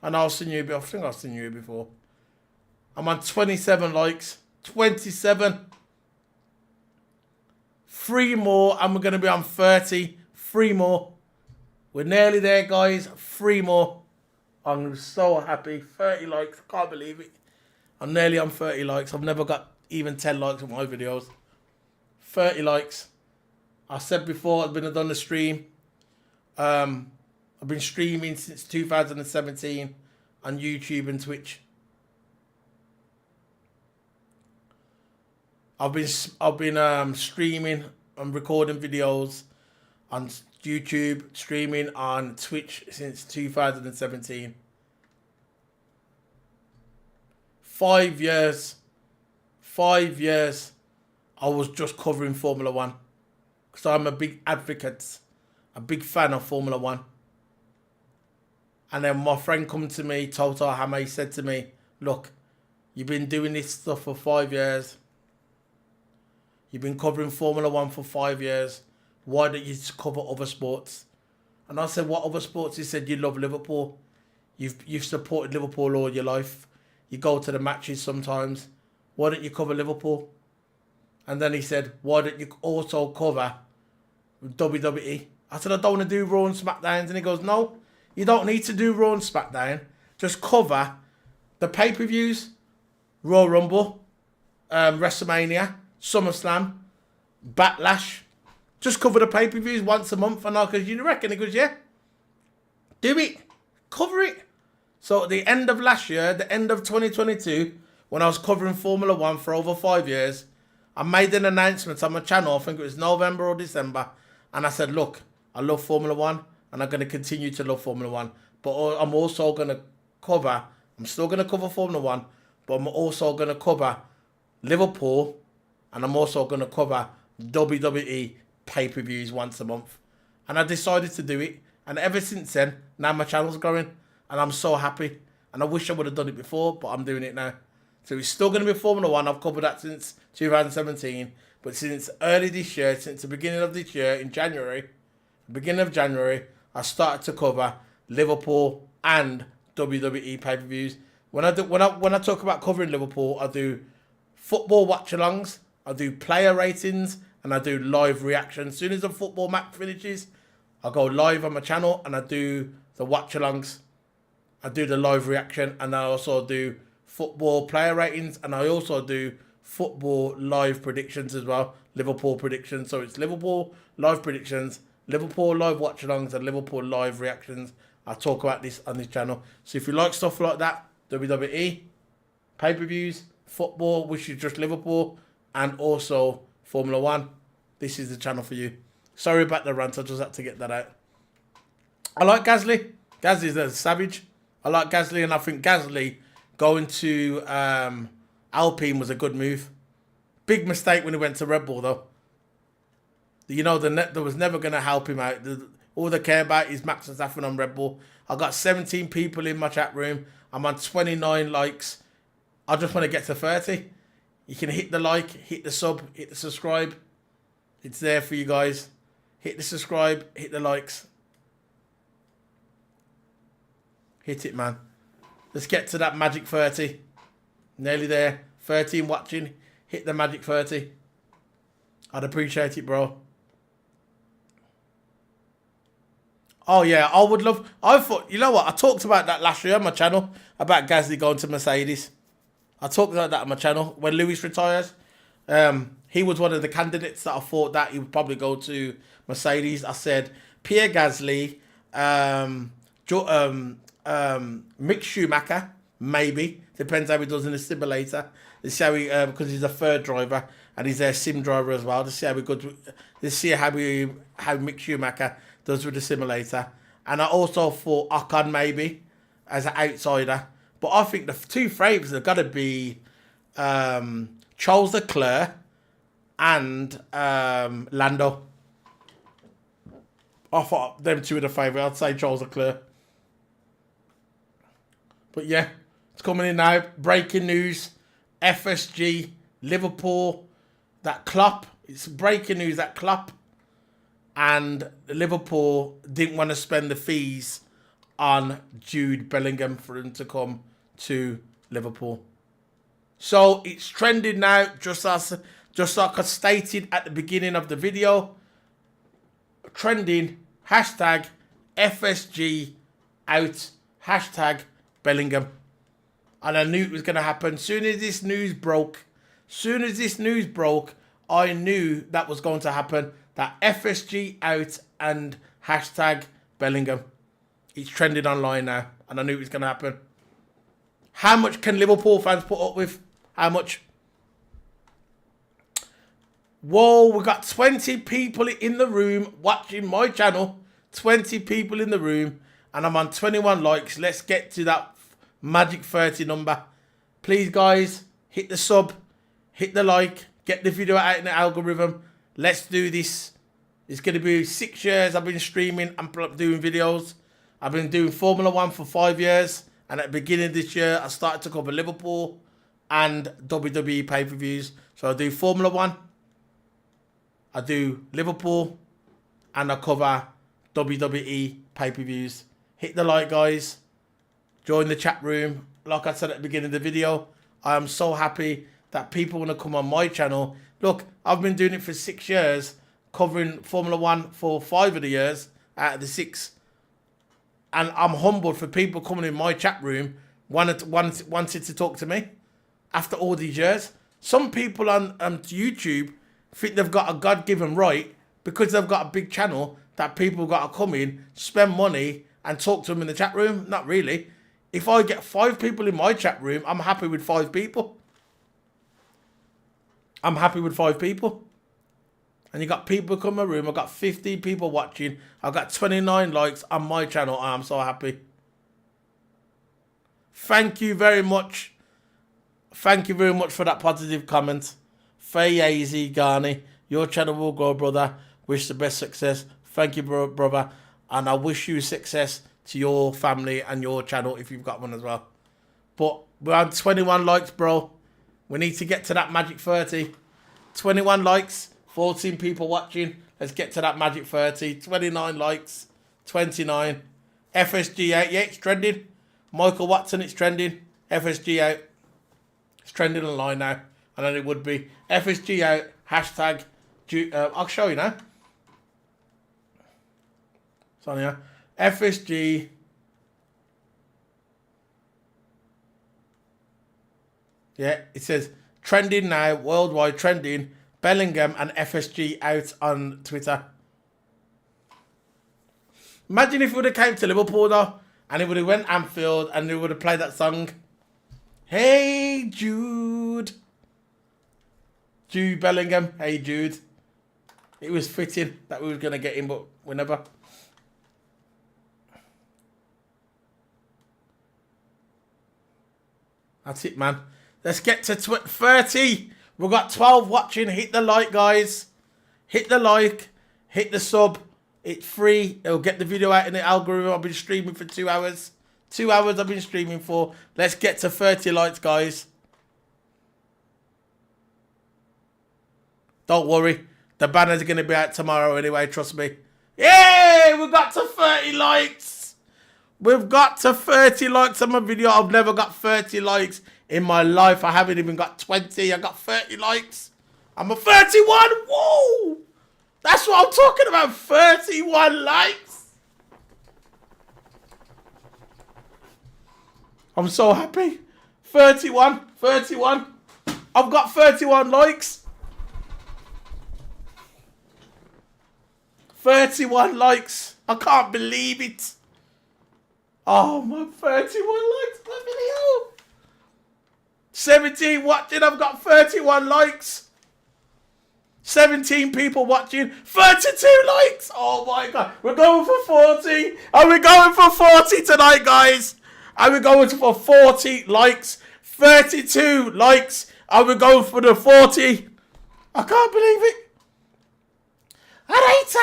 And I'll see you. I think I've seen you before. I'm on 27 likes. 27. 3 more and we're going to be on 30. 3 more. We're nearly there, guys. 3 more. I'm so happy. 30 likes. I can't believe it. I'm nearly on 30 likes. I've never got even 10 likes on my videos. 30 likes. I said before, I've been done the stream. I've been streaming since 2017 on YouTube and Twitch. I've been streaming and recording videos on YouTube, streaming on Twitch since 2017. 5 years. 5 years. I was just covering Formula One because I'm a big advocate, a big fan of Formula One. And then my friend come to me, TOTO Hame, said to me, look, you've been doing this stuff for 5 years. You've been covering Formula One for 5 years. Why don't you just cover other sports? And I said, what other sports? He said, you love Liverpool. You've supported Liverpool all your life. You go to the matches sometimes. Why don't you cover Liverpool? And then he said, why don't you also cover WWE? I said, I don't want to do Raw and SmackDowns. And he goes, no, you don't need to do Raw and SmackDown. Just cover the pay-per-views, Royal Rumble, WrestleMania, SummerSlam, Backlash. Just cover the pay-per-views once a month. And I goes, you reckon? He goes, yeah. Do it. Cover it. So at the end of last year, the end of 2022, when I was covering Formula One for over 5 years, I made an announcement on my channel. I think it was November or December. And I said, look, I love Formula One. And I'm going to continue to love Formula One. But I'm also going to cover, I'm still going to cover Formula One. But I'm also going to cover Liverpool. And I'm also going to cover WWE pay-per-views once a month. And I decided to do it. And ever since then, now my channel's growing. And I'm so happy. And I wish I would have done it before, but I'm doing it now. So it's still going to be Formula One. I've covered that since 2017. But since early this year, since the beginning of this year, in January, beginning of January, I started to cover Liverpool and WWE pay-per-views. When I talk about covering Liverpool, I do football watch-alongs, I do player ratings, and I do live reactions. As soon as the football match finishes, I go live on my channel and I do the watch-alongs. I do the live reaction, and I also do football player ratings, and I also do football live predictions as well. Liverpool predictions. So it's Liverpool live predictions, Liverpool live watch-alongs, and Liverpool live reactions. I talk about this on this channel. So if you like stuff like that, WWE, pay-per-views, football, which is just Liverpool, and also Formula One, this is the channel for you. Sorry about the rant, I just had to get that out. I like Gasly. Gasly's a savage. I like Gasly, and I think Gasly going to Alpine was a good move. Big mistake when he went to Red Bull, though. You know, there was never going to help him out. All they care about is Max Verstappen on Red Bull. I got 17 people in my chat room. I'm on 29 likes. I just want to get to 30. You can hit the like, hit the sub, hit the subscribe. It's there for you guys. Hit the subscribe, hit the likes. Hit it, man. Let's get to that magic 30. Nearly there. 13 watching. Hit the magic 30. I'd appreciate it, bro. Oh, yeah. I would love... I thought... You know what? I talked about that last year on my channel. About Gasly going to Mercedes. I talked about that on my channel. When Lewis retires. He was one of the candidates that I thought that he would probably go to Mercedes. I said, Pierre Gasly... Mick Schumacher, maybe. Depends how he does in the simulator. Let's see how he, because he's a third driver and he's their sim driver as well. Let's see how we go. Let's see how Mick Schumacher does with the simulator. And I also thought Ocon maybe as an outsider. But I think the two favourites have got to be Charles Leclerc and Lando. I thought them two are the favourite. I'd say Charles Leclerc. But yeah, it's coming in now. Breaking news. FSG, Liverpool, that Klopp. It's breaking news that Klopp and Liverpool didn't want to spend the fees on Jude Bellingham for him to come to Liverpool. So it's trending now, just like I stated at the beginning of the video. Trending, hashtag FSG out, hashtag Bellingham. And I knew it was going to happen. Soon as this news broke, I knew that was going to happen. That FSG out and hashtag Bellingham. It's trending online now. And I knew it was going to happen. How much can Liverpool fans put up with? How much? Whoa, we got 20 people in the room watching my channel. 20 people in the room. And I'm on 21 likes. Let's get to that magic 30 number. Please, guys, hit the sub. Hit the like. Get the video out in the algorithm. Let's do this. It's going to be 6 years I've been streaming and doing videos. I've been doing Formula 1 for 5 years. And at the beginning of this year, I started to cover Liverpool and WWE pay-per-views. So I do Formula 1. I do Liverpool. And I cover WWE pay-per-views. Hit the like, guys. Join the chat room. Like I said at the beginning of the video, I am so happy that people want to come on my channel. Look, I've been doing it for 6 years, covering Formula 1 for 5 of the years out of the 6. And I'm humbled for people coming in my chat room wanted to talk to me after all these years. Some people on YouTube think they've got a God-given right because they've got a big channel that people got to come in, spend money, and talk to them in the chat room. Not really. If I get 5 people in my chat room, I'm happy with 5 people. I'm happy with 5 people. And you got people come in my room. I've got 50 people watching. I've got 29 likes on my channel. I'm so happy. Thank you very much. Thank you very much for that positive comment. Fayazi Ghani, your channel will grow, brother. Wish the best success. Thank you, brother. And I wish you success to your family and your channel if you've got one as well. But we're on 21 likes, bro. We need to get to that magic 30. 21 likes. 14 people watching. Let's get to that magic 30. 29 likes. 29. FSG out. Yeah, it's trending. Michael Watson, it's trending. FSG out. It's trending online now. I know it would be. FSG out. Hashtag. I'll show you now. It's on here. FSG. Yeah, it says trending now. Worldwide trending. Bellingham and FSG out on Twitter. Imagine if it would have came to Liverpool though, and it would have went Anfield and they would have played that song. Hey Jude. Jude Bellingham. Hey Jude. It was fitting that we were going to get him, but we never. That's it, man. Let's get to 30. We've got 12 watching. Hit the like, guys. Hit the like. Hit the sub. It's free. It'll get the video out in the algorithm. I've been streaming for 2 hours. 2 hours I've been streaming for. Let's get to 30 likes, guys. Don't worry. The banners are going to be out tomorrow anyway. Trust me. Yay! We've got to 30 likes. We've got to 30 likes on my video. I've never got 30 likes in my life. I haven't even got 20. I got 30 likes. I'm a 31. Whoa! That's what I'm talking about. 31 likes. I'm so happy. 31. 31. I've got 31 likes. 31 likes. I can't believe it. Oh, my 31 likes on the video. 17 watching. I've got 31 likes. 17 people watching. 32 likes. Oh, my God. We're going for 40. Are we going for 40 tonight, guys? Are we going for 40 likes? 32 likes. Are we going for the 40? I can't believe it. Alright,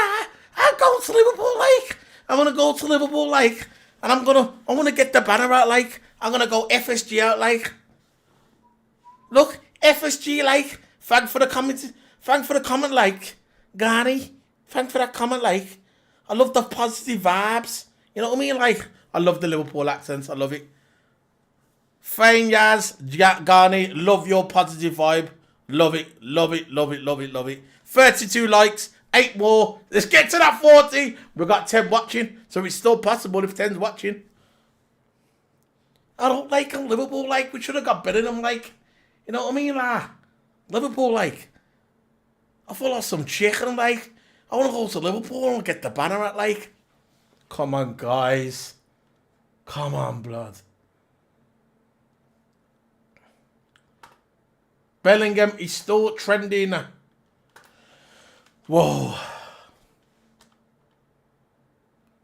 I'm going to Liverpool Lake. I'm going to go to Liverpool Lake. And I'm going to get the banner out like. I'm going to go FSG out like. Look, FSG like. Thanks for the comment. Thanks for the comment like. Gary, thanks for that comment like. I love the positive vibes. You know what I mean? Like, I love the Liverpool accents. I love it. Fanyaz Ghani, love your positive vibe. Love it, love it, love it, love it, love it. 32 likes, 8 more. Let's get to that 40. We've got 10 watching, so it's still possible if 10's watching. I don't like Liverpool, like, we should have got Bellingham, like, you know what I mean, Liverpool, like, I feel like some chicken, like, I want to go to Liverpool and get the banner at, like, come on, guys. Come on, blood. Bellingham is still trending. Whoa.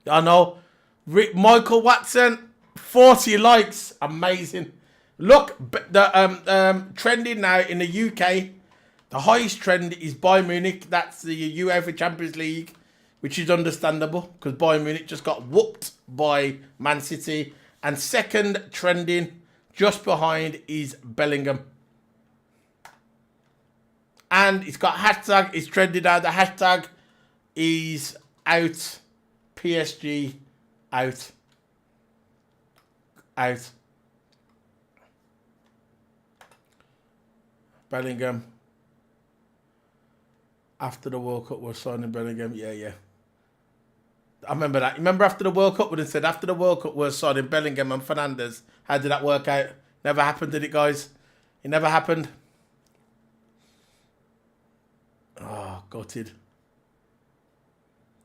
I know. Michael Watson, 40 likes. Amazing. Look, the trending now in the UK. The highest trend is Bayern Munich. That's the UEFA Champions League, which is understandable because Bayern Munich just got whooped by Man City. And second trending, just behind, is Bellingham. And it's got hashtag, it's trending now. The hashtag is out. PSG out. Out. Bellingham. After the World Cup, we're signing Bellingham. Yeah. I remember that. Remember after the World Cup, when it said after the World Cup, we're signing Bellingham and Fernandes. How did that work out? Never happened, did it, guys? It never happened. Oh, gutted.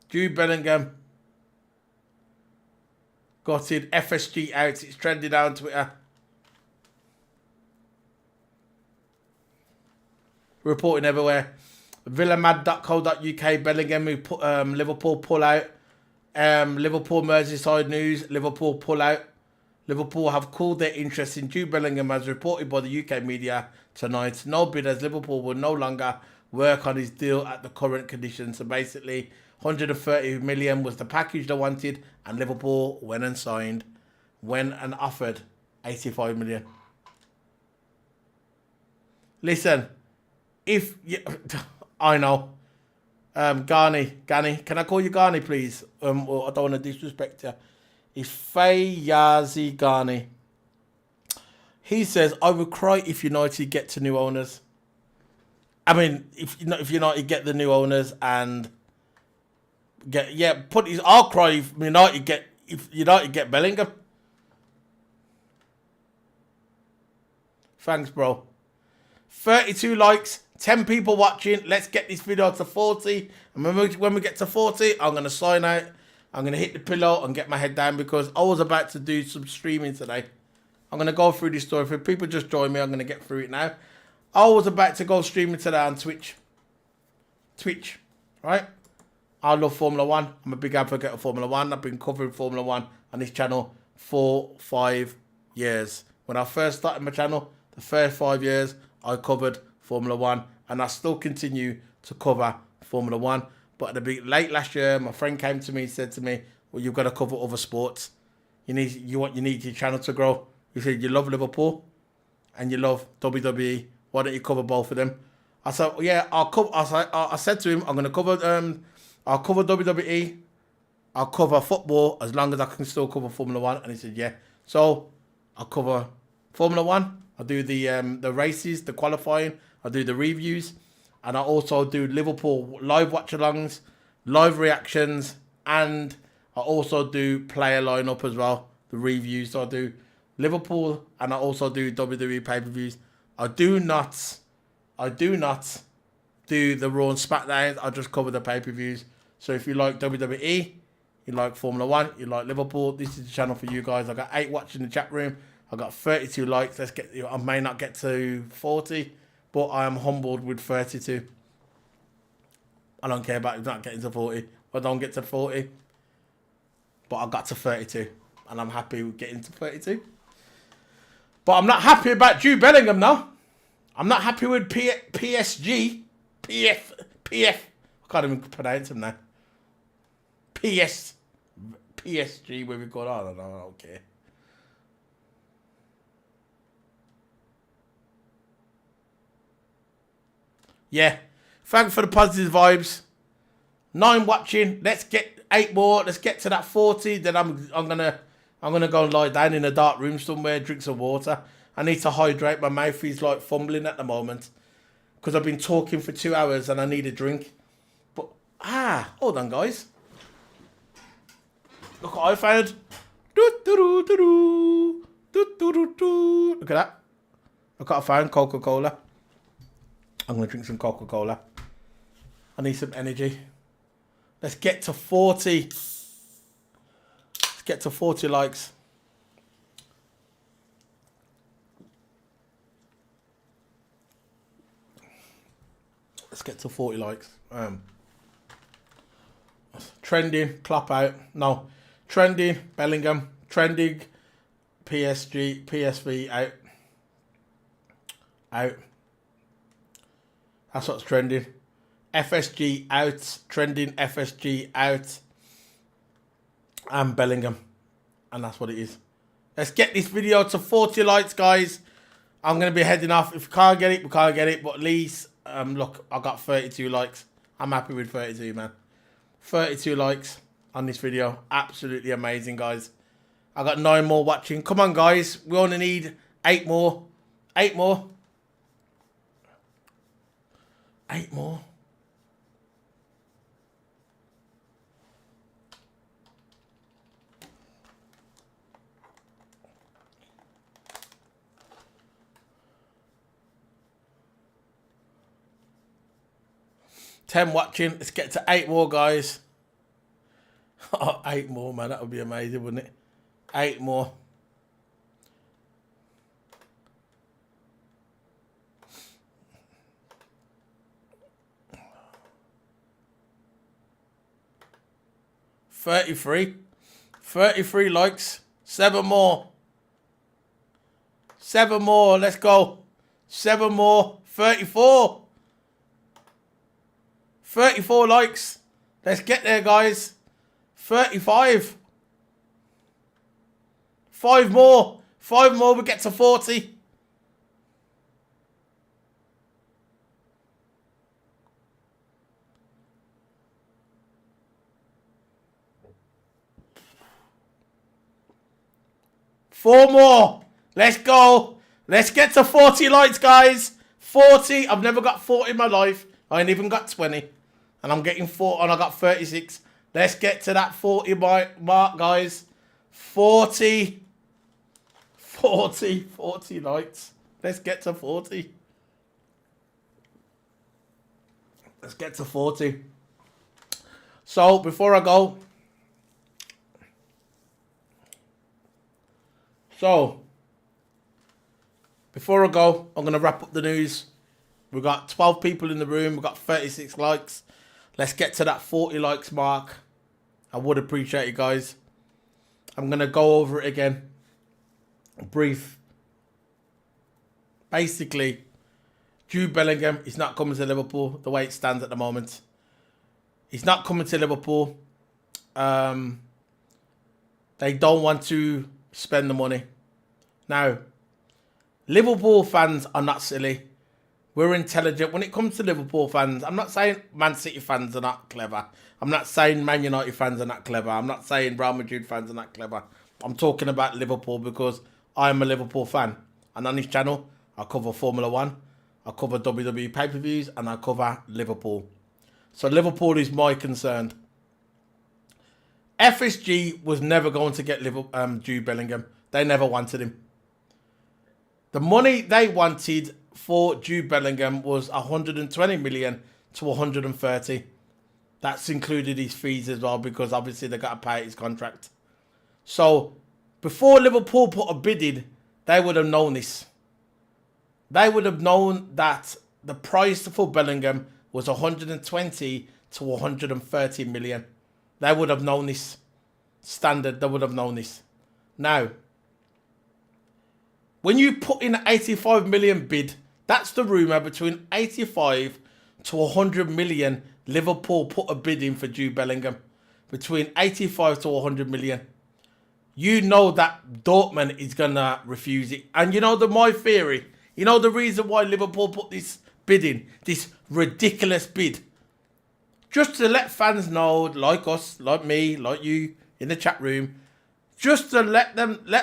Jude Bellingham. Gutted. FSG out. It's trending out on Twitter. Reporting everywhere. Villamad.co.uk. Bellingham who put Liverpool pull out. Liverpool Merseyside news. Liverpool pull out. Liverpool have cooled their interest in Jude Bellingham as reported by the UK media tonight. No bidders. Liverpool will no longer work on his deal at the current conditions. So basically, 130 million was the package they wanted, and Liverpool went and signed, went and offered 85 million. Listen, if you, I know, Ghani, can I call you Ghani, please? Well, I don't want to disrespect you. It's Fayazi Ghani. He says, I would cry if United get to new owners. I mean, if United get the new owners and I'll cry if United get Bellingham. Thanks, bro. 32 likes, 10 people watching. Let's get this video to 40. And when we get to 40, I'm gonna sign out. I'm gonna hit the pillow and get my head down because I was about to do some streaming today. I'm gonna go through this story. If people just join me, I'm gonna get through it now. I was about to go streaming today on Twitch. Right? I love Formula 1. I'm a big advocate of Formula 1. I've been covering Formula 1 on this channel for 5 years. When I first started my channel, the first 5 years, I covered Formula 1. And I still continue to cover Formula 1. But at the late last year, my friend came to me and said to me, well, you've got to cover other sports. You need your channel to grow. He said, you love Liverpool and you love WWE. Why don't you cover both of them? I said, yeah, I'll cover. I said to him, I'm gonna cover. I'll cover WWE. I'll cover football as long as I can still cover Formula 1. And he said, yeah. So I'll cover Formula 1. I'll do the races, the qualifying. I'll do the reviews, and I also do Liverpool live watch-alongs, live reactions, and I also do player lineup as well. The reviews. So I do Liverpool, and I also do WWE pay-per-views. I do not do the Raw and SmackDowns. I just cover the pay-per-views. So if you like WWE, you like Formula 1, you like Liverpool, this is the channel for you guys. I got 8 watching in the chat room. I got 32 likes. I may not get to 40, but I am humbled with 32. I don't care about not getting to 40. I don't get to 40, but I got to 32, and I'm happy with getting to 32. But I'm not happy about Jude Bellingham now. I'm not happy with PSG. I can't even pronounce him now. PSG, where we got on. I don't care. Yeah. Thanks for the positive vibes. 9 watching. Let's get 8 more. Let's get to that 40. Then I'm I'm going to go and lie down in a dark room somewhere, drink some water. I need to hydrate. My mouth is like fumbling at the moment because I've been talking for 2 hours and I need a drink. But, hold on, guys. Look what I found. Look at that. Look what I found, Coca-Cola. I'm going to drink some Coca-Cola. I need some energy. Let's get to 40. Let's get to 40 likes. Let's get to 40 likes. Trending, Klopp out. No. Trending, Bellingham. Trending, PSG, PSV out. Out. That's what's trending. FSG out. Trending, FSG out. And Bellingham. And that's what it is. Let's get this video to 40 likes, guys. I'm going to be heading off. If we can't get it, we can't get it. But at least, look, I got 32 likes. I'm happy with 32, man. 32 likes on this video. Absolutely amazing, guys. I got 9 more watching. Come on, guys. We only need 8 more. 8 more. 8 more. Ten watching. Let's get to 8 more, guys. Oh, 8 more, man. That would be amazing, wouldn't it? 8 more. $33. 33 likes. 7 more. 7 more. Let's go. 7 more. 34. 34 likes. Let's get there, guys. 35. 5 more. 5 more. We get to 40. Four more. Let's go. Let's get to 40 likes, guys. 40. I've never got 40 in my life. I ain't even got 20. And I'm getting 4 and I got 36. Let's get to that 40 mark, guys. 40 likes. Let's get to 40. Let's get to 40. So, before I go. I'm going to wrap up the news. We've got 12 people in the room. We've got 36 likes. Let's get to that 40 likes mark. I would appreciate it, guys. I'm going to go over it again. Brief. Basically, Jude Bellingham is not coming to Liverpool the way it stands at the moment. He's not coming to Liverpool. They don't want to spend the money. Now, Liverpool fans are not silly. We're intelligent. When it comes to Liverpool fans, I'm not saying Man City fans are not clever. I'm not saying Man United fans are not clever. I'm not saying Real Madrid fans are not clever. I'm talking about Liverpool because I'm a Liverpool fan. And on this channel, I cover Formula 1, I cover WWE pay-per-views, and I cover Liverpool. So Liverpool is my concern. FSG was never going to get Jude Bellingham. They never wanted him. The money they wanted for Jude Bellingham was 120 million to 130. That's included his fees as well because obviously they got to pay his contract. So before Liverpool put a bid in, they would have known this. They would have known that the price for Bellingham was 120 to 130 million. They would have known this. Standard, they would have known this. Now, when you put in an 85 million bid, that's the rumour, between 85 to 100 million, Liverpool put a bid in for Jude Bellingham. Between 85 to 100 million. You know that Dortmund is going to refuse it. And you know my theory, you know the reason why Liverpool put this bid in, this ridiculous bid. Just to let fans know, like us, like me, like you, in the chat room, just to let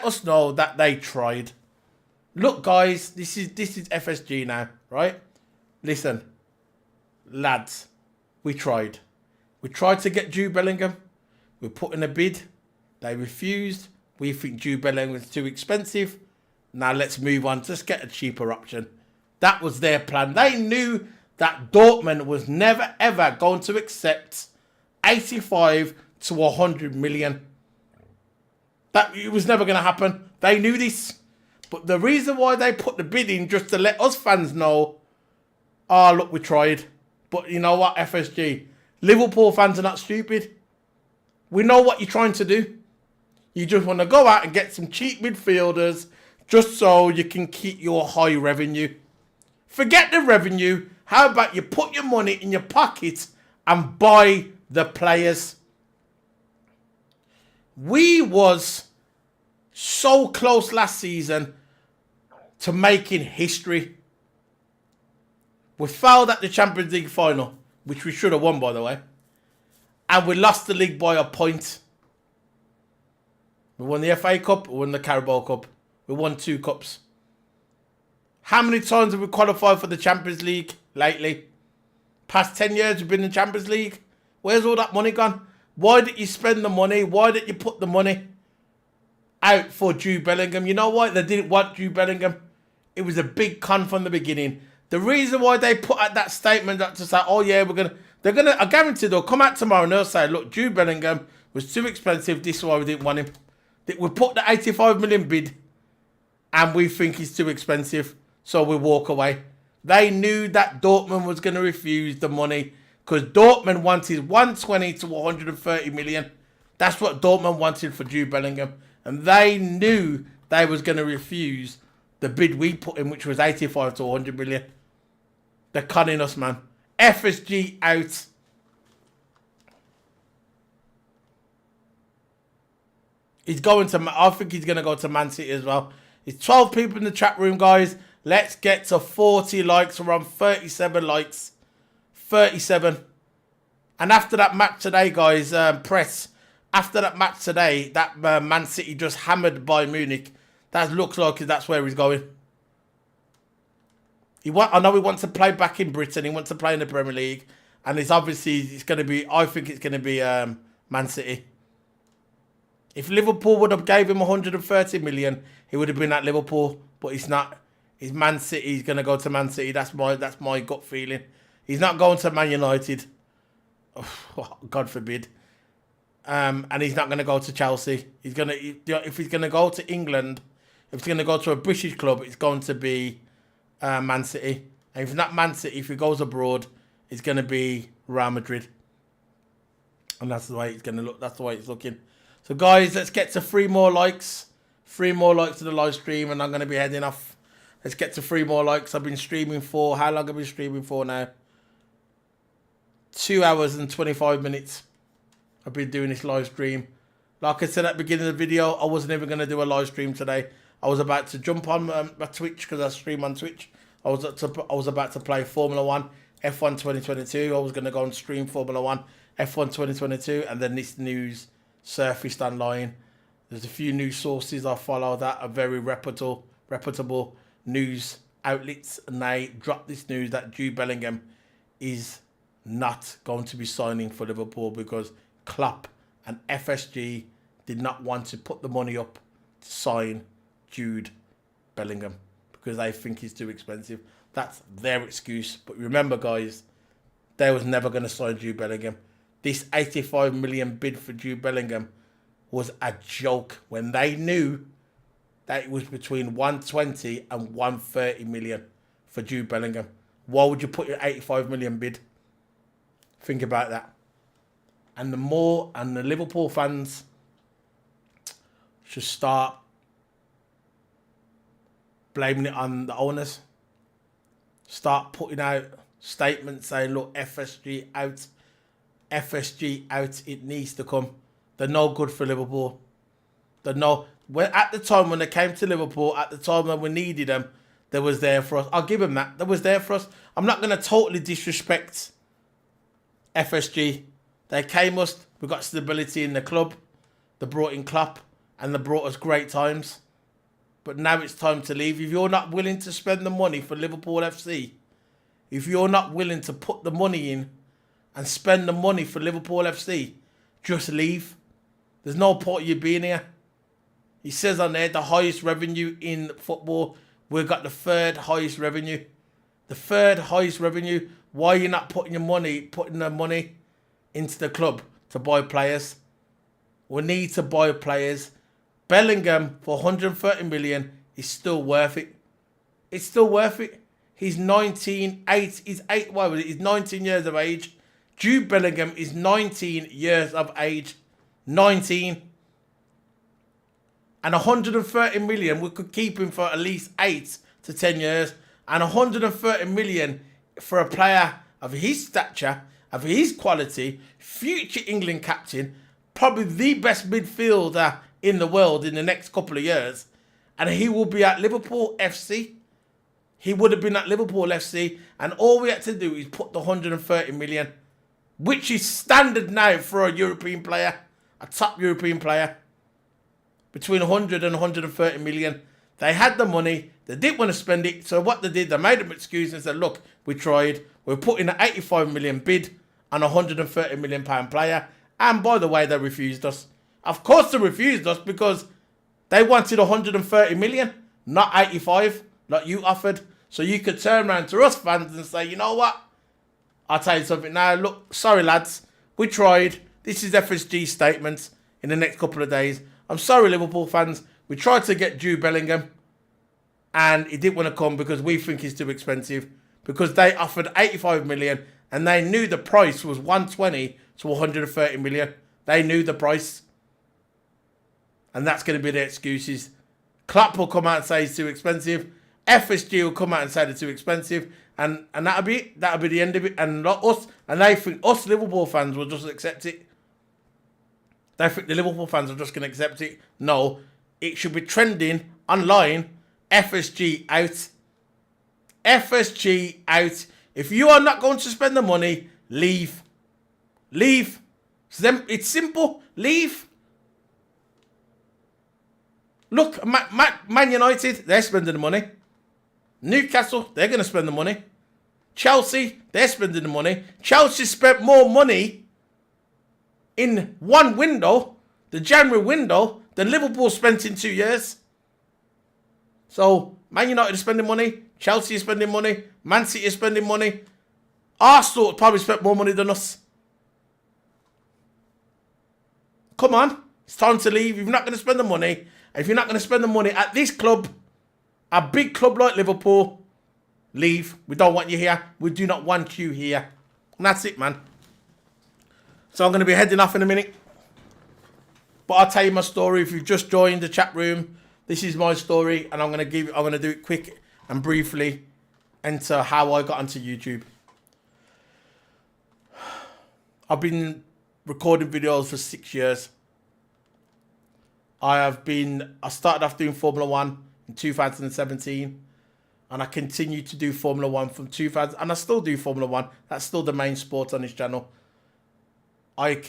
us know that they tried. Look, guys, this is FSG now, right? Listen, lads, we tried. We tried to get Jude Bellingham. We put in a bid. They refused. We think Jude Bellingham was too expensive. Now let's move on. Just get a cheaper option. That was their plan. They knew that Dortmund was never, ever going to accept 85 to 100 million. That it was never going to happen. They knew this. But the reason why they put the bid in, just to let us fans know, oh, look, we tried. But you know what, FSG? Liverpool fans are not stupid. We know what you're trying to do. You just want to go out and get some cheap midfielders just so you can keep your high revenue. Forget the revenue. How about you put your money in your pocket and buy the players? We was so close last season to making history. We failed at the Champions League final, which we should have won, by the way. And we lost the league by a point. We won the FA Cup, we won the Carabao Cup. We won 2 cups. How many times have we qualified for the Champions League lately? Past 10 years we've been in the Champions League. Where's all that money gone? Why did you spend the money? Why did you put the money out for Jude Bellingham? You know why? They didn't want Jude Bellingham. It was a big con from the beginning. The reason why they put out that statement that to say, oh yeah, I guarantee they'll come out tomorrow and they'll say, look, Jude Bellingham was too expensive. This is why we didn't want him. We put the 85 million bid and we think he's too expensive. So we walk away. They knew that Dortmund was going to refuse the money because Dortmund wanted 120 to 130 million. That's what Dortmund wanted for Jude Bellingham. And they knew they was going to refuse the bid we put in, which was 85 to 100 million. They're cunning us, man. FSG out. I think he's going to go to Man City as well. It's 12 people in the chat room, guys. Let's get to 40 likes. We're on 37 likes. 37. And after that match today, guys, press. After that match today, that Man City just hammered Bayern Munich. That looks like that's where he's going. I know he wants to play back in Britain. He wants to play in the Premier League. And it's going to be, I think it's going to be Man City. If Liverpool would have gave him 130 million, he would have been at Liverpool. But he's not. He's Man City. He's going to go to Man City. That's my gut feeling. He's not going to Man United. Oh, God forbid. And he's not going to go to Chelsea. If he's going to go to England, if he's going to go to a British club, it's going to be Man City. And if it's not Man City, if he goes abroad, it's going to be Real Madrid. And that's the way it's going to look. That's the way it's looking. So, guys, let's get to 3 more likes. 3 more likes to the live stream, and I'm going to be heading off. Let's get to 3 more likes. I've been streaming for, how long have I been streaming for now? 2 hours and 25 minutes. I've been doing this live stream. Like I said at the beginning of the video, I wasn't even going to do a live stream today. I was about to jump on my Twitch because I stream on Twitch. I was about to play Formula 1, F1 2022. I was going to go and stream Formula 1, F1 2022, and then this news surfaced online. There's a few news sources I follow that are very reputable news outlets, and they dropped this news that Jude Bellingham is not going to be signing for Liverpool because Klopp and FSG did not want to put the money up to sign Jude Bellingham because they think he's too expensive. That's their excuse. But remember, guys, they was never going to sign Jude Bellingham. This 85 million bid for Jude Bellingham was a joke when they knew that it was between 120 and 130 million for Jude Bellingham. Why would you put your 85 million bid? Think about that. And the Liverpool fans should start blaming it on the owners. Start putting out statements saying, look, FSG out. FSG out. It needs to come. They're no good for Liverpool. At the time when they came to Liverpool, at the time when we needed them, they was there for us. I'll give them that. They was there for us. I'm not going to totally disrespect FSG. They came us. We got stability in the club. They brought in Klopp. and they brought us great times. But now it's time to leave. If you're not willing to spend the money for Liverpool FC, if you're not willing to put the money in and spend the money for Liverpool FC, just leave. There's no point you being here. He says on there, the highest revenue in football. We've got the third highest revenue. The third highest revenue. Why are you not putting the money into the club to buy players? We need to buy players. Bellingham for 130 million is still worth it. It's still worth it. He's 19 years of age. Jude Bellingham is 19 years of age. 19. And 130 million, we could keep him for at least 8 to 10 years. And 130 million for a player of his stature, of his quality, future England captain, probably the best midfielder in the world in the next couple of years. And he will be at Liverpool FC. He would have been at Liverpool FC. And all we had to do is put the 130 million, which is standard now for a European player, a top European player. Between 100 and 130 million. They had the money. They didn't want to spend it. So what they did, they made an excuse and said, look, we tried. We're putting an 85 million bid on a 130 million pound player. And by the way, they refused us. Of course they refused us because they wanted 130 million, not 85 like you offered. So you could turn around to us fans and say, you know what? I'll tell you something now. Look, sorry lads. We tried. This is FSG statement in the next couple of days. I'm sorry, Liverpool fans. We tried to get Jude Bellingham and he didn't want to come because we think he's too expensive. Because they offered 85 million and they knew the price was 120 to 130 million. They knew the price. And that's going to be their excuses. Klopp will come out and say it's too expensive. FSG will come out and say they're too expensive. And that'll be it. That'll be the end of it. And not us. And they think us Liverpool fans will just accept it. They think the Liverpool fans are just going to accept it. No, it should be trending online. FSG out. FSG out. If you are not going to spend the money, leave. Leave. It's simple. Leave. Look, Man United, they're spending the money. Newcastle, they're going to spend the money. Chelsea, they're spending the money. Chelsea spent more money in one window, the January window, than Liverpool spent in 2 years. So, Man United is spending money. Chelsea is spending money. Man City is spending money. Arsenal probably spent more money than us. Come on. It's time to leave. If you're not going to spend the money, if you're not going to spend the money at this club, a big club like Liverpool, leave. We don't want you here. We do not want you here. And that's it, man. So I'm going to be heading off in a minute. But I'll tell you my story. If you've just joined the chat room, this is my story. And I'm going to do it quick and briefly into how I got onto YouTube. I've been recording videos for 6 years. I started off doing Formula 1 in 2017. And I continue to do Formula 1 from 2000. And I still do Formula 1. That's still the main sport on this channel. I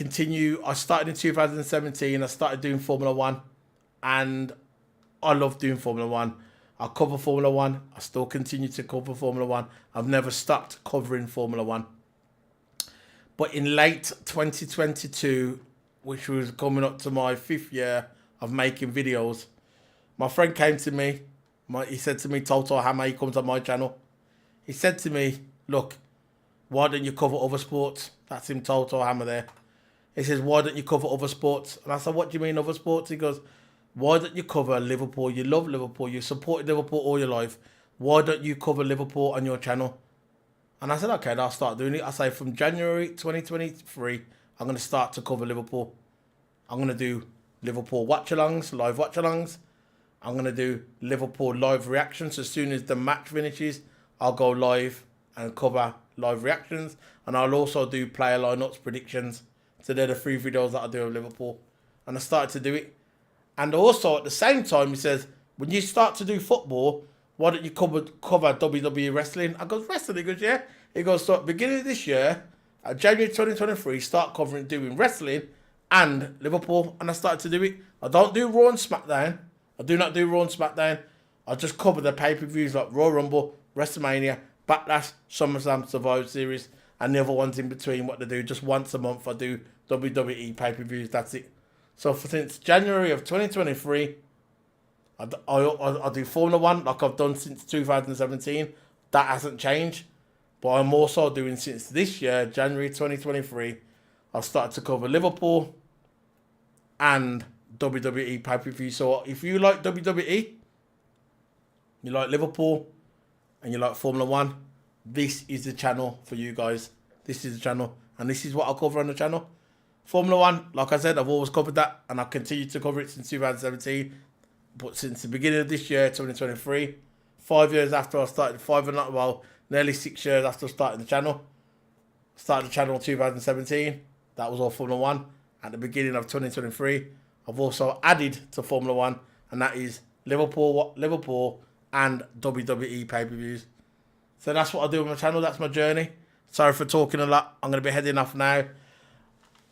started in 2017. I started doing Formula 1. And I love doing Formula 1. I cover Formula 1. I still continue to cover Formula 1. I've never stopped covering Formula 1. But in late 2022, which was coming up to my 5th year of making videos, my friend came to me. He said to me, Toto Hammer, he comes on my channel. He said to me, look, why don't you cover other sports? That's him, Toto Hammer there. He says, why don't you cover other sports? And I said, what do you mean other sports? He goes, why don't you cover Liverpool? You love Liverpool. You supported Liverpool all your life. Why don't you cover Liverpool on your channel? And I said, okay, I'll start doing it. I say from January 2023, I'm going to start to cover Liverpool. I'm going to do Liverpool watch-alongs, live watch-alongs. I'm going to do Liverpool live reactions. As soon as the match finishes, I'll go live and cover live reactions. And I'll also do player lineups, predictions. So they're the 3 videos that I do of Liverpool. And I started to do it. And also at the same time, he says, when you start to do football, why don't you cover WWE wrestling? I goes, wrestling? He goes, yeah. He goes, so at the beginning of this year, January 2023, start doing wrestling and Liverpool, and I started to do it. I don't do Raw and SmackDown. I do not do Raw and SmackDown. I just cover the pay-per-views like Royal Rumble, WrestleMania, Backlash, SummerSlam, Survivor Series, and the other ones in between. What they do, just once a month, I do WWE pay-per-views. That's it. So since January of 2023, I do Formula One like I've done since 2017. That hasn't changed. But I'm also doing since this year, January 2023, I've started to cover Liverpool and WWE pay-per-view. So if you like WWE, you like Liverpool, and you like Formula One, this is the channel for you guys. This is the channel, and this is what I'll cover on the channel. Formula One, like I said, I've always covered that, and I've continued to cover it since 2017. But since the beginning of this year, 2023, 5 years after I started, nearly 6 years after starting the channel. Started the channel in 2017. That was all Formula One. At the beginning of 2023, I've also added to Formula One, and that is Liverpool and WWE pay-per-views. So that's what I do on my channel. That's my journey. Sorry for talking a lot. I'm going to be heading off now.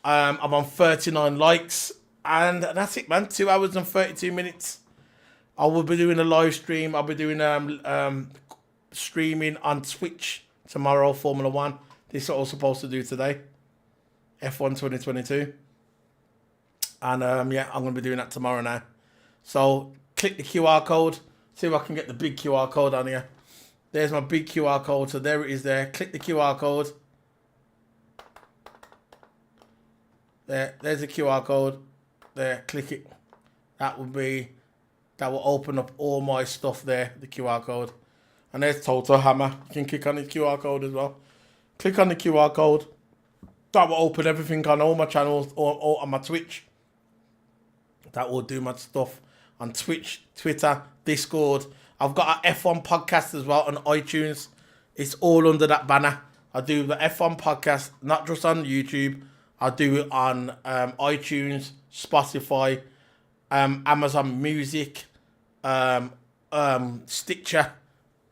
I'm on 39 likes, and that's it, man. 2 hours and 32 minutes. I will be doing a live stream. I'll be doing streaming on Twitch tomorrow, Formula One. This is what I was supposed to do today, F1 2022. And yeah, I'm going to be doing that tomorrow now. So click the QR code. See if I can get the big QR code on here. There's my big QR code. So there it is there. Click the QR code. There's the QR code. There, click it. That will open up all my stuff there, the QR code. And there's TOTO Hammer. You can click on the QR code as well. Click on the QR code. That will open everything on all my channels or on my Twitch. That will do my stuff on Twitch, Twitter, Discord. I've got an F1 podcast as well on iTunes. It's all under that banner. I do the F1 podcast, not just on YouTube. I do it on iTunes, Spotify, Amazon Music, Stitcher,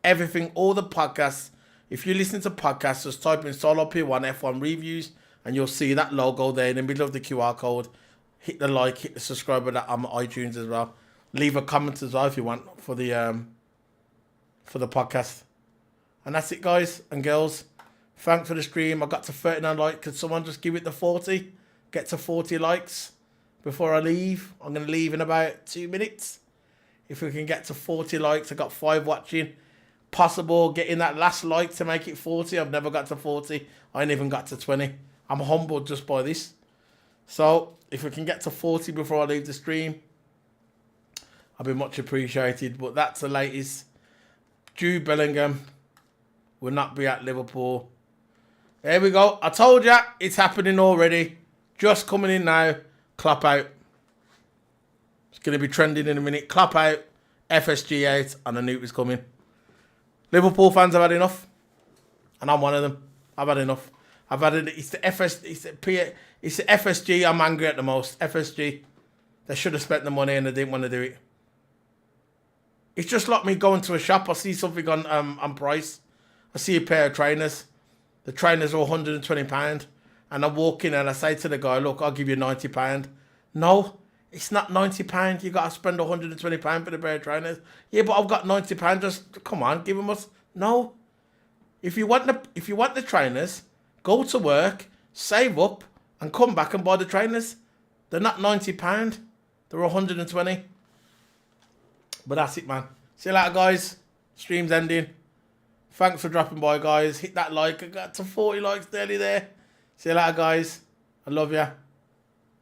everything, all the podcasts. If you listen to podcasts, just type in Solo P1 F1 Reviews, and you'll see that logo there in the middle of the QR code. Hit the like, hit the subscribe button on iTunes as well. Leave a comment as well if you want for the podcast. And that's it, guys and girls. Thanks for the stream. I got to 39 likes. Could someone just give it the 40? Get to 40 likes before I leave. I'm going to leave in about 2 minutes. If we can get to 40 likes, I got 5 watching. Possible getting that last like to make it 40. I've never got to 40. I ain't even got to 20. I'm humbled just by this. So if we can get to 40 before I leave the stream, I'll be much appreciated. But that's the latest. Jude Bellingham will not be at Liverpool. There we go. I told ya, it's happening already. Just coming in now. Klopp out. It's going to be trending in a minute. Klopp out. FSG out. And I knew it was coming. Liverpool fans have had enough. And I'm one of them. I've had enough. I've had it. It's the FSG I'm angry at the most. FSG. They should have spent the money and they didn't want to do it. It's just like me going to a shop. I see something on price. I see a pair of trainers. The trainers are £120. And I walk in and I say to the guy, look, I'll give you £90. No, it's not £90. You got to spend £120 for the pair of trainers. Yeah, but I've got £90. Just come on, give them us. No. If you want the trainers, go to work, save up, and come back and buy the trainers. They're not £90. They're £120. But that's it, man. See you later, guys. Stream's ending. Thanks for dropping by, guys. Hit that like. I got to 40 likes nearly there. See you later, guys. I love ya.